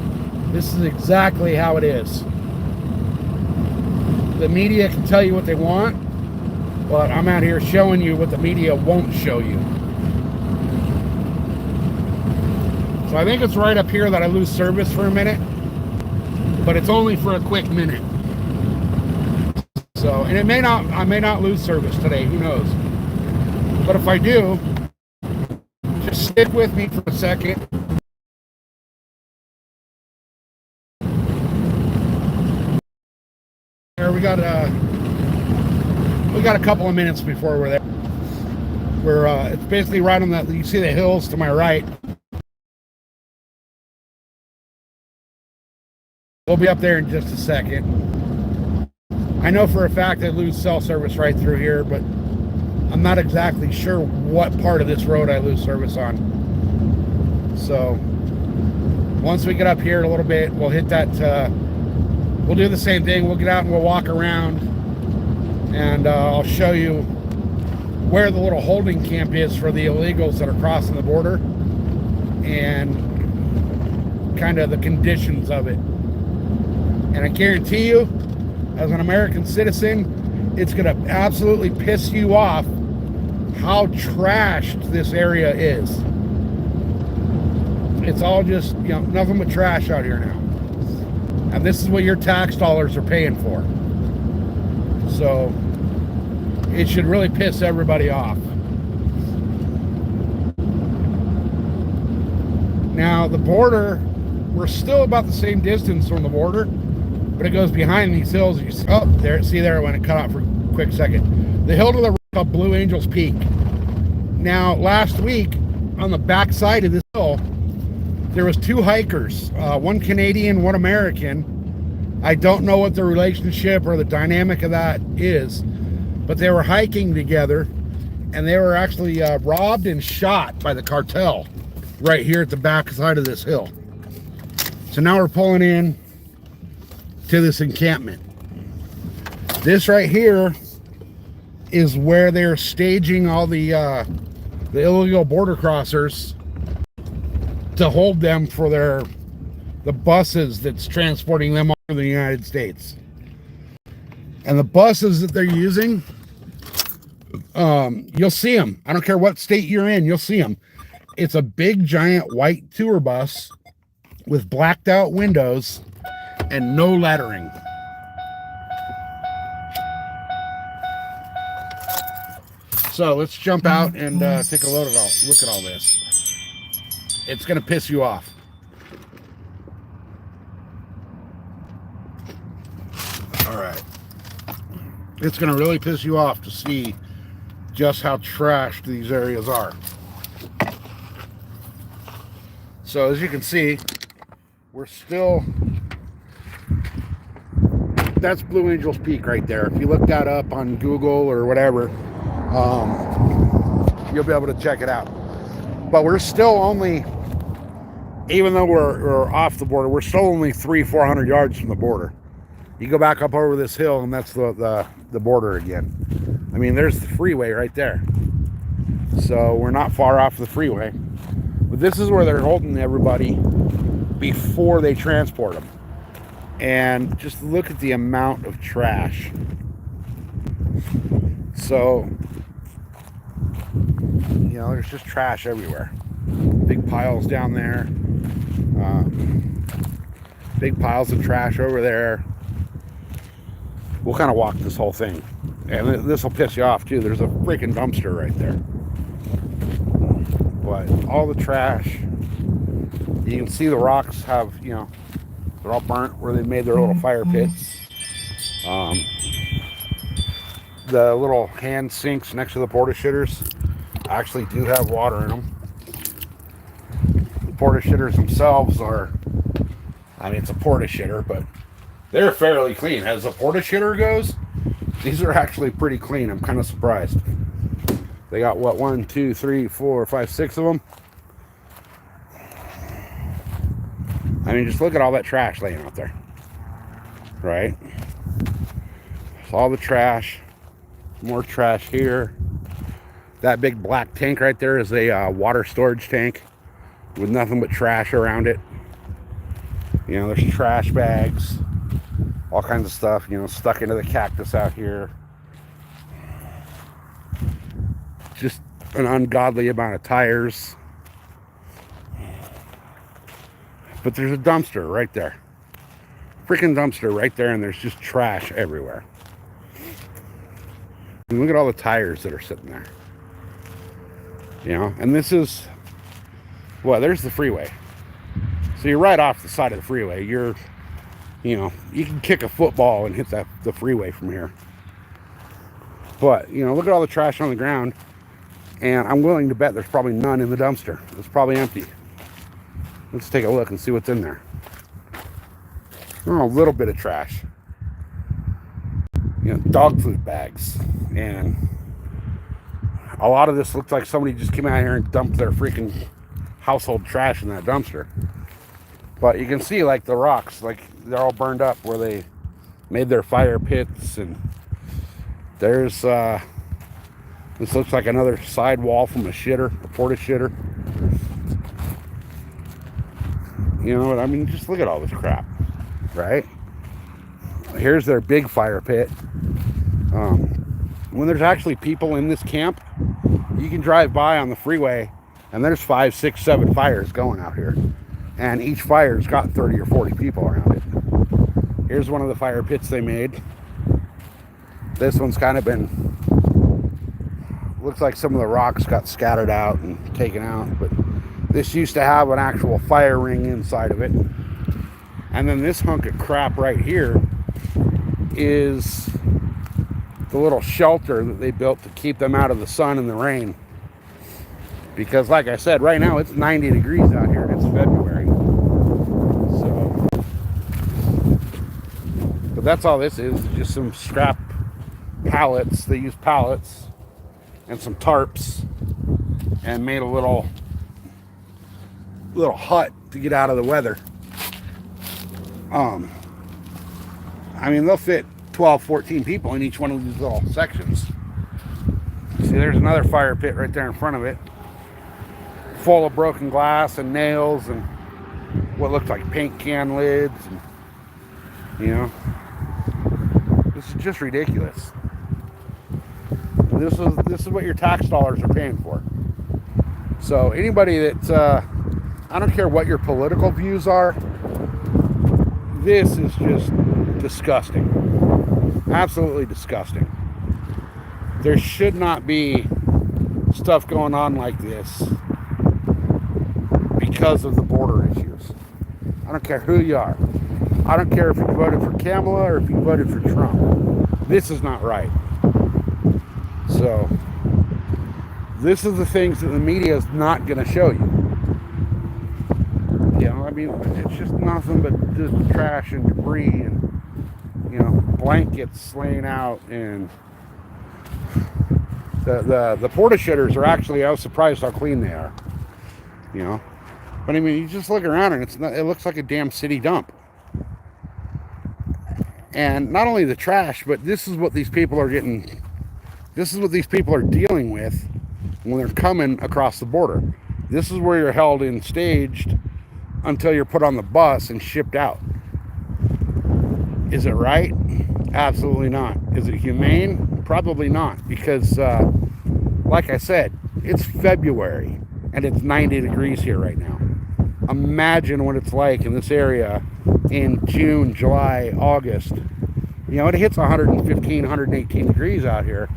Speaker 1: This is exactly how it is. The media can tell you what they want, but I'm out here showing you what the media won't show you. So I think it's right up here that I lose service for a minute, but it's only for a quick minute. So, and I may not lose service today, who knows? But if I do, just stick with me for a second. There, we got a couple of minutes before we're there. It's basically right on that. You see the hills to my right. We'll be up there in just a second. I know for a fact I lose cell service right through here, but I'm not exactly sure what part of this road I lose service on. So once we get up here a little bit, we'll hit that. We'll do the same thing. We'll get out and we'll walk around, and I'll show you where the little holding camp is for the illegals that are crossing the border and kind of the conditions of it. And I guarantee you, as an American citizen, it's going to absolutely piss you off how trashed this area is. It's all just, you know, nothing but trash out here now. And this is what your tax dollars are paying for. So it should really piss everybody off. Now the border, we're still about the same distance from the border, but it goes behind these hills. You see, oh, there, see there when it cut out for a quick second. The hill to the right called Blue Angels Peak. Now last week on the back side of this hill, there was two hikers, one Canadian, one American. I don't know what the relationship or the dynamic of that is, but they were hiking together, and they were actually robbed and shot by the cartel right here at the back side of this hill. So now we're pulling in to this encampment. This right here is where they're staging all the illegal border crossers to hold them for the buses that's transporting them all over the United States. And the buses that they're using, you'll see them. I don't care what state you're in, you'll see them. It's a big giant white tour bus with blacked out windows and no lettering. So let's jump out and take a look at all this. It's gonna piss you off. All right. It's gonna really piss you off to see just how trashed these areas are. So as you can see, we're still, that's Blue Angels Peak right there. If you look that up on Google or whatever, you'll be able to check it out. But we're still only, even though we're off the border, we're still only 300-400 yards from the border. You go back up over this hill and that's the border again. I mean, there's the freeway right there. So we're not far off the freeway. But this is where they're holding everybody before they transport them. And just look at the amount of trash. So, you know, there's just trash everywhere. Big piles down there. Big piles of trash over there. We'll kind of walk this whole thing. And this will piss you off too. There's a freaking dumpster right there. But all the trash, you can see the rocks have, you know, they're all burnt where they made their little fire pits. The little hand sinks next to the porta shitters actually do have water in them. The porta shitters themselves are, I mean, it's a porta shitter, but they're fairly clean. As a porta shitter goes, these are actually pretty clean. I'm kind of surprised. They got what, 1, 2, 3, 4, 5, 6 of them. I mean, just look at all that trash laying out there, right? So all the trash, more trash here. That big black tank right there is a water storage tank with nothing but trash around it. You know, there's trash bags, all kinds of stuff, you know, stuck into the cactus out here. Just an ungodly amount of tires. But there's a dumpster right there. Freaking dumpster right there, and there's just trash everywhere. And look at all the tires that are sitting there. You know, and this is, well, there's the freeway. So you're right off the side of the freeway. You're, you know, you can kick a football and hit the freeway from here. But, you know, look at all the trash on the ground. And I'm willing to bet there's probably none in the dumpster. It's probably empty. Let's take a look and see what's in there. Oh, a little bit of trash. You know, dog food bags. And a lot of this looks like somebody just came out here and dumped their freaking household trash in that dumpster. But you can see, like, the rocks, like, they're all burned up where they made their fire pits. And there's, this looks like another side wall from a shitter, a porta shitter. You know what I mean? Just look at all this crap, right? Here's their big fire pit. When there's actually people in this camp, you can drive by on the freeway and there's 5, 6, 7 fires going out here. And each fire's got 30 or 40 people around it. Here's one of the fire pits they made. This one's kind of been, looks like some of the rocks got scattered out and taken out, but this used to have an actual fire ring inside of it. And then this hunk of crap right here is the little shelter that they built to keep them out of the sun and the rain. Because like I said, right now it's 90 degrees out here and it's February. So, but that's all this is, just some scrap pallets. They use pallets and some tarps and made a little hut to get out of the weather. I mean, they'll fit 12, 14 people in each one of these little sections. See, there's another fire pit right there in front of it, full of broken glass and nails and what looked like paint can lids, and, you know, this is just ridiculous. This is what your tax dollars are paying for. So anybody that I don't care what your political views are, this is just disgusting. Absolutely disgusting. There should not be stuff going on like this because of the border issues. I don't care who you are. I don't care if you voted for Kamala or if you voted for Trump. This is not right. So, this is the things that the media is not going to show you. You know, I mean, it's just nothing but just trash and debris and, you know, blankets laying out. And the porta shitters are actually, I was surprised how clean they are. You know, but I mean, you just look around and it looks like a damn city dump. And not only the trash, but this is what these people are getting. This is what these people are dealing with when they're coming across the border. This is where you're held and staged until you're put on the bus and shipped out. Is it right? Absolutely not. Is it humane? Probably not, because like I said, it's February and it's 90 degrees here right now. Imagine what it's like in this area in June, July, August, you know, it hits 115, 118 degrees out here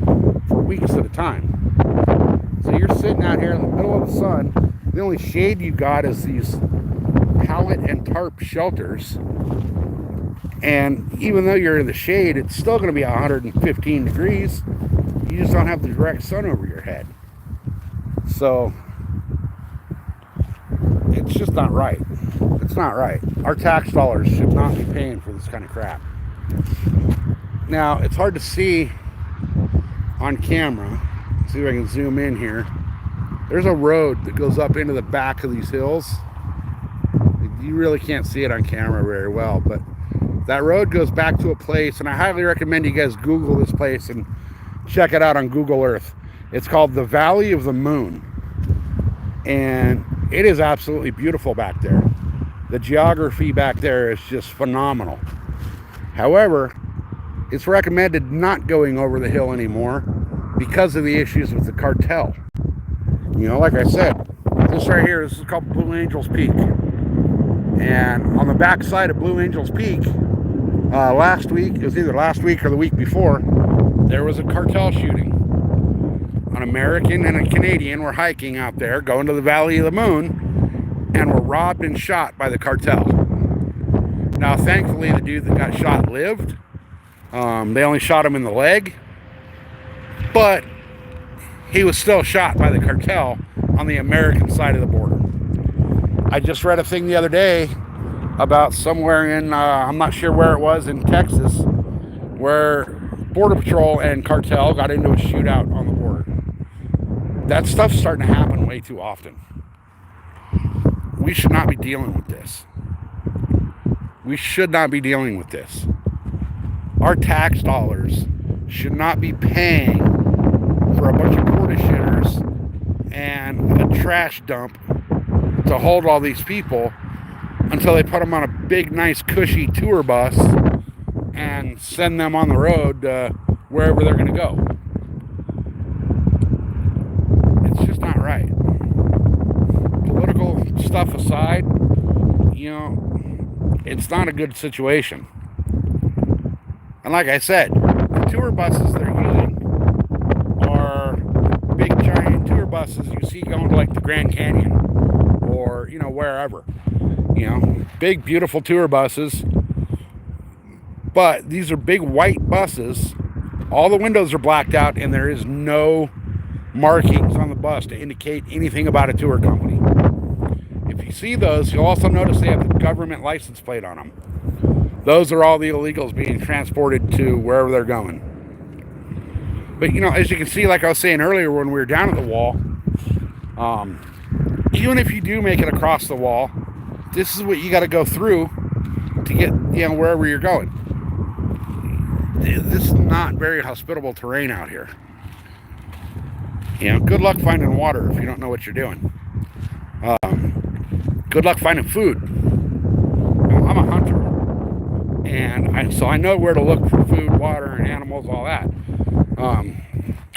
Speaker 1: for weeks at a time. So you're sitting out here in the middle of the sun. The only shade you got is these pallet and tarp shelters. And even though you're in the shade, it's still going to be 115 degrees. You just don't have the direct sun over your head. So it's just not right. It's not right. Our tax dollars should not be paying for this kind of crap. Now, it's hard to see on camera. See if I can zoom in here. There's a road that goes up into the back of these hills. You really can't see it on camera very well, but that road goes back to a place, and I highly recommend you guys Google this place and check it out on Google Earth. It's called the Valley of the Moon, and it is absolutely beautiful back there. The geography back there is just phenomenal. However, it's recommended not going over the hill anymore because of the issues with the cartel. You know, like I said, this right here, this is called Blue Angels Peak. And on the back side of Blue Angels Peak, last week, it was either last week or the week before, there was a cartel shooting. An American and a Canadian were hiking out there, going to the Valley of the Moon, and were robbed and shot by the cartel. Now, thankfully, the dude that got shot lived. They only shot him in the leg, but he was still shot by the cartel on the American side of the border. I just read a thing the other day about somewhere in, I'm not sure where it was, in Texas, where Border Patrol and cartel got into a shootout on the border. That stuff's starting to happen way too often. We should not be dealing with this. We should not be dealing with this. Our tax dollars should not be paying for a bunch of porta shitters and a trash dump to hold all these people until they put them on a big, nice, cushy tour bus and send them on the road wherever they're going to go. It's just not right. Political stuff aside, you know, it's not a good situation. And like I said, the tour buses they're using are big, giant tour buses you see going to like the Grand Canyon or, you know, wherever. You know, big, beautiful tour buses. But these are big white buses. All the windows are blacked out, and there is no markings on the bus to indicate anything about a tour company. If you see those, you'll also notice they have the government license plate on them. Those are all the illegals being transported to wherever they're going. But, you know, as you can see, like I was saying earlier when we were down at the wall, even if you do make it across the wall, this is what you got to go through to get, you know, wherever you're going. This is not very hospitable terrain out here. You know, good luck finding water if you don't know what you're doing. Good luck finding food. You know, I'm a hunter, and so I know where to look for food, water, and animals, all that.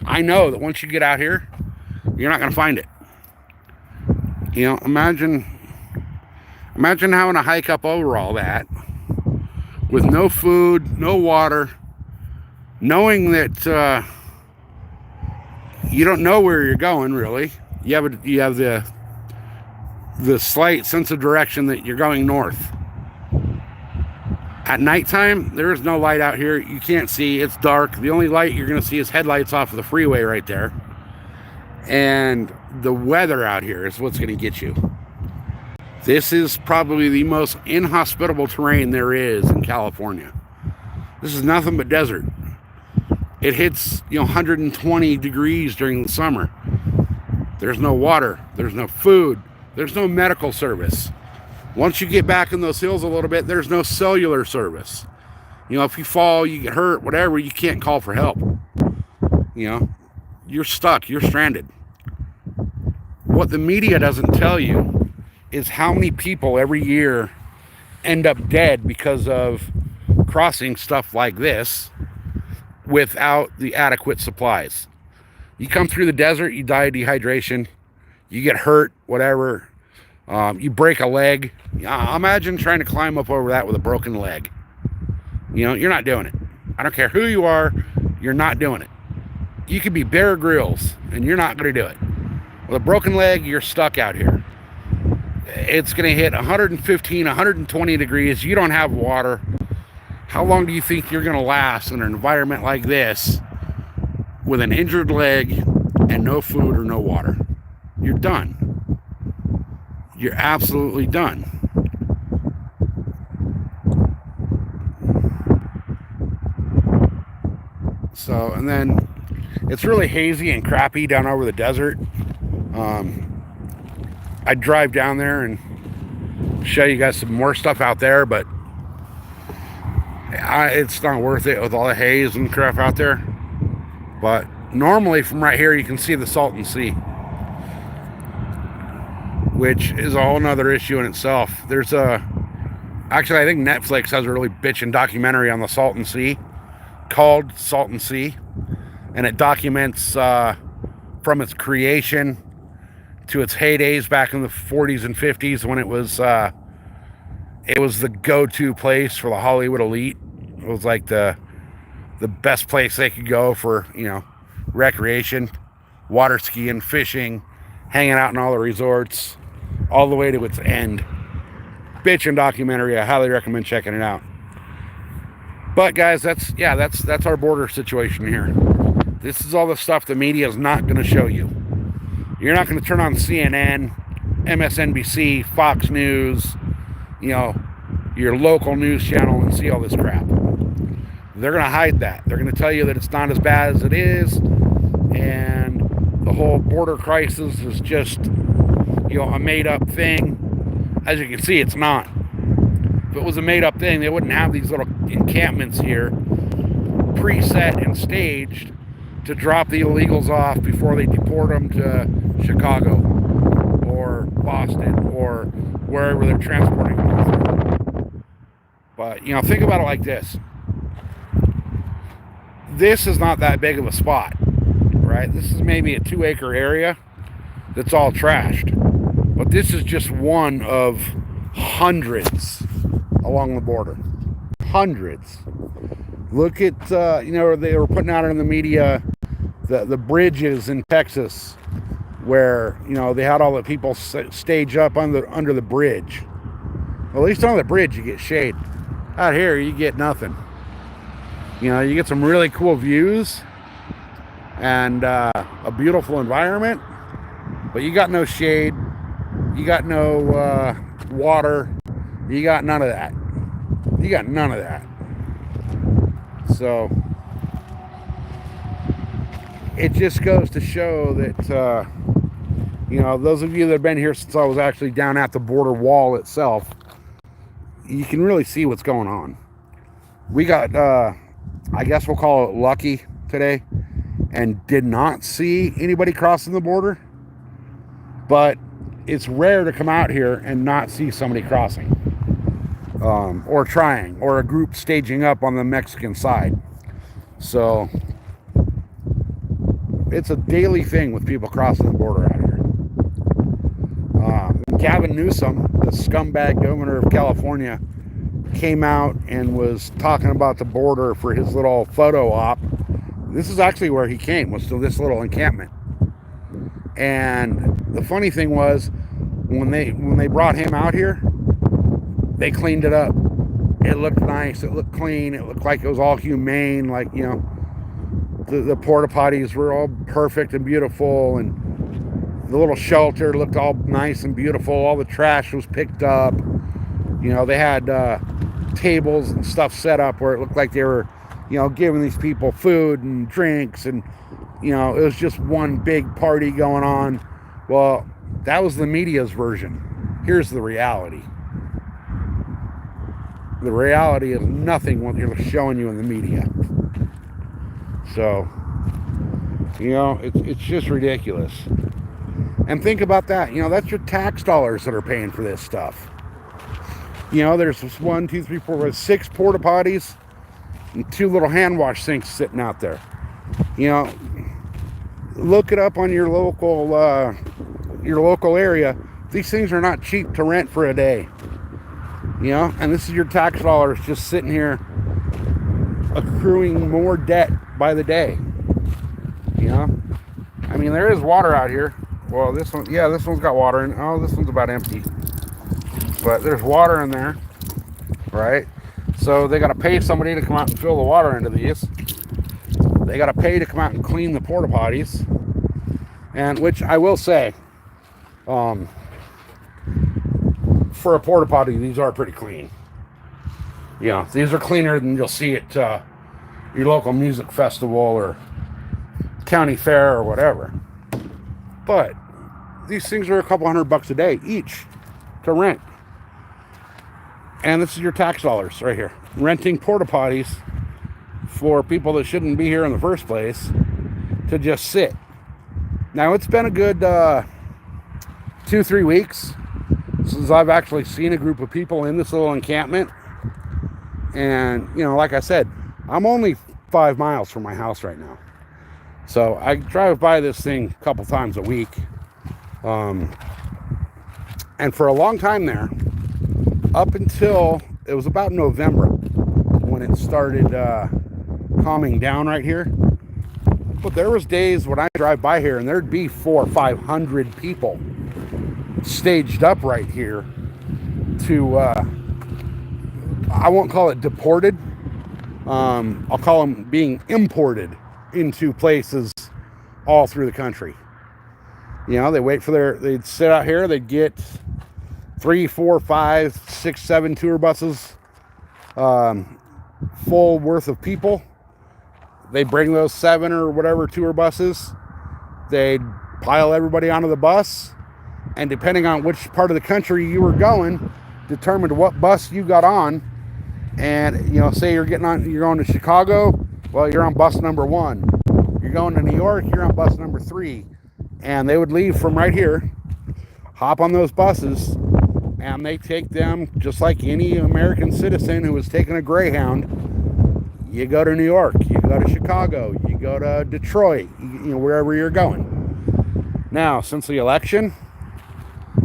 Speaker 1: I know that once you get out here, you're not going to find it. You know, imagine having to hike up over all that with no food, no water, knowing that you don't know where you're going, really. You have the slight sense of direction that you're going north. At nighttime, there is no light out here. You can't see. It's dark. The only light you're going to see is headlights off of the freeway right there. And the weather out here is what's going to get you. This is probably the most inhospitable terrain there is in California. This is nothing but desert. It hits, you know, 120 degrees during the summer. There's no water. There's no food. There's no medical service. Once you get back in those hills a little bit, there's no cellular service. You know, if you fall, you get hurt, whatever, you can't call for help. You know, you're stuck. You're stranded. What the media doesn't tell you is how many people every year end up dead because of crossing stuff like this without the adequate supplies. You come through the desert, you die of dehydration, you get hurt, whatever. You break a leg. Imagine trying to climb up over that with a broken leg. You're not doing it. I don't care who you are, you're not doing it. You could be Bear Grylls, and you're not going to do it. With a broken leg, you're stuck out here. It's going to hit 115, 120 degrees. You don't have water. How long do you think you're going to last in an environment like this with an injured leg and no food or no water? You're done. You're absolutely done. So, and then it's really hazy and crappy down over the desert. I'd drive down there and show you guys some more stuff out there, but it's not worth it with all the haze and crap out there. But normally from right here you can see the Salton Sea, which is a whole nother issue in itself. Actually, I think Netflix has a really bitchin' documentary on the Salton Sea called Salton Sea, and it documents from its creation to its heydays back in the 40s and 50s when it was the go-to place for the Hollywood elite. It was like the best place they could go for, recreation, water skiing, fishing, hanging out in all the resorts, all the way to its end. Bitchin' documentary. I highly recommend checking it out. But guys, that's our border situation here. This is all the stuff the media is not going to show you. You're not going to turn on CNN, MSNBC, Fox News, your local news channel and see all this crap. They're going to hide that. They're going to tell you that it's not as bad as it is, and the whole border crisis is just, a made-up thing. As you can see, it's not. If it was a made-up thing, they wouldn't have these little encampments here, preset and staged to drop the illegals off before they deport them to Chicago or Boston or wherever they're transporting them. But, think about it like this. This is not that big of a spot, right? This is maybe a 2-acre area that's all trashed. But this is just one of hundreds along the border. Hundreds. Look at, they were putting out in the media the bridges in Texas where, they had all the people stage up under the bridge. Well, at least on the bridge you get shade. Out here you get nothing. You get some really cool views and a beautiful environment, but you got no shade, you got no water, you got none of that. You got none of that. So it just goes to show that, those of you that have been here since I was actually down at the border wall itself, you can really see what's going on. We got, I guess we'll call it lucky today, and did not see anybody crossing the border. But it's rare to come out here and not see somebody crossing. Or trying, or a group staging up on the Mexican side. So it's a daily thing with people crossing the border out here. Gavin Newsom, the scumbag governor of California, came out and was talking about the border for his little photo op. This is actually where he came, was to this little encampment. And the funny thing was, when they brought him out here, they cleaned it up. It looked nice. It looked clean. It looked like it was all humane. Like, the porta potties were all perfect and beautiful, and the little shelter looked all nice and beautiful. All the trash was picked up. They had tables and stuff set up where it looked like they were, giving these people food and drinks, and it was just one big party going on. Well, that was the media's version. Here's the reality. The reality is nothing what they're showing you in the media. So, it's just ridiculous. And think about that. That's your tax dollars that are paying for this stuff. There's 1, 2, 3, 4, 5, 6 porta potties and 2 little hand wash sinks sitting out there. Look it up on your local area. These things are not cheap to rent for a day. You know, and this is your tax dollars just sitting here accruing more debt by the day. You know, I mean, there is water out here. Well, this one, yeah, this one's got water in. Oh, this one's about empty. But there's water in there, right? So they got to pay somebody to come out and fill the water into these. They got to pay to come out and clean the porta potties. And which I will say, for a porta potty, these are pretty clean. You know, these are cleaner than you'll see at your local music festival or county fair or whatever. But these things are a couple $100 a day each to rent. And this is your tax dollars right here. Renting porta potties for people that shouldn't be here in the first place to just sit. Now, it's been a good 2-3 weeks since I've actually seen a group of people in this little encampment. And, you know, like I said, I'm only 5 miles from my house right now. So I drive by this thing a couple times a week. And for a long time there, up until it was about November when it started calming down right here. But there was days when I drive by here and there'd be 400 or 500 people staged up right here to, I won't call it deported. I'll call them being imported into places all through the country. You know, they wait for they'd sit out here, they'd get 3, 4, 5, 6, 7 tour buses full worth of people. They bring those 7 or whatever tour buses. They'd pile everybody onto the bus, and depending on which part of the country you were going, determined what bus you got on. And, you know, say you're going to Chicago, well, you're on bus number 1. You're going to New York, you're on bus number 3. And they would leave from right here, hop on those buses, and they take them just like any American citizen who was taking a Greyhound. You go to New York, you go to Chicago, you go to Detroit, you know, wherever you're going. Now, since the election,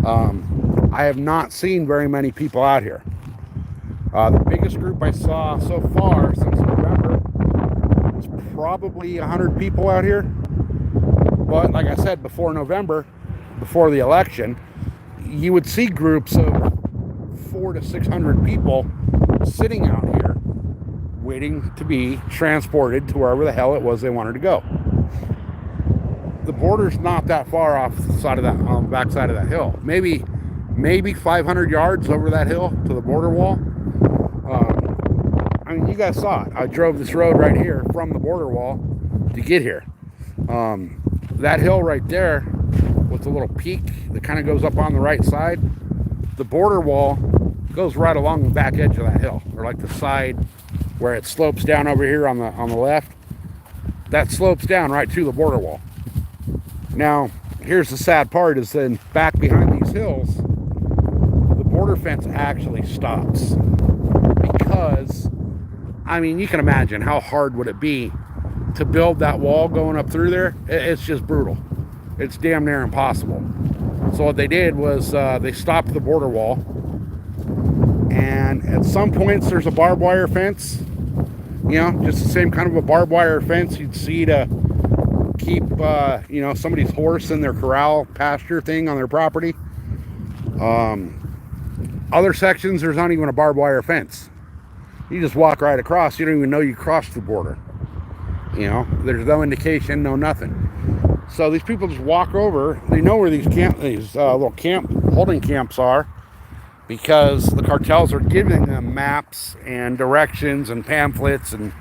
Speaker 1: I have not seen very many people out here. The biggest group I saw so far since November was probably 100 people out here. But like I said, before November, before the election, you would see groups of 400 to 600 people sitting out here waiting to be transported to wherever the hell it was they wanted to go. The border's not that far off the side of that, on the back side of that hill. Maybe 500 yards over that hill to the border wall. I mean, you guys saw it. I drove this road right here from the border wall to get here. That hill right there with the little peak that kind of goes up on the right side, the border wall goes right along the back edge of that hill, or like the side where it slopes down over here on the left. That slopes down right to the border wall. Now, here's the sad part, is then back behind these hills, the border fence actually stops. Because, I mean, you can imagine how hard would it be to build that wall going up through there. It's just brutal. It's damn near impossible. So what they did was they stopped the border wall, and at some points there's a barbed wire fence, you know, just the same kind of a barbed wire fence you'd see to keep you know, somebody's horse in their corral pasture thing on their property. Other sections there's not even a barbed wire fence. You just walk right across. You don't even know you crossed the border. You know, there's no indication, no nothing. So these people just walk over. They know where these little holding camps are, because the cartels are giving them maps and directions and pamphlets, and,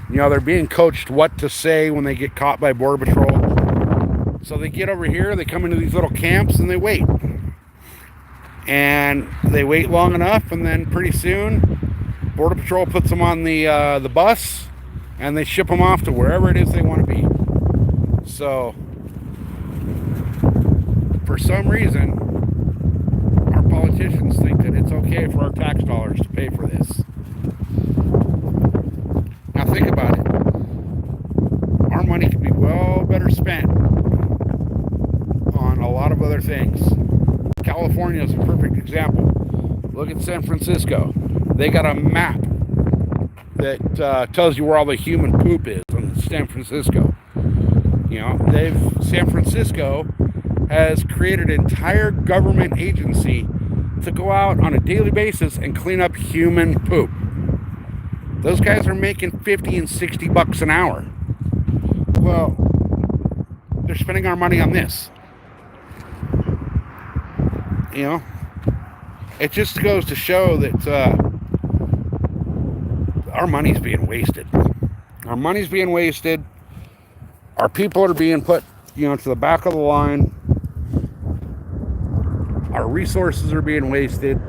Speaker 1: you know, they're being coached what to say when they get caught by Border Patrol. So they get over here, they come into these little camps, and they wait. And they wait long enough, and then pretty soon Border Patrol puts them on the bus, and they ship them off to wherever it is they want to be. So, for some reason, our politicians think that it's okay for our tax dollars to pay for this. Now think about it. Our money could be well better spent on a lot of other things. California California is a perfect example. Look at San Francisco. They got a map that tells you where all the human poop is in San Francisco. San Francisco has created an entire government agency to go out on a daily basis and clean up human poop. Those guys are making $50 and $60 an hour. Well, they're spending our money on this. It just goes to show that our money's being wasted. Our money's being wasted. Our people are being put, to the back of the line. Our resources are being wasted.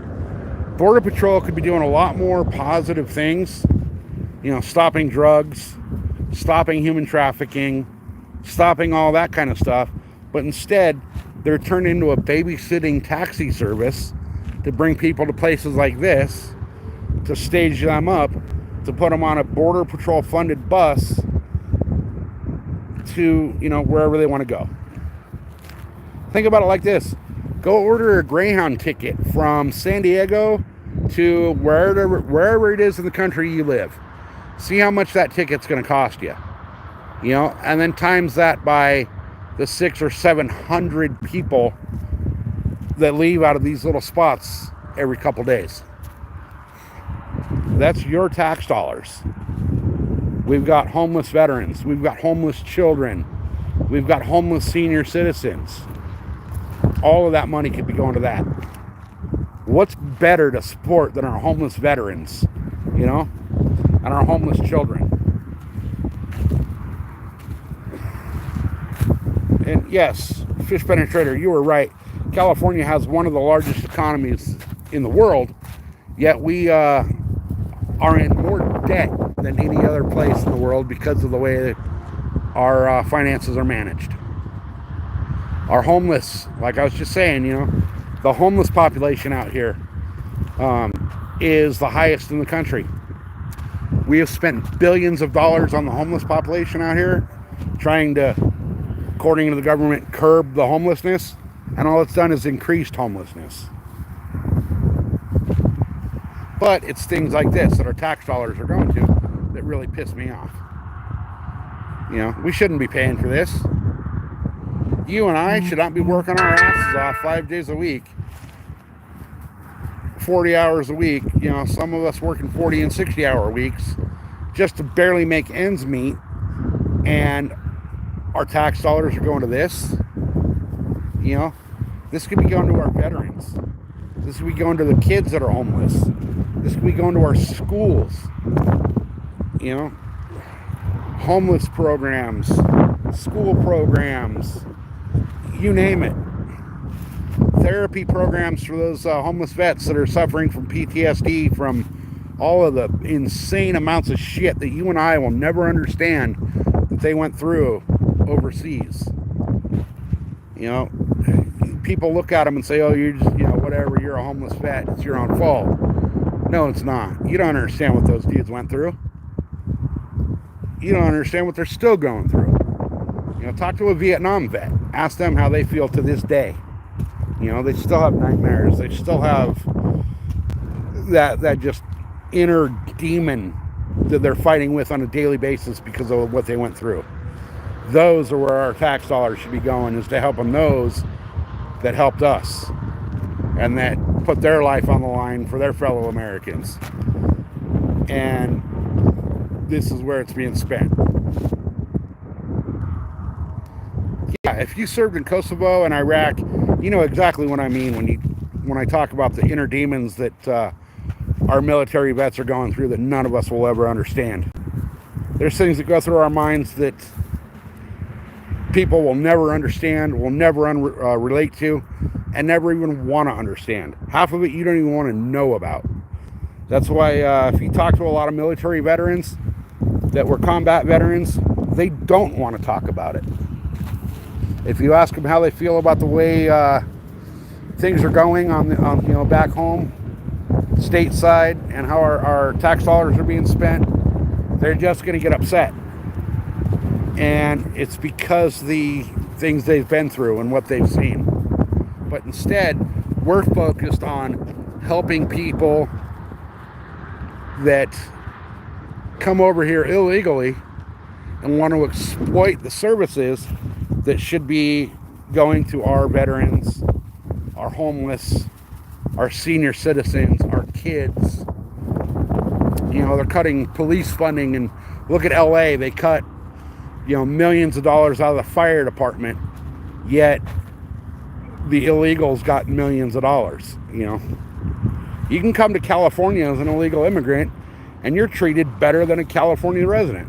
Speaker 1: Border Patrol could be doing a lot more positive things. Stopping drugs, stopping human trafficking, stopping all that kind of stuff. But instead, they're turned into a babysitting taxi service to bring people to places like this, to stage them up, to put them on a Border Patrol funded bus to, wherever they want to go. Think about it like this. Go order a Greyhound ticket from San Diego to wherever it is in the country you live. See how much that ticket's going to cost you. And then times that by the 600 or 700 people that leave out of these little spots every couple days. That's your tax dollars. We've got homeless veterans. We've got homeless children. We've got homeless senior citizens. All of that money could be going to that. What's better to support than our homeless veterans, and our homeless children? And yes, Fish Penetrator, you were right. California has one of the largest economies in the world, yet we are in more debt than any other place in the world because of the way our finances are managed. Our homeless, like I was just saying, the homeless population out here is the highest in the country. We have spent billions of dollars on the homeless population out here, trying to, according to the government, curb the homelessness, and all it's done is increased homelessness. But it's things like this that our tax dollars are going to that really piss me off. We shouldn't be paying for this. You and I should not be working our asses off 5 days a week, 40 hours a week. Some of us working 40 and 60-hour weeks just to barely make ends meet, and our tax dollars are going to this. This could be going to our veterans. This could be going to the kids that are homeless. This could be going to our schools. Homeless programs, school programs, you name it. Therapy programs for those homeless vets that are suffering from PTSD from all of the insane amounts of shit that you and I will never understand that they went through overseas. People look at them and say, oh, you're just, whatever, you're a homeless vet, it's your own fault. No, it's not. You don't understand what those dudes went through. You don't understand what they're still going through. Talk to a Vietnam vet. Ask them how they feel to this day. They still have nightmares. They still have that just inner demon that they're fighting with on a daily basis because of what they went through. Those are where our tax dollars should be going, is to helping those that helped us and that put their life on the line for their fellow Americans. And this is where it's being spent. Yeah, if you served in Kosovo and Iraq, you know exactly what I mean when I talk about the inner demons that our military vets are going through that none of us will ever understand. There's things that go through our minds that people will never understand, will never relate to, and never even want to understand. Half of it you don't even want to know about. That's why if you talk to a lot of military veterans that were combat veterans, they don't want to talk about it. If you ask them how they feel about the way things are going on back home, stateside, and how our tax dollars are being spent, they're just going to get upset. And it's because the things they've been through and what they've seen. But instead, we're focused on helping people that come over here illegally and want to exploit the services that should be going to our veterans, our homeless, our senior citizens, our kids. You know, they're cutting police funding, and look at LA, they cut, you know, millions of dollars out of the fire department, yet the illegals got millions of dollars. You know, you can come to California as an illegal immigrant and you're treated better than a California resident,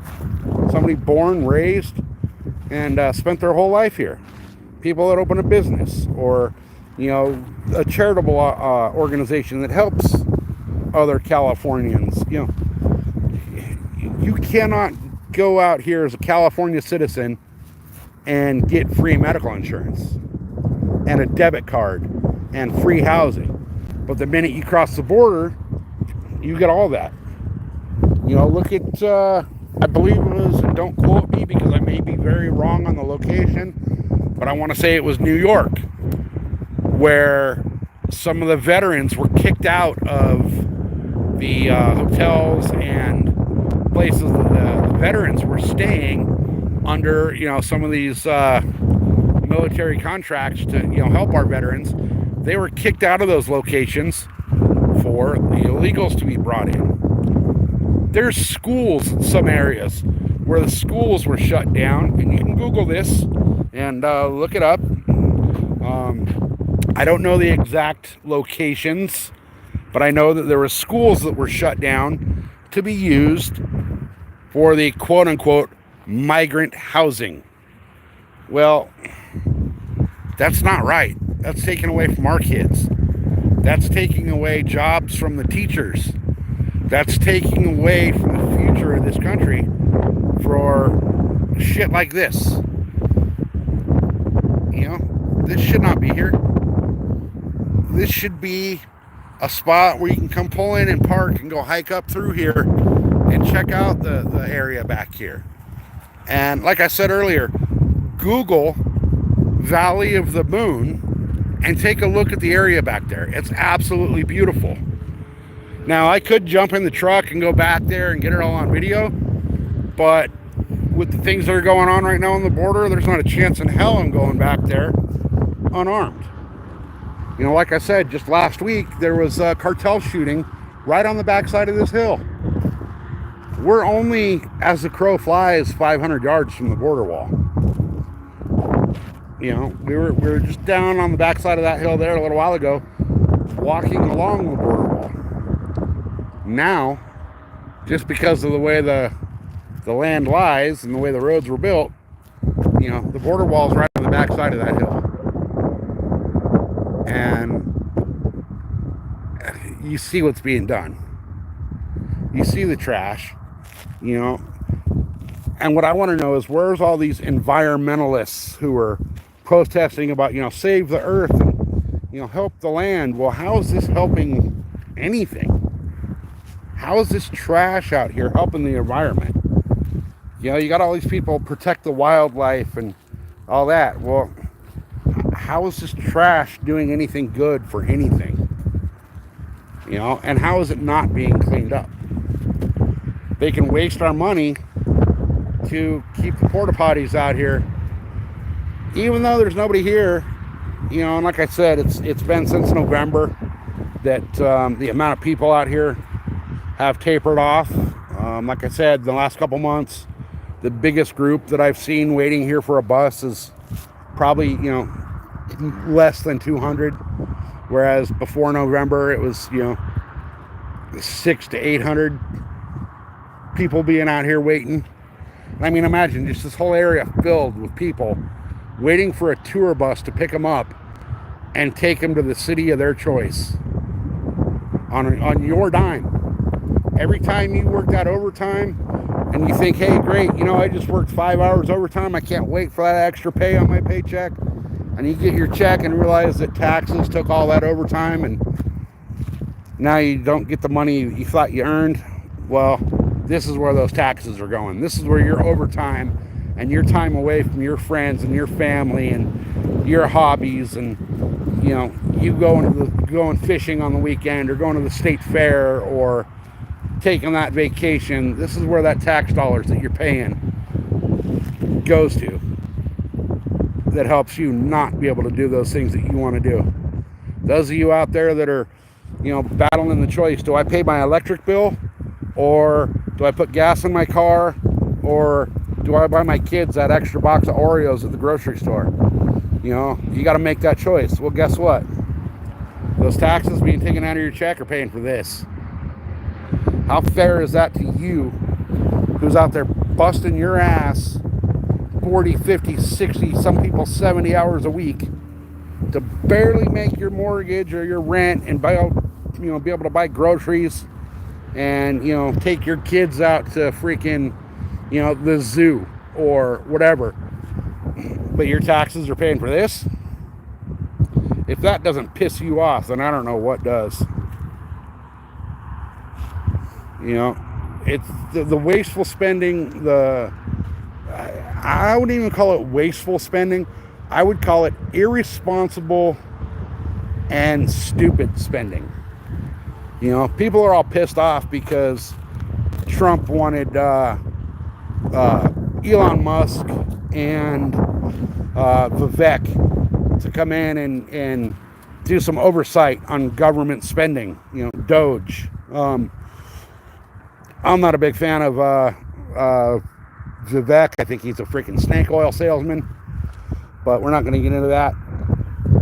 Speaker 1: somebody born, raised, and spent their whole life here. People that open a business, or, you know, a charitable organization that helps other Californians. You know, you cannot go out here as a California citizen and get free medical insurance and a debit card and free housing, but the minute you cross the border, you get all that. You know, look at I believe it was, and don't quote me because I may be very wrong on the location, but I want to say it was New York, where some of the veterans were kicked out of the hotels and places that the veterans were staying under, you know, some of these military contracts to, you know, help our veterans. They were kicked out of those locations for the illegals to be brought in. There's schools in some areas where the schools were shut down, and you can Google this and look it up. I don't know the exact locations, but I know that there were schools that were shut down to be used for the quote-unquote migrant housing. Well, that's not right. That's taken away from our kids. That's taking away jobs from the teachers. That's taking away from the future of this country for shit like this. You know, this should not be here. This should be a spot where you can come pull in and park and go hike up through here and check out the area back here. And like I said earlier, Google Valley of the Moon and take a look at the area back there. It's absolutely beautiful. Now, I could jump in the truck and go back there and get it all on video, but with the things that are going on right now on the border, there's not a chance in hell I'm going back there unarmed. You know, like I said, just last week, there was a cartel shooting right on the backside of this hill. We're only, as the crow flies, 500 yards from the border wall. You know, we were just down on the backside of that hill there a little while ago, walking along the border wall. Now, just because of the way the land lies and the way the roads were built, you know, the border wall is right on the backside of that hill. And you see what's being done. You see the trash, you know. And what I want to know is, where's all these environmentalists who are protesting about, you know, save the earth and, you know, help the land? Well, how is this helping anything? How is this trash out here helping the environment? You know, you got all these people protect the wildlife and all that. Well, how is this trash doing anything good for anything? You know, and how is it not being cleaned up? They can waste our money to keep the porta potties out here, even though there's nobody here. You know, and like I said, it's been since November that the amount of people out here have tapered off. Like I said, in the last couple months, the biggest group that I've seen waiting here for a bus is probably, you know, less than 200, whereas before November it was, you know, 600 to 800 people being out here waiting. I mean, imagine just this whole area filled with people waiting for a tour bus to pick them up and take them to the city of their choice on your dime. Every time you work that overtime and you think, hey, great, you know, I just worked 5 hours overtime, I can't wait for that extra pay on my paycheck, and you get your check and realize that taxes took all that overtime and now you don't get the money you thought you earned. Well, this is where those taxes are going. This is where your overtime and your time away from your friends and your family and your hobbies and you know, you going fishing on the weekend or going to the state fair or taking that vacation. This is where that tax dollars that you're paying goes to. That helps you not be able to do those things that you want to do. Those of you out there that are, you know, battling the choice, do I pay my electric bill, or do I put gas in my car, or do I buy my kids that extra box of Oreos at the grocery store? You know, you got to make that choice. Well, guess what? Those taxes being taken out of your check are paying for this. How fair is that to you, who's out there busting your ass 40, 50, 60, some people 70 hours a week to barely make your mortgage or your rent and buy, you know, be able to buy groceries and, you know, take your kids out to freaking, you know, the zoo or whatever. But your taxes are paying for this? If that doesn't piss you off, then I don't know what does. You know, it's the wasteful spending, I wouldn't even call it wasteful spending. I would call it irresponsible and stupid spending. You know, people are all pissed off because Trump wanted Elon Musk and Vivek to come in and do some oversight on government spending, you know, Doge. I'm not a big fan of Vivek. I think he's a freaking snake oil salesman, but we're not going to get into that.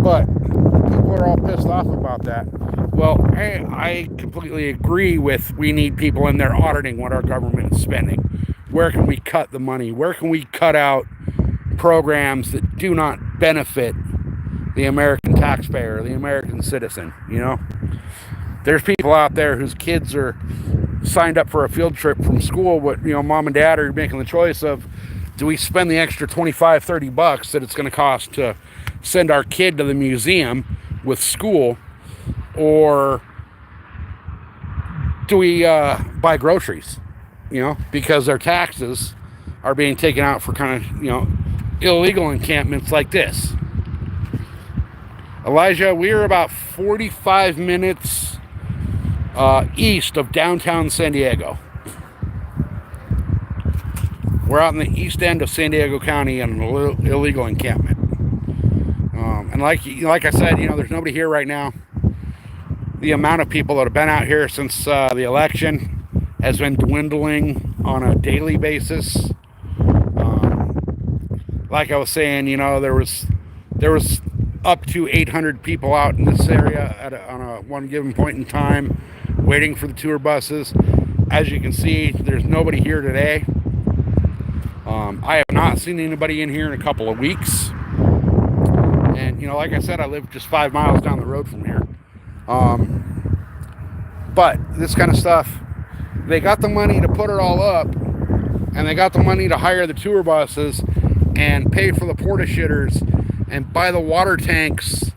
Speaker 1: But people are all pissed off about that. Well, I completely agree with, we need people in there auditing what our government is spending. Where can we cut the money? Where can we cut out programs that do not benefit the American taxpayer, the American citizen? You know, there's people out there whose kids are signed up for a field trip from school, but, you know, mom and dad are making the choice of, do we spend the extra 25, 30 bucks that it's going to cost to send our kid to the museum with school, or do we buy groceries, you know, because their taxes are being taken out for kind of, you know, illegal encampments like this. Elijah, we are about 45 minutes east of downtown San Diego. We're out in the east end of San Diego County in an illegal encampment. And like I said, you know, there's nobody here right now. The amount of people that have been out here since the election has been dwindling on a daily basis. Like I was saying, you know, there was up to 800 people out in this area on a one given point in time, waiting for the tour buses. As you can see, there's nobody here today. I have not seen anybody in here in a couple of weeks. And, you know, like I said, I live just 5 miles down the road from here. But this kind of stuff, they got the money to put it all up, and they got the money to hire the tour buses and pay for the porta shitters and buy the water tanks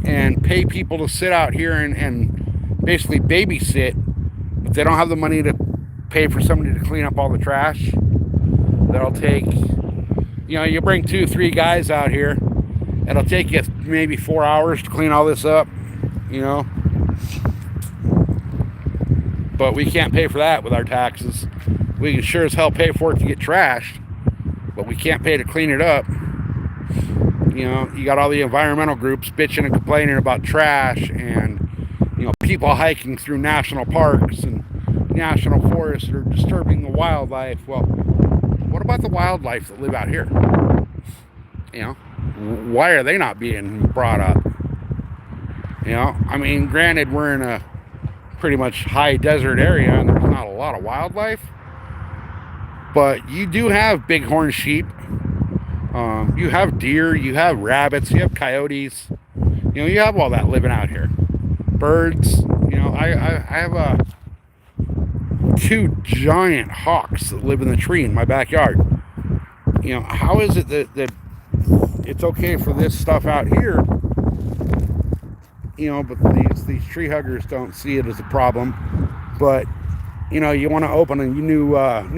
Speaker 1: and pay people to sit out here and basically babysit, but they don't have the money to pay for somebody to clean up all the trash. That'll take, you know, you bring 2-3 guys out here, it'll take you maybe 4 hours to clean all this up, you know. But we can't pay for that with our taxes. We can sure as hell pay for it to get trashed, but we can't pay to clean it up. You know, you got all the environmental groups bitching and complaining about trash, and, you know, people hiking through national parks and national forests that are disturbing the wildlife. Well, what about the wildlife that live out here? You know, why are they not being brought up? You know, I mean, granted, we're in a pretty much high desert area and there's not a lot of wildlife, but you do have bighorn sheep, you have deer, you have rabbits, you have coyotes, you know, you have all that living out here. Birds, you know, I have 2 giant hawks that live in the tree in my backyard. You know, how is it that it's okay for this stuff out here, you know, but these tree huggers don't see it as a problem? But, you know, you want to open a new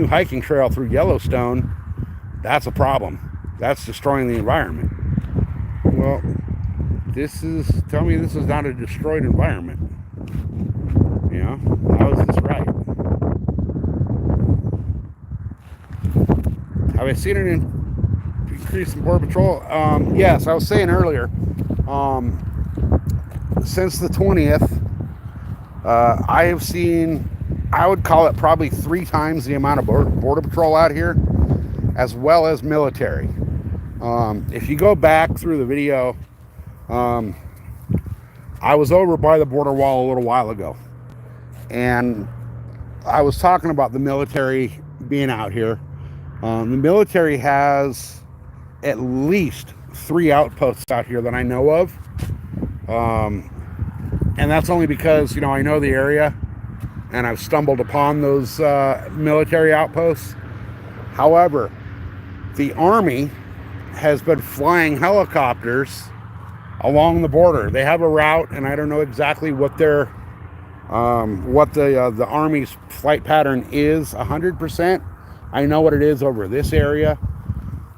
Speaker 1: hiking trail through Yellowstone, that's a problem. That's destroying the environment. Well, tell me this is not a destroyed environment. You know, how is this right? Have I seen an increase in Border Patrol? Yes, I was saying earlier, since the 20th, I have seen, I would call it probably 3 times the amount of Border Patrol out here, as well as military. If you go back through the video, I was over by the border wall a little while ago, and I was talking about the military being out here. The military has at least 3 outposts out here that I know of. And that's only because, you know, I know the area and I've stumbled upon those military outposts. However, the Army has been flying helicopters along the border. They have a route, and I don't know exactly what their the Army's flight pattern is 100%. I know what it is over this area,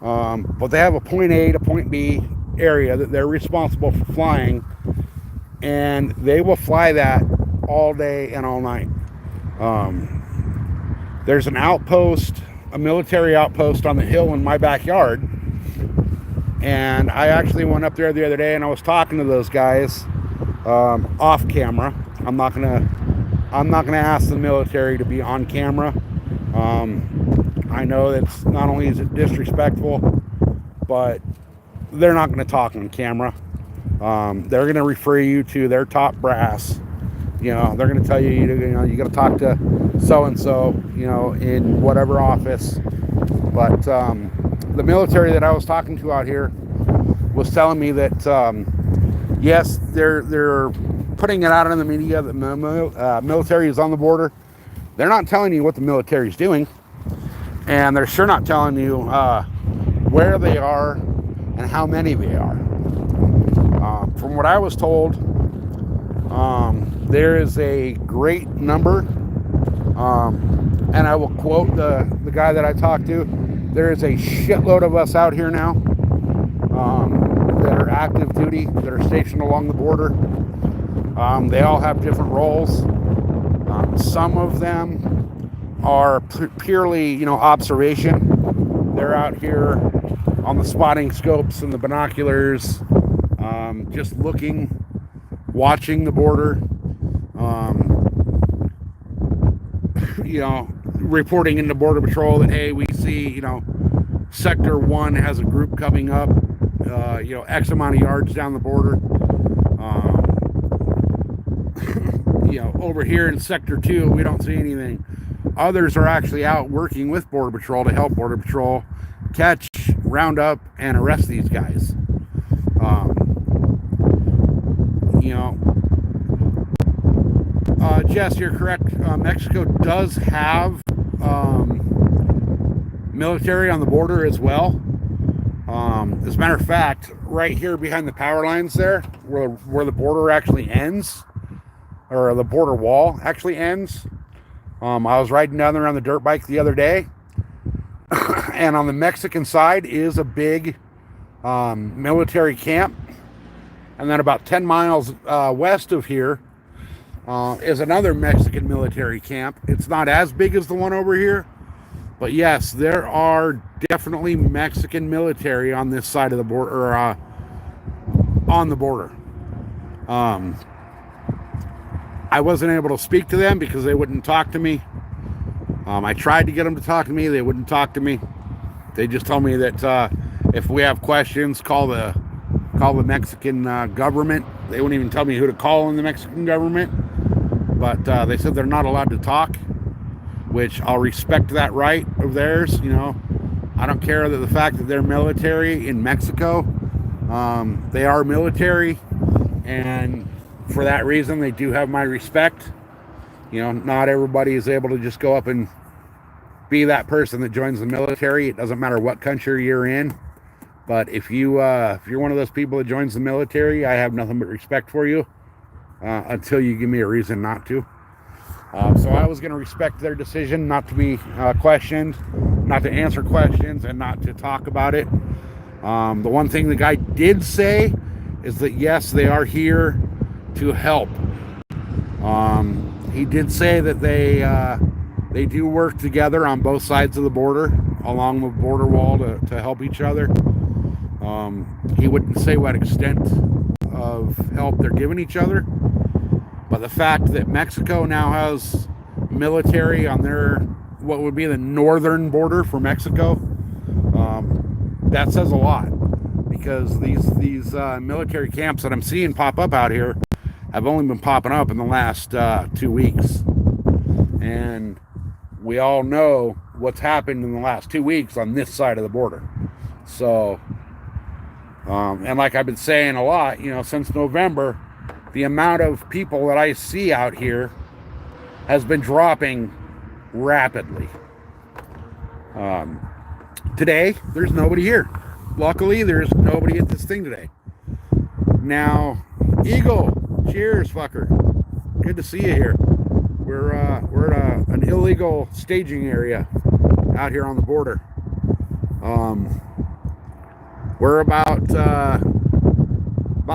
Speaker 1: but they have a point A to point B area that they're responsible for flying, and they will fly that all day and all night. There's an outpost, a military outpost on the hill in my backyard, and I actually went up there the other day and I was talking to those guys off camera. I'm not gonna ask the military to be on camera. I know that's not only is it disrespectful, but they're not going to talk on camera. They're going to refer you to their top brass. You know, they're going to tell you, you got to talk to so-and-so, you know, in whatever office. But the military that I was talking to out here was telling me that, yes, they're putting it out in the media that the military is on the border. They're not telling you what the military is doing. And they're sure not telling you where they are and how many they are. From what I was told, there is a great number, and I will quote the guy that I talked to. There is a shitload of us out here now that are active duty, that are stationed along the border. They all have different roles. Some of them are purely, you know, observation. They're out here on the spotting scopes and the binoculars, just looking, watching the border, you know, reporting into Border Patrol that, hey, we see, you know, Sector 1 has a group coming up, you know, X amount of yards down the border. You know, over here in Sector 2, we don't see anything. Others are actually out working with Border Patrol to help Border Patrol catch, round up, and arrest these guys. You know, Jess, you're correct. Mexico does have military on the border as well. As a matter of fact, right here behind the power lines there, where the border actually ends, or the border wall actually ends. I was riding down there on the dirt bike the other day, and on the Mexican side is a big military camp, and then about 10 miles west of here is another Mexican military camp. It's not as big as the one over here, but yes, there are definitely Mexican military on this side of the border, or on the border. I wasn't able to speak to them because they wouldn't talk to me. I tried to get them to talk to me. They wouldn't talk to me. They just told me that if we have questions, call the Mexican government. They wouldn't even tell me who to call in the Mexican government. But they said they're not allowed to talk, which I'll respect that right of theirs. You know, I don't care that the fact that they're military in Mexico. They are military, and for that reason, they do have my respect. You know, not everybody is able to just go up and be that person that joins the military. It doesn't matter what country you're in. But if you're one of those people that joins the military, I have nothing but respect for you until you give me a reason not to. So I was going to respect their decision not to be questioned, not to answer questions, and not to talk about it. The one thing the guy did say is that yes, they are here to help. He did say that they do work together on both sides of the border, along the border wall to help each other. He wouldn't say what extent of help they're giving each other, but the fact that Mexico now has military on their, what would be the northern border for Mexico, that says a lot, because these military camps that I'm seeing pop up out here have only been popping up in the last 2 weeks, and we all know what's happened in the last 2 weeks on this side of the border. So and like I've been saying a lot, since November, the amount of people that I see out here has been dropping rapidly. Today, there's nobody here. Luckily, there's nobody at this thing today. Now, Eagle, cheers, fucker. Good to see you here. We're at an illegal staging area out here on the border. We're about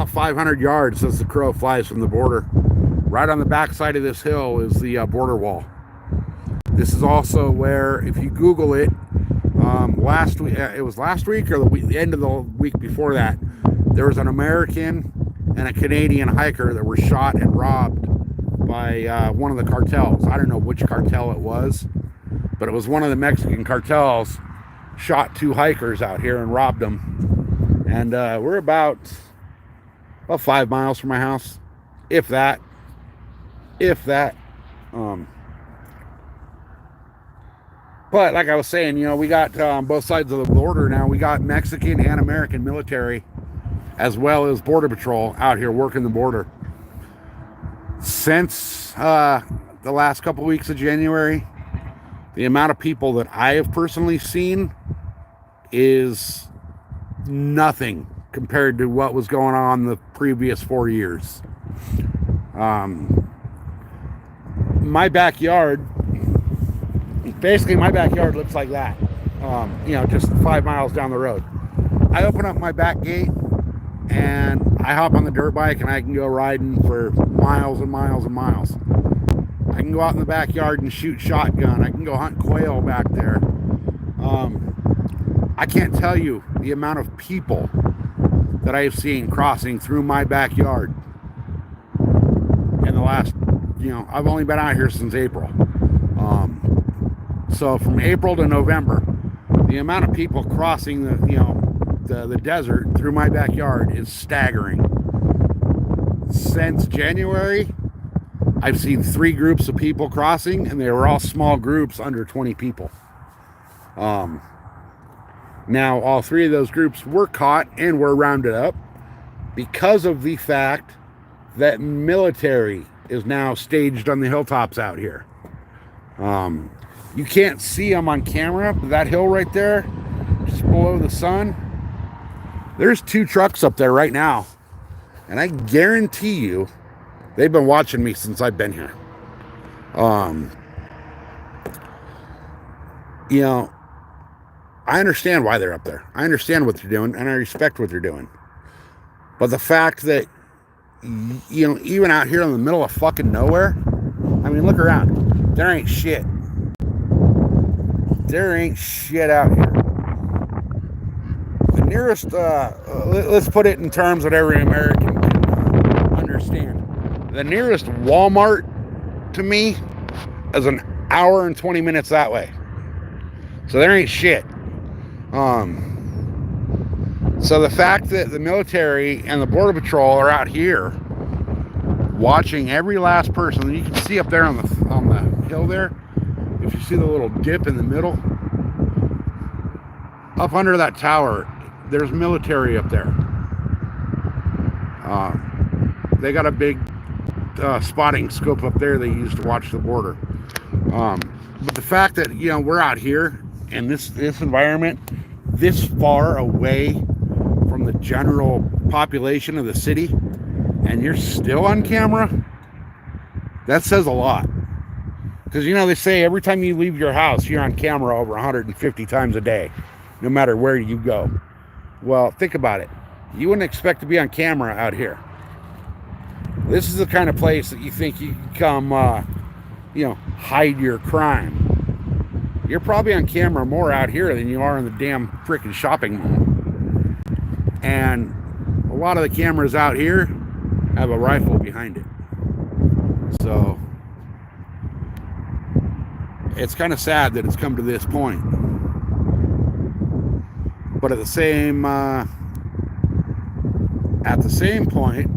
Speaker 1: 500 yards as the crow flies from the border. Right on the back side of this hill is the border wall. This is also where, if you Google it, last week, it was last week or the end of the week before that, there was an American and a Canadian hiker that were shot and robbed by one of the cartels. I don't know which cartel it was, but it was one of the Mexican cartels shot 2 hikers out here and robbed them. And we're about 5 miles from my house, if that. But like I was saying, we got on both sides of the border now. We got Mexican and American military, as well as Border Patrol out here working the border. Since the last couple weeks of January, the amount of people that I have personally seen is nothing compared to what was going on the previous 4 years. My backyard looks like that. Just 5 miles down the road. I open up my back gate and I hop on the dirt bike and I can go riding for miles and miles and miles. I can go out in the backyard and shoot shotgun. I can go hunt quail back there. I can't tell you the amount of people that I have seen crossing through my backyard in the last, I've only been out here since April. So from April to November, the amount of people crossing the desert through my backyard is staggering. Since January, I've seen 3 groups of people crossing, and they were all small groups under 20 people. Now, all 3 of those groups were caught and were rounded up because of the fact that military is now staged on the hilltops out here. You can't see them on camera, but that hill right there, just below the sun, there's 2 trucks up there right now. And I guarantee you, they've been watching me since I've been here. I understand why they're up there. I understand what they're doing, and I respect what they're doing. But the fact that, even out here in the middle of fucking nowhere, I mean, look around. There ain't shit. There ain't shit out here. The nearest, let's put it in terms that every American can understand. The nearest Walmart to me is an hour and 20 minutes that way. So there ain't shit. So the fact that the military and the Border Patrol are out here watching every last person, you can see up there on the hill there, if you see the little dip in the middle, up under that tower, there's military up there. They got a big spotting scope up there they use to watch the border. But the fact that, we're out here in this environment, this far away from the general population of the city, and you're still on camera, that says a lot. Because, they say every time you leave your house, you're on camera over 150 times a day, no matter where you go. Well, think about it. you wouldn't expect to be on camera out here. This is the kind of place that you think you can come, hide your crime. You're probably on camera more out here than you are in the damn freaking shopping mall. And a lot of the cameras out here have a rifle behind it. So it's kind of sad that it's come to this point. But at the same point,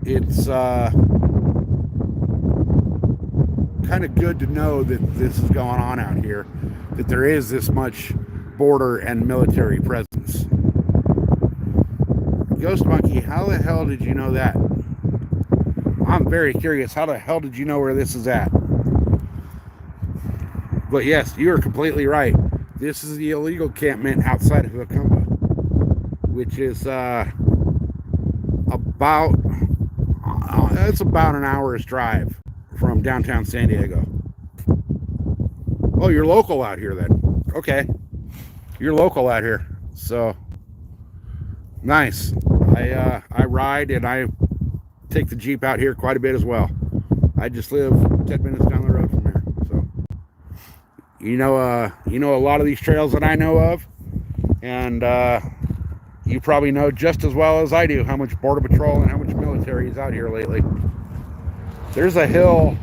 Speaker 1: it's kind of good to know that this is going on out here, that there is this much border and military presence. Ghost Monkey, how the hell did you know that? I'm very curious. How the hell did you know where this is at? But yes, you are completely right. This is the illegal encampment outside of Huacumba, which is it's about an hour's drive from downtown San Diego. Oh, you're local out here then. Okay. You're local out here. So nice. I ride and I take the Jeep out here quite a bit as well. I just live 10 minutes down the road from here. So you know a lot of these trails that I know of, and you probably know just as well as I do how much Border Patrol and how much military is out here lately. There's a hill.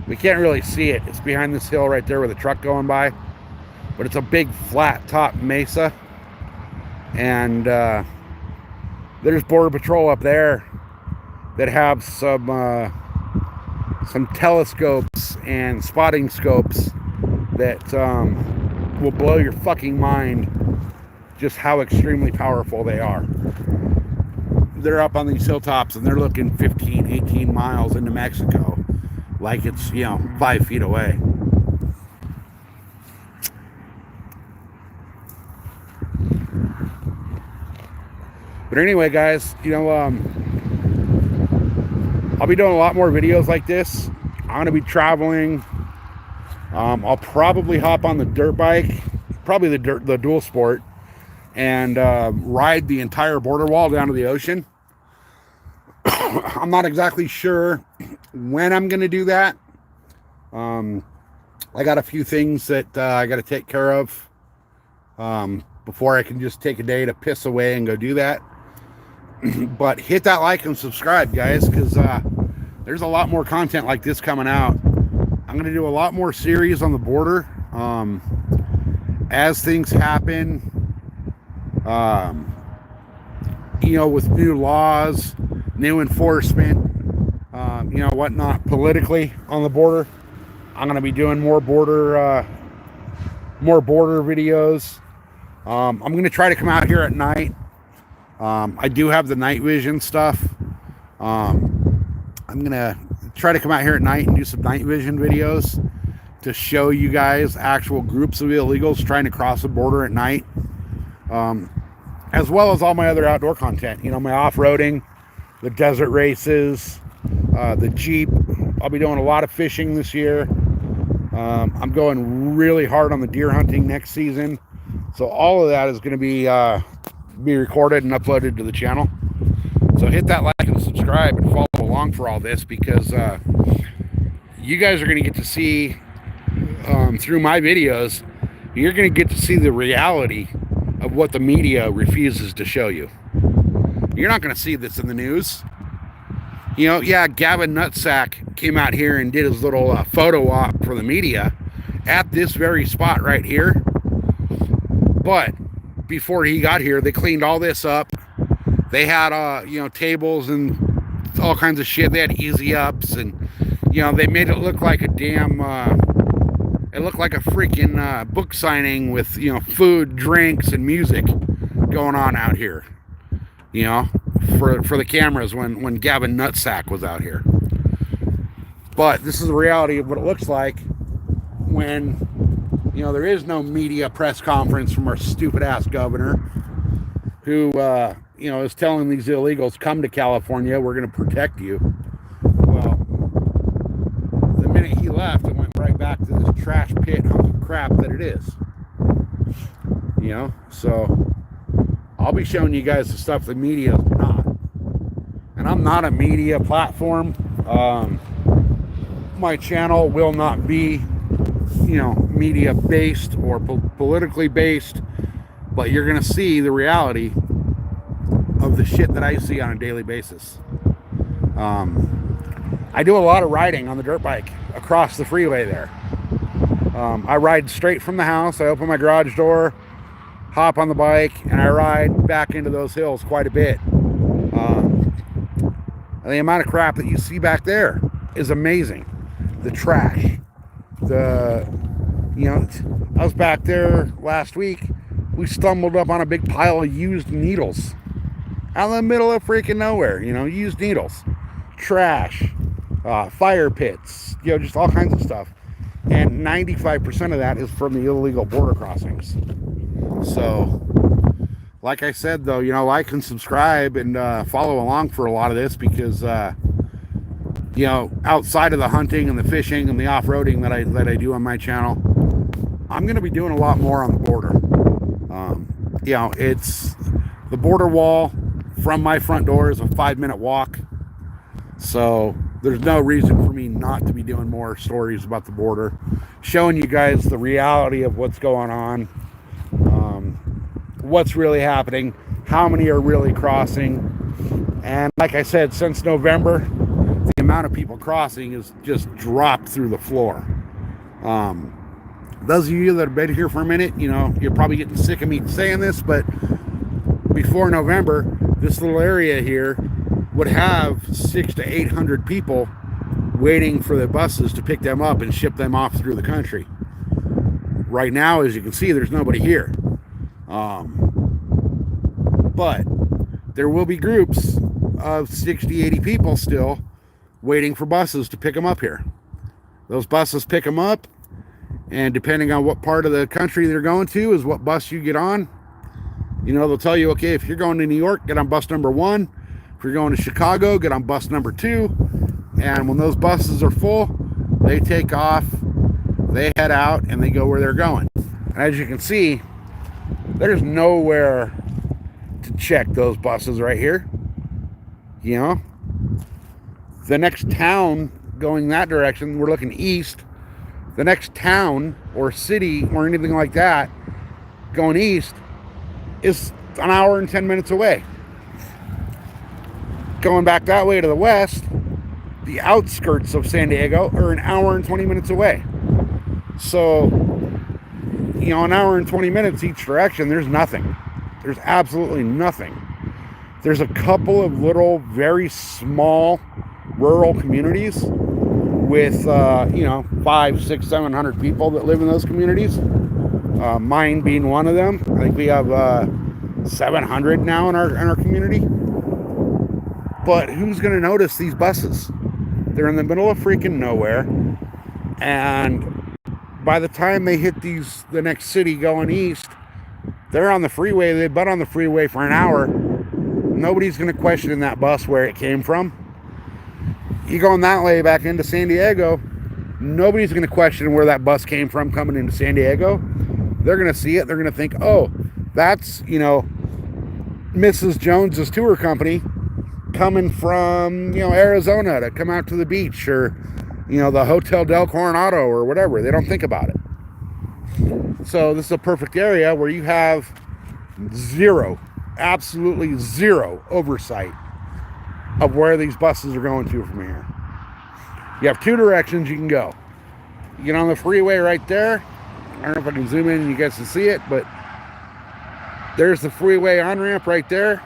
Speaker 1: We can't really see it. It's behind this hill right there with a truck going by. But it's a big flat top mesa. And there's Border Patrol up there that have some telescopes and spotting scopes that will blow your fucking mind just how extremely powerful they are. They're up on these hilltops and they're looking 15, 18 miles into Mexico like it's, 5 feet away. But anyway, guys, I'll be doing a lot more videos like this. I'm going to be traveling. I'll probably hop on the dirt bike, probably the dual sport, and ride the entire border wall down to the ocean. I'm not exactly sure when I'm going to do that. I got a few things that I got to take care of before I can just take a day to piss away and go do that. But hit that like and subscribe, guys, because there's a lot more content like this coming out. I'm going to do a lot more series on the border as things happen, with new laws, new enforcement, whatnot politically on the border. I'm going to be doing more border videos. I'm going to try to come out here at night. I do have the night vision stuff. I'm going to try to come out here at night and do some night vision videos to show you guys actual groups of illegals trying to cross the border at night. As well as all my other outdoor content, my off-roading, the desert races, the Jeep. I'll be doing a lot of fishing this year. I'm going really hard on the deer hunting next season. So all of that is going to be recorded and uploaded to the channel. So hit that like and subscribe and follow along for all this, because you guys are going to get to see through my videos, you're going to get to see the reality of what the media refuses to show you. You're not going to see this in the news. Gavin Nutsack came out here and did his little photo op for the media at this very spot right here. But before he got here, they cleaned all this up. They had, tables and all kinds of shit. They had easy ups, and, they made it look like a damn, it looked like a freaking book signing with, food, drinks, and music going on out here, for the cameras when Gavin Nutsack was out here. But this is the reality of what it looks like when, there is no media press conference from our stupid ass governor who, is telling these illegals, come to California, we're going to protect you. Well, the minute he left, it went right back to this trash pit hunk of crap that it is. So I'll be showing you guys the stuff the media is not. And I'm not a media platform. My channel will not be, media based or politically based, but you're going to see the reality of the shit that I see on a daily basis. I do a lot of riding on the dirt bike across the freeway there. I ride straight from the house. I open my garage door, hop on the bike, and I ride back into those hills quite a bit. And the amount of crap that you see back there is amazing. The trash. I was back there last week. We stumbled up on a big pile of used needles out in the middle of freaking nowhere. Used needles, trash, fire pits, just all kinds of stuff. And 95% of that is from the illegal border crossings. So, like I said, though, like and subscribe and follow along for a lot of this because, outside of the hunting and the fishing and the off-roading that I do on my channel, I'm going to be doing a lot more on the border. It's the border wall from my front door is a 5-minute walk. So there's no reason for me not to be doing more stories about the border, showing you guys the reality of what's going on, what's really happening, how many are really crossing. And like I said, since November, the amount of people crossing has just dropped through the floor. Those of you that have been here for a minute, you're probably getting sick of me saying this, but before November, this little area here would have 600 to 800 people waiting for the buses to pick them up and ship them off through the country. Right now, as you can see, there's nobody here. But there will be groups of 60, 80 people still waiting for buses to pick them up here. Those buses pick them up, and depending on what part of the country they're going to is what bus you get on. They'll tell you, okay, if you're going to New York, get on bus number 1. If you're going to Chicago, get on bus number 2. And when those buses are full, they take off, they head out, and they go where they're going. And as you can see, there's nowhere to check those buses right here. The next town going that direction, we're looking east. The next town or city or anything like that going east is an hour and 10 minutes away. Going back that way to the west, the outskirts of San Diego are an hour and 20 minutes away. So, an hour and 20 minutes each direction, there's nothing. There's absolutely nothing. There's a couple of little, very small rural communities with, 500, 600, 700 people that live in those communities. Mine being one of them. I think we have 700 now in our community. But who's going to notice these buses? They're in the middle of freaking nowhere. And by the time they hit the next city going east, they're on the freeway. They've been on the freeway for an hour. Nobody's going to question in that bus where it came from. You going that way back into San Diego, nobody's going to question where that bus came from coming into San Diego. They're going to see it. They're going to think, oh, that's, Mrs. Jones's tour company coming from, Arizona to come out to the beach, or, the Hotel Del Coronado or whatever. They don't think about it. So this is a perfect area where you have absolutely zero oversight of where these buses are going to from here. You have 2 directions you can go. You get on the freeway right there. I don't know if I can zoom in and you guys can see it, but there's the freeway on-ramp right there.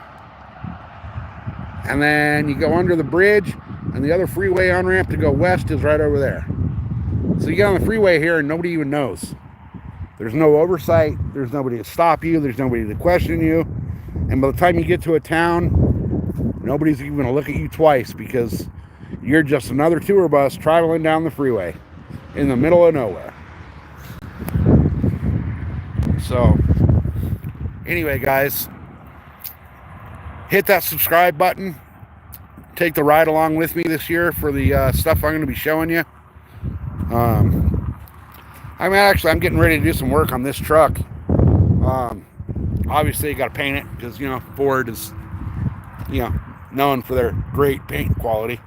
Speaker 1: And then you go under the bridge, and the other freeway on-ramp to go west is right over there. So you get on the freeway here and nobody even knows. There's no oversight. There's nobody to stop you. There's nobody to question you. And by the time you get to a town, nobody's even going to look at you twice because you're just another tour bus traveling down the freeway in the middle of nowhere. So, anyway, guys, hit that subscribe button. Take the ride along with me this year for the stuff I'm going to be showing you. I'm getting ready to do some work on this truck. Obviously, you got to paint it because, you know, Ford is, you know, known for their great paint quality.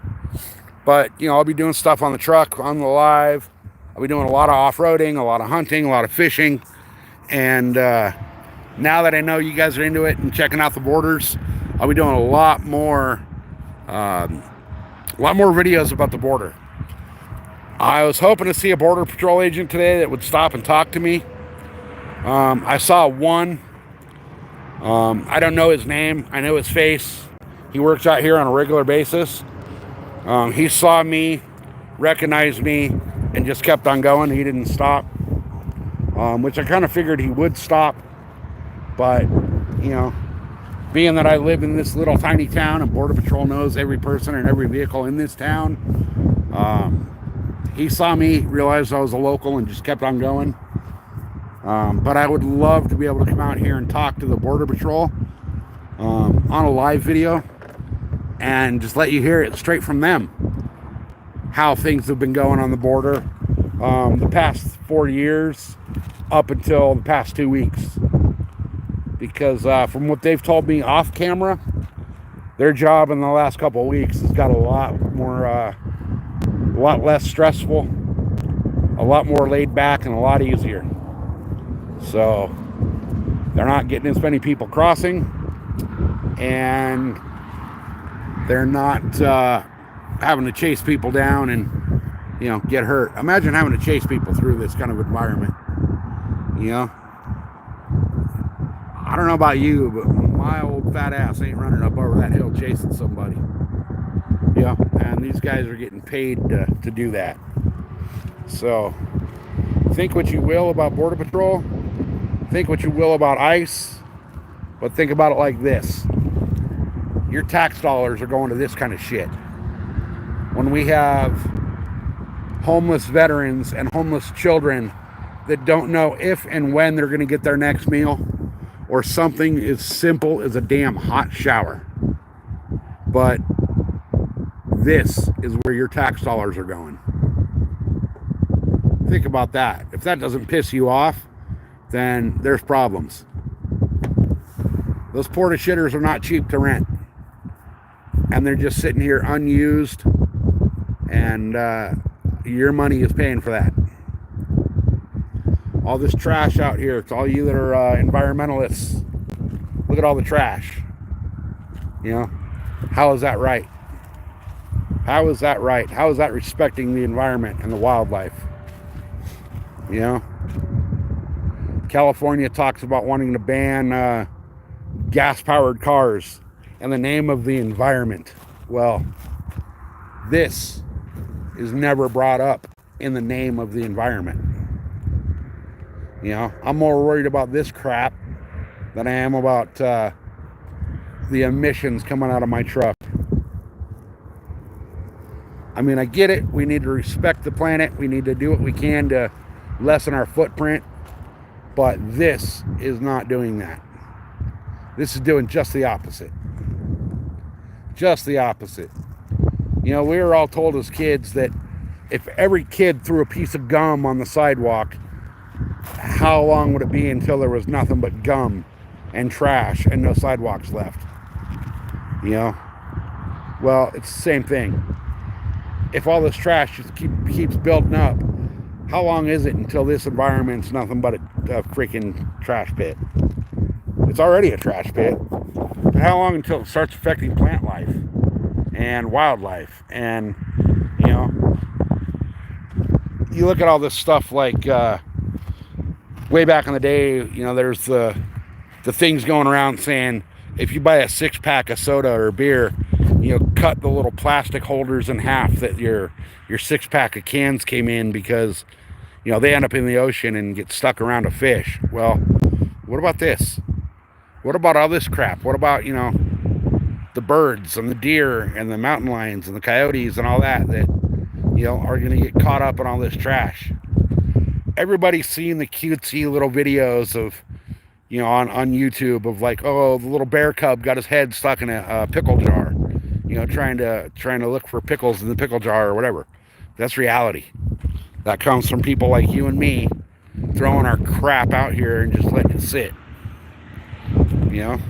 Speaker 1: But, you know, I'll be doing stuff on the truck, on the live. I'll be doing a lot of off-roading, a lot of hunting, a lot of fishing. And now that I know you guys are into it and checking out the borders, I'll be doing a lot more videos about the border. I was hoping to see a Border Patrol agent today that would stop and talk to me. I saw one. I don't know his name. I know his face. He works out here on a regular basis. He saw me, recognized me, and just kept on going. He didn't stop, which I kind of figured he would stop. But, you know, being that I live in this little tiny town and Border Patrol knows every person and every vehicle in this town, he saw me, realized I was a local, and just kept on going. But I would love to be able to come out here and talk to the Border Patrol on a live video and just let you hear it straight from them, how things have been going on the border the past 4 years up until the past 2 weeks. Because from what they've told me off camera, their job in the last couple of weeks has got a lot less stressful, a lot more laid back, and a lot easier. So they're not getting as many people crossing, and they're not having to chase people down and, you know, get hurt. Imagine having to chase people through this kind of environment. You know, I don't know about you, but my old fat ass ain't running up over that hill chasing somebody. Yeah, and these guys are getting paid to do that. So think what you will about Border Patrol, think what you will about ICE, but think about it like this. Your tax dollars are going to this kind of shit. When we have homeless veterans and homeless children that don't know if and when they're going to get their next meal, or something as simple as a damn hot shower. But this is where your tax dollars are going. Think about that. If that doesn't piss you off, then there's problems. Those porta shitters are not cheap to rent. And they're just sitting here unused, and your money is paying for that. All this trash out here, it's all you that are environmentalists. Look at all the trash. You know, how is that right? How is that right? How is that respecting the environment and the wildlife? You know, California talks about wanting to ban gas-powered cars in the name of the environment. Well, this is never brought up in the name of the environment. You know, I'm more worried about this crap than I am about the emissions coming out of my truck. I mean, I get it. We need to respect the planet. We need to do what we can to lessen our footprint. But this is not doing that. This is doing just the opposite. Just the opposite. You know, we were all told as kids that if every kid threw a piece of gum on the sidewalk, how long would it be until there was nothing but gum and trash and no sidewalks left? You know? Well, it's the same thing. If all this trash just keeps building up, how long is it until this environment's nothing but a freaking trash pit? It's already a trash pit. But how long until it starts affecting plant life and wildlife? And, you know, you look at all this stuff like way back in the day, you know, there's the things going around saying if you buy a 6-pack of soda or beer, you know, cut the little plastic holders in half that your 6-pack of cans came in, because, you know, they end up in the ocean and get stuck around a fish. Well, what about this? What about all this crap? What about, you know, the birds and the deer and the mountain lions and the coyotes and all that, you know, are going to get caught up in all this trash? Everybody's seen the cutesy little videos of, you know, on YouTube of like, oh, the little bear cub got his head stuck in a pickle jar, you know, trying to look for pickles in the pickle jar or whatever. That's reality. That comes from people like you and me throwing our crap out here and just letting it sit. You know,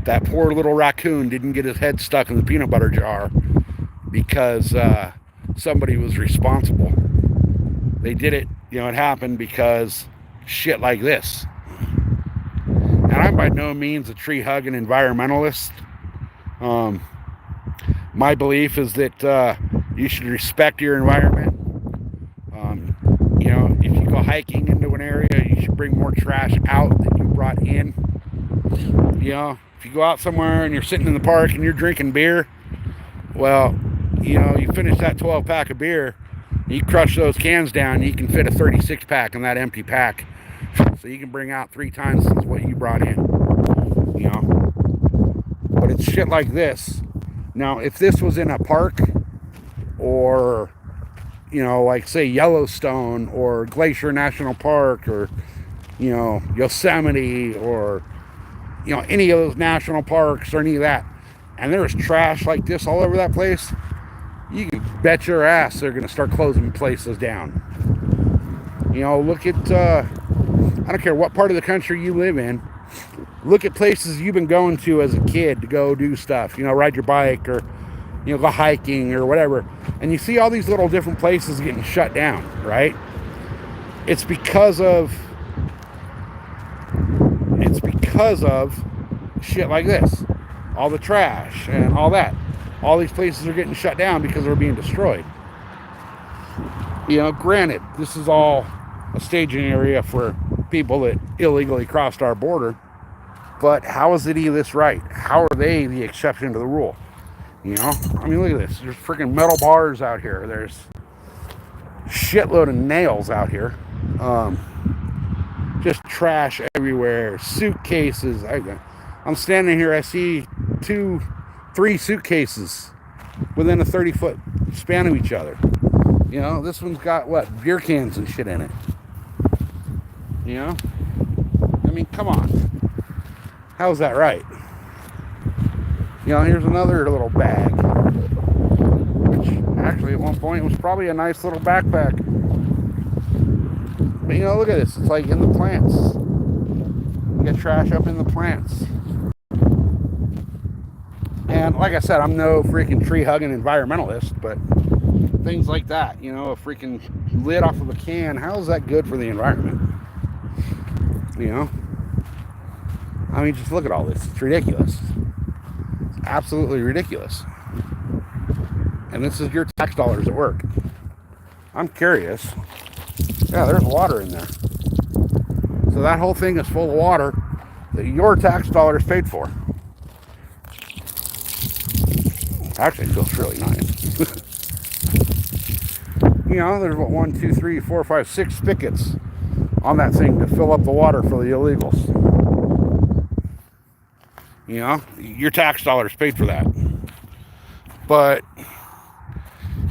Speaker 1: that poor little raccoon didn't get his head stuck in the peanut butter jar because somebody was responsible. They did it, you know, it happened because shit like this. And I'm by no means a tree hugging environmentalist. My belief is that you should respect your environment. You know, if you go hiking into an area, you should bring more trash out than you brought in. You know, if you go out somewhere and you're sitting in the park and you're drinking beer, well, you know, you finish that 12 pack of beer, you crush those cans down, you can fit a 36 pack in that empty pack. So you can bring out 3 times what you brought in. You know, but it's shit like this. Now, if this was in a park or, you know, like say Yellowstone or Glacier National Park or, you know, Yosemite or, you know, any of those national parks or any of that, and there's trash like this all over that place, you can bet your ass they're going to start closing places down. You know, look at, I don't care what part of the country you live in, look at places you've been going to as a kid to go do stuff, you know, ride your bike or, you know, go hiking or whatever. And you see all these little different places getting shut down, right? It's because of shit like this. All the trash and all that. All these places are getting shut down because they're being destroyed. You know, granted, this is all a staging area for people that illegally crossed our border. But how is it this right? How are they the exception to the rule? You know? I mean, look at this. There's freaking metal bars out here. There's shitload of nails out here. Just trash everywhere. Suitcases. I'm standing here. I see 2-3 suitcases within a 30-foot span of each other. You know, this one's got, what, beer cans and shit in it. You know? I mean, come on. How's that right? You know, here's another little bag, which actually at one point was probably a nice little backpack. But you know, look at this. It's like in the plants. You get trash up in the plants. And like I said, I'm no freaking tree hugging environmentalist, but things like that, you know, a freaking lid off of a can, how is that good for the environment? You know? I mean, just look at all this. It's ridiculous. It's absolutely ridiculous. And this is your tax dollars at work. I'm curious. Yeah, there's water in there. So that whole thing is full of water that your tax dollars paid for. Actually, it feels really nice. You know, there's what, 1, 2, 3, 4, 5, 6 spigots on that thing to fill up the water for the illegals. You know, your tax dollars paid for that. But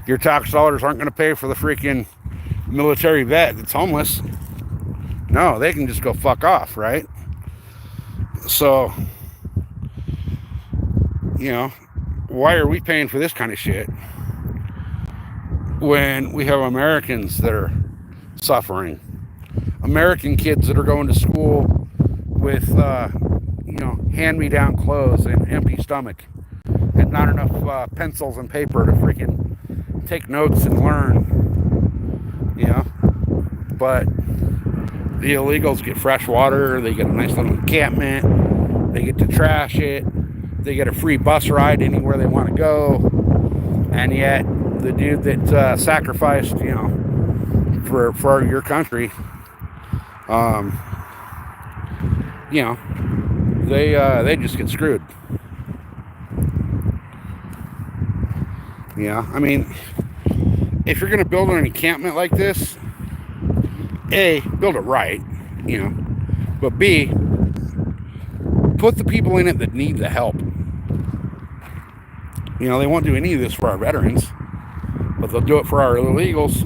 Speaker 1: your tax dollars aren't going to pay for the freaking military vet that's homeless. No, they can just go fuck off, right? So, you know, why are we paying for this kind of shit when we have Americans that are suffering? American kids that are going to school with, you know, hand-me-down clothes and empty stomach and not enough pencils and paper to freaking take notes and learn, you know. But the illegals get fresh water, they get a nice little encampment, they get to trash it, they get a free bus ride anywhere they want to go, and yet the dude that sacrificed, you know, for your country, you know, they just get screwed. Yeah, I mean, if you're going to build an encampment like this, A, build it right, you know, but B, put the people in it that need the help. You know, they won't do any of this for our veterans, but they'll do it for our illegals.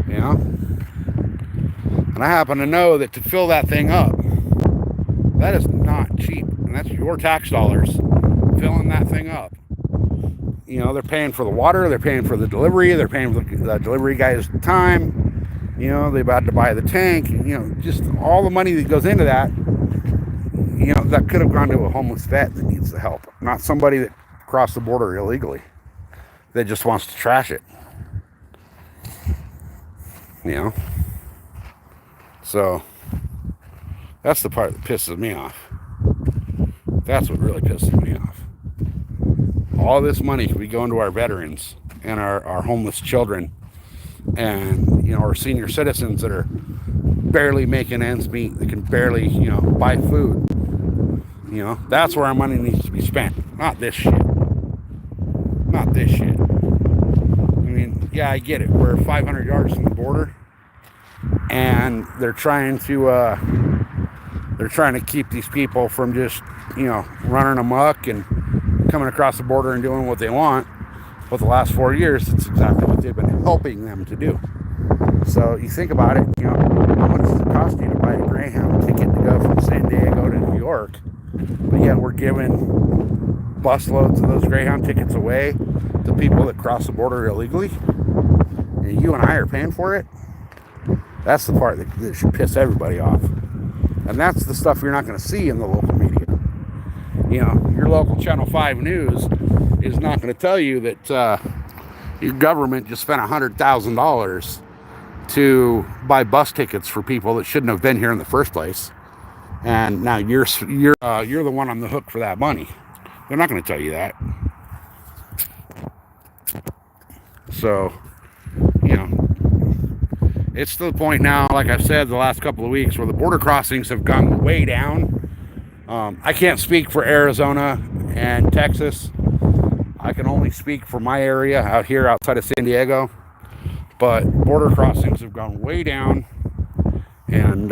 Speaker 1: You know? And I happen to know that to fill that thing up, that is not cheap. And that's your tax dollars filling that thing up. You know, they're paying for the water, they're paying for the delivery, they're paying for the delivery guy's time. You know, they about to buy the tank. You know, just all the money that goes into that. You know, that could have gone to a homeless vet that needs the help, not somebody that crossed the border illegally that just wants to trash it. You know, so that's the part that pisses me off. That's what really pisses me off. All this money could be going to our veterans and our homeless children and, you know, our senior citizens that are barely making ends meet, that can barely, you know, buy food. You know, that's where our money needs to be spent. Not this shit. Not this shit. I mean, yeah, I get it. We're 500 yards from the border, and they're trying to keep these people from just, you know, running amok and coming across the border and doing what they want. But the last 4 years, it's exactly what they've been helping them to do. So you think about it, you know, how much does it cost you to buy a Greyhound ticket to go from San Diego to New York? But yet we're giving busloads of those Greyhound tickets away to people that cross the border illegally. And you and I are paying for it. That's the part that should piss everybody off. And that's the stuff you're not going to see in the local media. You know, your local Channel 5 News is not going to tell you that your government just spent $100,000 to buy bus tickets for people that shouldn't have been here in the first place. And now you're the one on the hook for that money. They're not going to tell you that. So, you know, it's to the point now, like I've said, the last couple of weeks, where the border crossings have gone way down. I can't speak for Arizona and Texas. I can only speak for my area out here outside of San Diego. But border crossings have gone way down. And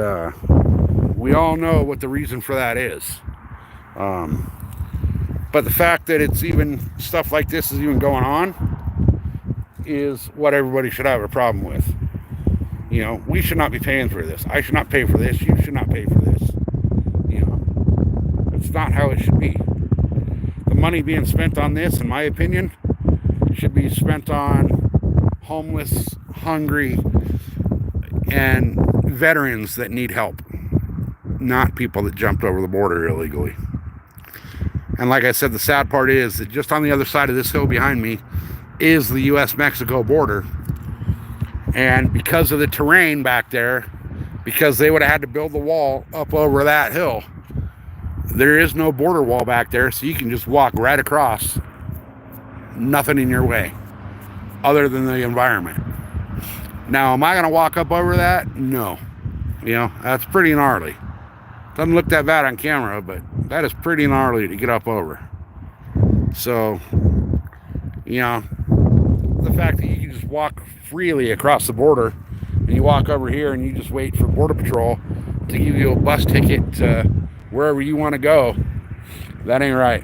Speaker 1: we all know what the reason for that is. But the fact that it's even stuff like this is even going on is what everybody should have a problem with. You know, we should not be paying for this. I should not pay for this. You should not pay for this. You know, it's not how it should be. The money being spent on this, in my opinion, should be spent on homeless, hungry, and veterans that need help, not people that jumped over the border illegally. And like I said, the sad part is that just on the other side of this hill behind me is the U.S.-Mexico border. And because of the terrain back there, because they would have had to build the wall up over that hill, there is no border wall back there, so you can just walk right across, nothing in your way other than the environment. Now, am I going to walk up over that? No. You know, that's pretty gnarly. Doesn't look that bad on camera, but that is pretty gnarly to get up over. So, you know, the fact that you can just walk freely across the border, and you walk over here and you just wait for Border Patrol to give you a bus ticket to wherever you want to go, that ain't right.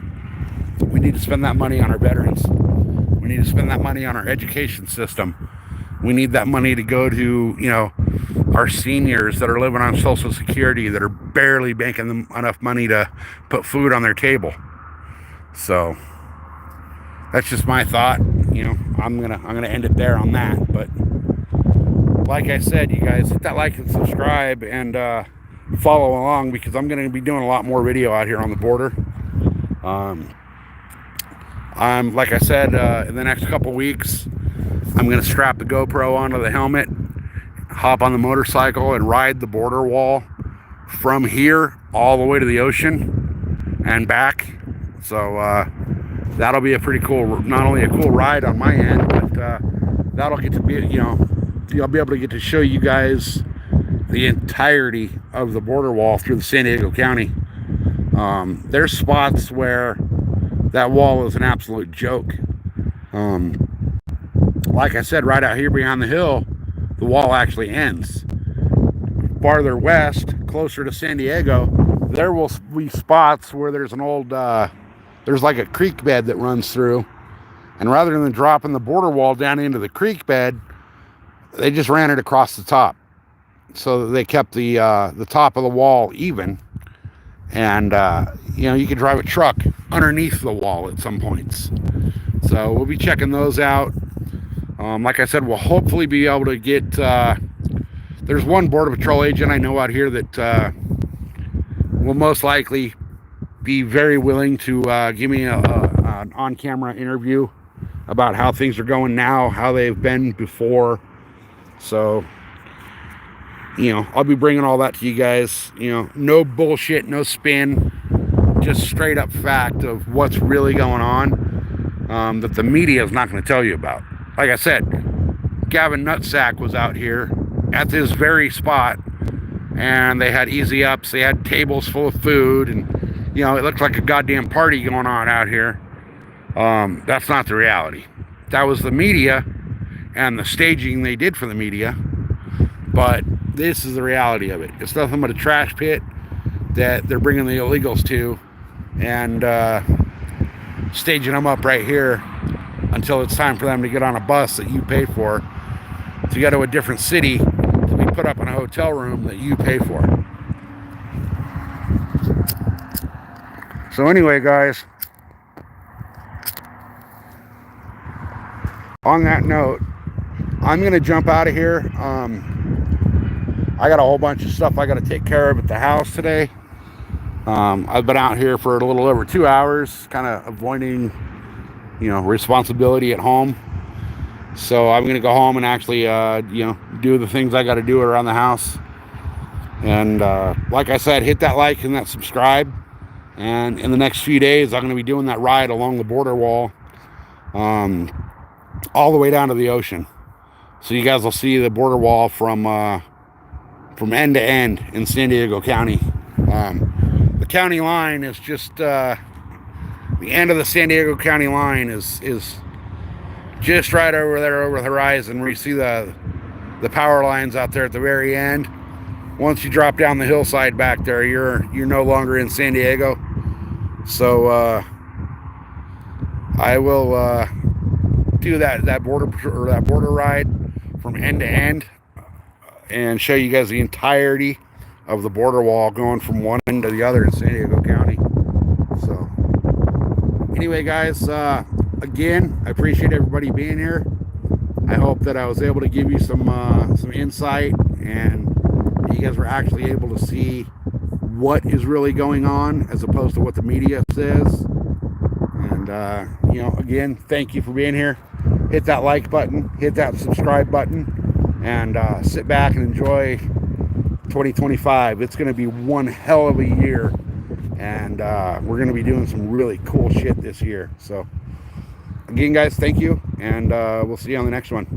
Speaker 1: We need to spend that money on our veterans. We need to spend that money on our education system. We need that money to go to, you know, our seniors that are living on Social Security, that are barely making them enough money to put food on their table. So that's just my thought. You know, I'm gonna end it there on that. But like I said, you guys, hit that like and subscribe and follow along, because I'm gonna be doing a lot more video out here on the border. I'm, like I said, in the next couple weeks, I'm gonna strap the GoPro onto the helmet, hop on the motorcycle, and ride the border wall from here all the way to the ocean and back. So that'll be a pretty cool, not only a cool ride on my end, but that'll get to be, you know, I'll be able to get to show you guys the entirety of the border wall through the San Diego County. There's spots where that wall is an absolute joke. Like I said, right out here behind the hill, the wall actually ends. Farther west, closer to San Diego, there will be spots where there's an old, there's like a creek bed that runs through. And rather than dropping the border wall down into the creek bed, they just ran it across the top. So that they kept the top of the wall even. And, you know, you can drive a truck underneath the wall at some points. So we'll be checking those out. Like I said, we'll hopefully be able to get there's one Border Patrol agent I know out here that will most likely be very willing to give me an on-camera interview about how things are going now, how they've been before. So, you know, I'll be bringing all that to you guys. You know, no bullshit, no spin, just straight up fact of what's really going on, that the media is not going to tell you about. Like I said, Gavin Nutsack was out here at this very spot, and they had easy ups, they had tables full of food, and, you know, it looked like a goddamn party going on out here. That's not the reality. That was the media and the staging they did for the media, but this is the reality of it. It's nothing but a trash pit that they're bringing the illegals to and staging them up right here until it's time for them to get on a bus that you pay for to go to a different city to be put up in a hotel room that you pay for. So anyway, guys, on that note, I'm gonna jump out of here. I got a whole bunch of stuff I got to take care of at the house today. I've been out here for a little over 2 hours, kind of avoiding, you know, responsibility at home. So I'm gonna go home and actually, you know, do the things I got to do around the house. And like I said, hit that like and that subscribe. And in the next few days, I'm gonna be doing that ride along the border wall, all the way down to the ocean. So you guys will see the border wall from end to end in San Diego County. The county line is just the end of the San Diego County line is just right over there over the horizon, where you see the power lines out there at the very end. Once you drop down the hillside back there, you're no longer in San Diego. So I will do that border ride from end to end and show you guys the entirety of the border wall going from one end to the other in San Diego County. So anyway, guys, again, I appreciate everybody being here. I hope that I was able to give you some insight, and you guys were actually able to see what is really going on as opposed to what the media says. And you know, again, thank you for being here. Hit that like button, hit that subscribe button, and sit back and enjoy 2025. It's going to be one hell of a year, and we're going to be doing some really cool shit this year. So again, guys, thank you, and we'll see you on the next one.